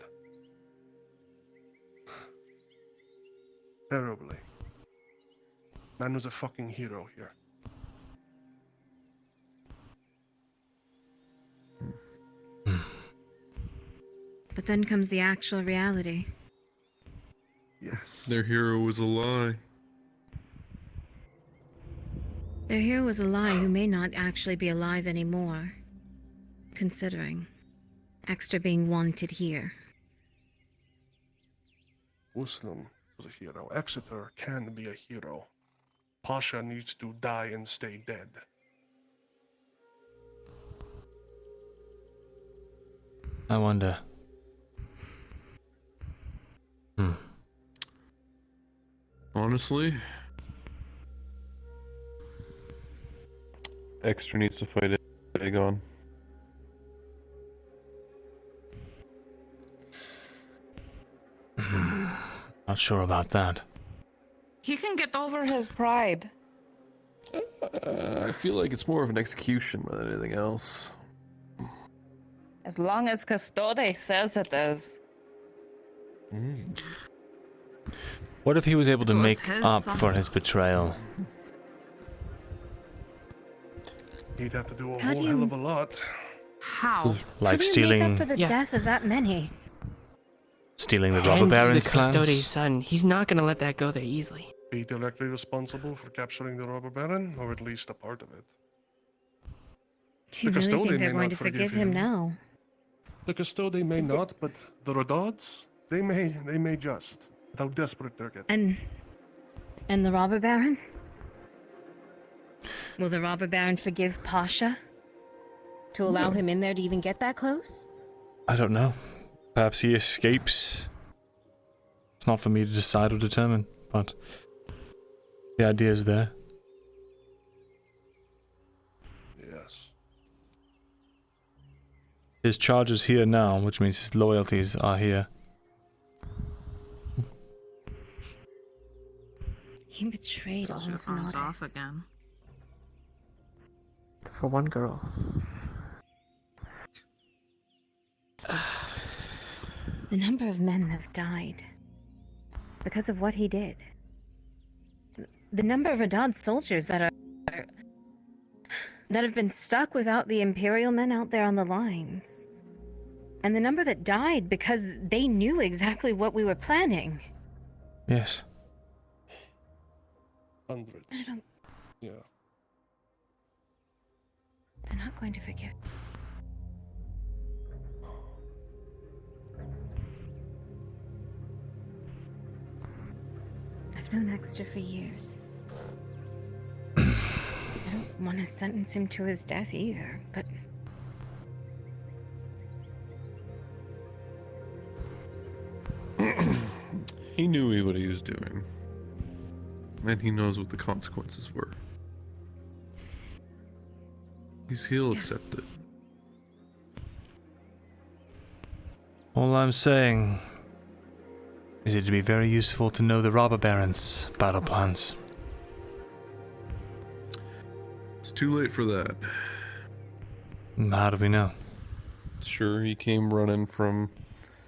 S8: Terribly. Man was a fucking hero here.
S26: But then comes the actual reality.
S8: Yes.
S25: Their hero was a lie.
S26: Their hero was a lie who may not actually be alive anymore. Considering Exeter being wanted here.
S8: Wurslam was a hero. Exeter can be a hero. Pasha needs to die and stay dead.
S12: I wonder.
S25: Honestly,
S10: Extra needs to fight Aegon.
S12: Not sure about that.
S21: He can get over his pride.
S10: I feel like it's more of an execution than anything else.
S21: As long as Custode says it is.
S12: What if he was able to
S21: It was
S12: make
S21: his
S12: up
S21: son.
S12: for his betrayal?
S8: He'd have to do a
S26: How do
S8: whole
S26: you-
S8: hell of a lot.
S21: How?
S12: Like
S26: How do you
S12: stealing,
S26: make up for the death of that many?
S12: stealing the robber
S23: And
S12: baron's
S23: the Custodes'
S12: plans?
S23: son. He's not gonna let that go there easily.
S8: Be directly responsible for capturing the robber baron, or at least a part of it.
S26: Do you
S8: The
S26: really
S8: Custode
S26: think they're
S8: may
S26: going
S8: not
S26: to
S8: forgive
S26: forgive him now?
S8: The Custode may not, but the Rodods, they may just. How desperate they're getting.
S26: And the robber baron? Will the robber baron forgive Pasha? To allow him in there to even get that close?
S12: I don't know. Perhaps he escapes. It's not for me to decide or determine, but the idea is there.
S8: Yes.
S12: His charge is here now, which means his loyalties are here.
S26: He betrayed all
S21: Those are
S26: of
S21: phones off
S26: Nordis.
S21: again.
S23: For one girl.
S26: The number of men that have died because of what he did. The number of Radad soldiers that have been stuck without the Imperial men out there on the lines. And the number that died because they knew exactly what we were planning.
S12: Yes.
S8: Hundreds.
S26: I don't.
S8: Yeah.
S26: They're not going to forgive. I've I've known Exeter for years. I don't want to sentence him to his death either, but
S10: He knew what he was doing. And he knows what the consequences were. He'll accept it.
S12: All I'm saying is it'd be very useful to know the robber baron's battle plans.
S10: It's too late for that.
S12: How do we know?
S10: Sure, he came running from...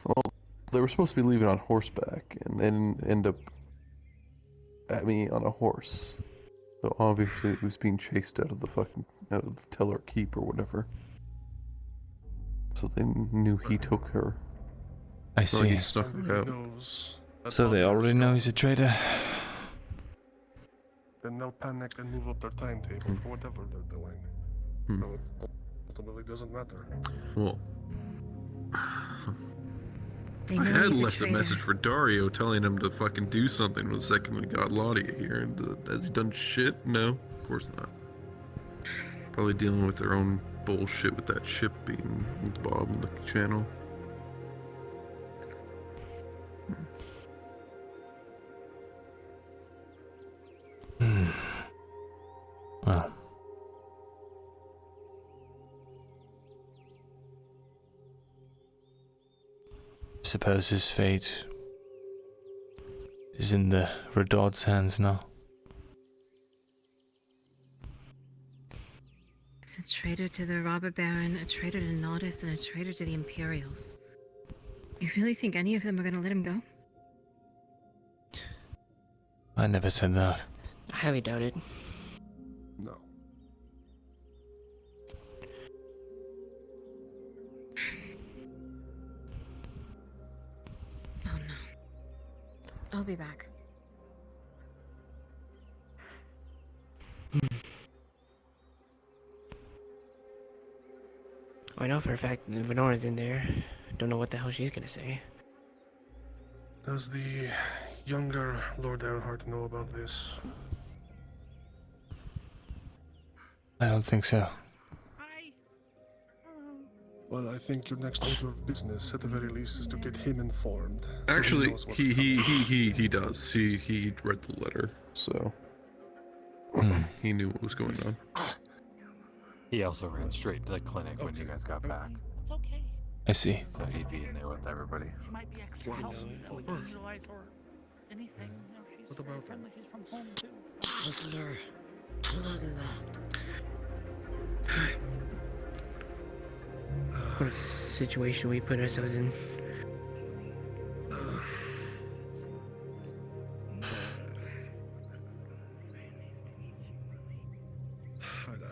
S10: Well, they were supposed to be leaving on horseback, and then end up at me on a horse. So obviously he was being chased out of the Teller Keep or whatever. So they knew he took her.
S12: I
S10: So
S12: see.
S10: he stuck her out.
S12: So they already know he's a traitor.
S8: Then they'll panic and move up their timetable for whatever they're doing. So it ultimately doesn't matter.
S10: Well,
S26: they
S10: I
S26: know
S10: had
S26: he's a
S10: left a
S26: traitor.
S10: message for Dario telling him to fucking do something the second we got Lottie here. And has he done shit? No, of course not. Probably dealing with their own bullshit with that ship being with Bob in the channel.
S12: Well. Suppose his fate is in the Redod's hands now.
S26: He's a traitor to the robber baron, a traitor to Nodus, and a traitor to the Imperials. You really think any of them are gonna let him go?
S12: I never said that.
S23: I highly doubt it.
S8: No.
S26: Oh no. I'll be back.
S23: I know for a fact that Venora's in there. Don't know what the hell she's gonna say.
S8: Does the younger Lord Earhart know about this?
S12: I don't think so.
S8: Well, I think your next order of business, at the very least, is to get him informed. so
S10: Actually,
S8: knows what's
S10: he does. He read the letter, so he knew what was going on.
S11: He also ran straight to the clinic when you guys got back.
S12: I see.
S11: So he'd be in there with everybody.
S3: She might be extra help. We can utilize or anything. You know, she's
S8: What about
S3: family. She's from home too.
S23: What a situation we put ourselves in.
S8: I don't know.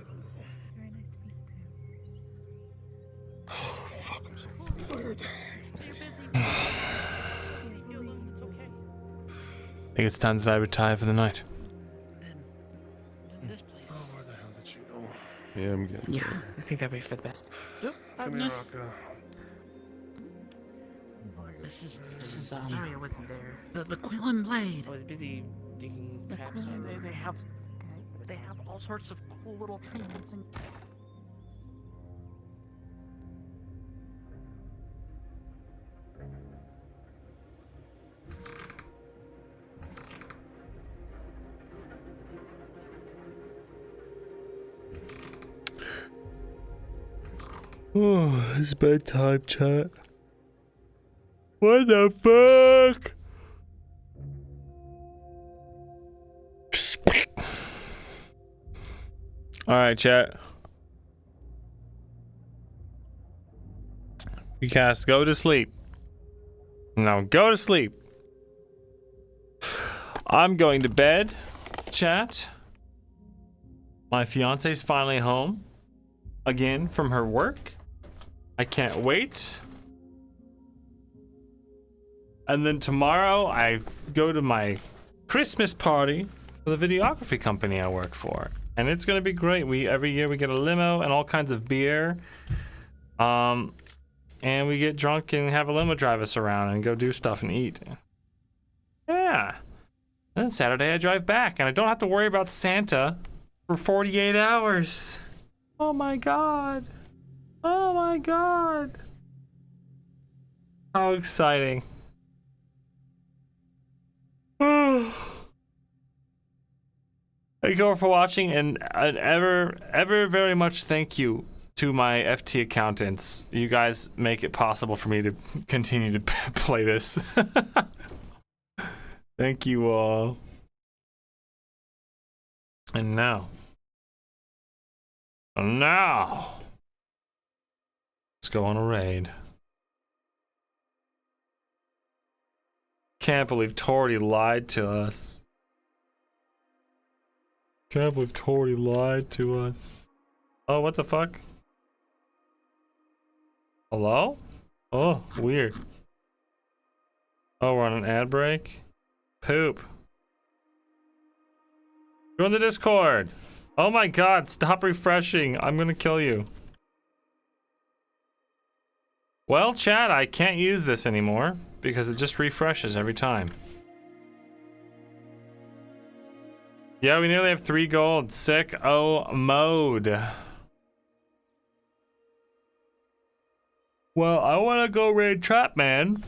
S8: Fuck, I'm so tired.
S12: I think it's time that I retire for the night.
S8: Oh, where the hell did she go?
S10: Yeah, I'm getting
S23: Yeah, I think that'd be for the best.
S3: Yep,
S8: Come here,
S3: Agnes.
S8: Raka.
S3: This is
S23: Sorry I wasn't there.
S3: the Quillen blade.
S23: I was busy digging
S3: The
S23: trash.
S3: Quillen, they have all sorts of cool little things and
S12: Oh, it's bedtime, chat. What the fuck? Alright, chat. You guys go to sleep. Now go to sleep. I'm going to bed, chat. My fiance's finally home again from her work. I can't wait. And then tomorrow I go to my Christmas party for the videography company I work for. And it's gonna be great. Every year we get a limo and all kinds of beer. And we get drunk and have a limo drive us around and go do stuff and eat. Yeah.
S1: And then Saturday I drive back, and I don't have to worry about Santa for 48 hours. Oh my god. Oh my god. How exciting. Thank you all for watching, and ever very much thank you to my FT accountants. You guys make it possible for me to continue to play this. Thank you all. And now, let's go on a raid. Can't believe Torty lied to us. Can't believe Torty lied to us. Oh, what the fuck? Hello? Oh, weird. Oh, we're on an ad break? Poop. Join the Discord. Oh my god, stop refreshing. I'm gonna kill you. Well, chat, I can't use this anymore because it just refreshes every time. Yeah, we nearly have 3 gold. Sick O mode. Well, I want to go raid Trapman,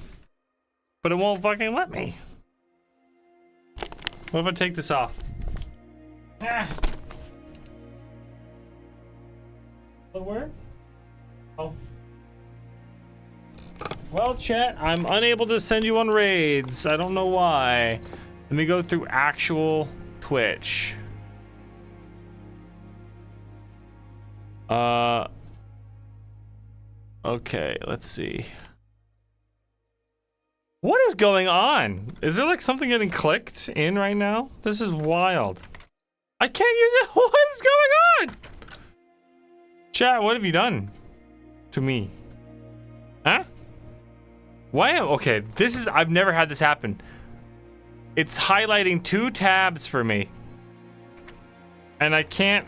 S1: but it won't fucking let me. What if I take this off? Ah. Where? Oh. Well, chat, I'm unable to send you on raids. I don't know why. Let me go through actual Twitch. Okay, let's see. What is going on? Is there like something getting clicked in right now? This is wild. I can't use it. What is going on? Chat, what have you done to me? Huh? Why? Okay, this is, I've never had this happen. It's highlighting 2 tabs for me. And I can't.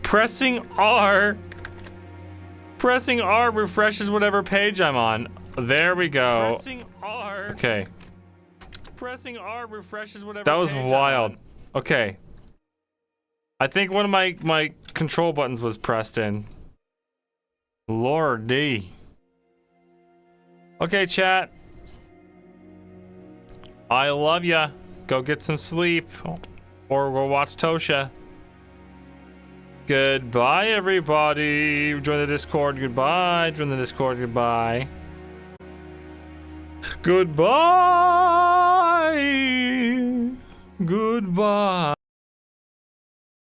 S1: Pressing R refreshes whatever page I'm on. There we go. Pressing R. Okay. Pressing R refreshes whatever. That was wild. Okay. I think one of my control buttons was pressed in. Lordy. Okay, chat. I love ya. Go get some sleep. Or go watch Tosha. Goodbye, everybody. Join the Discord. Goodbye. Join the Discord. Goodbye. Goodbye. Goodbye.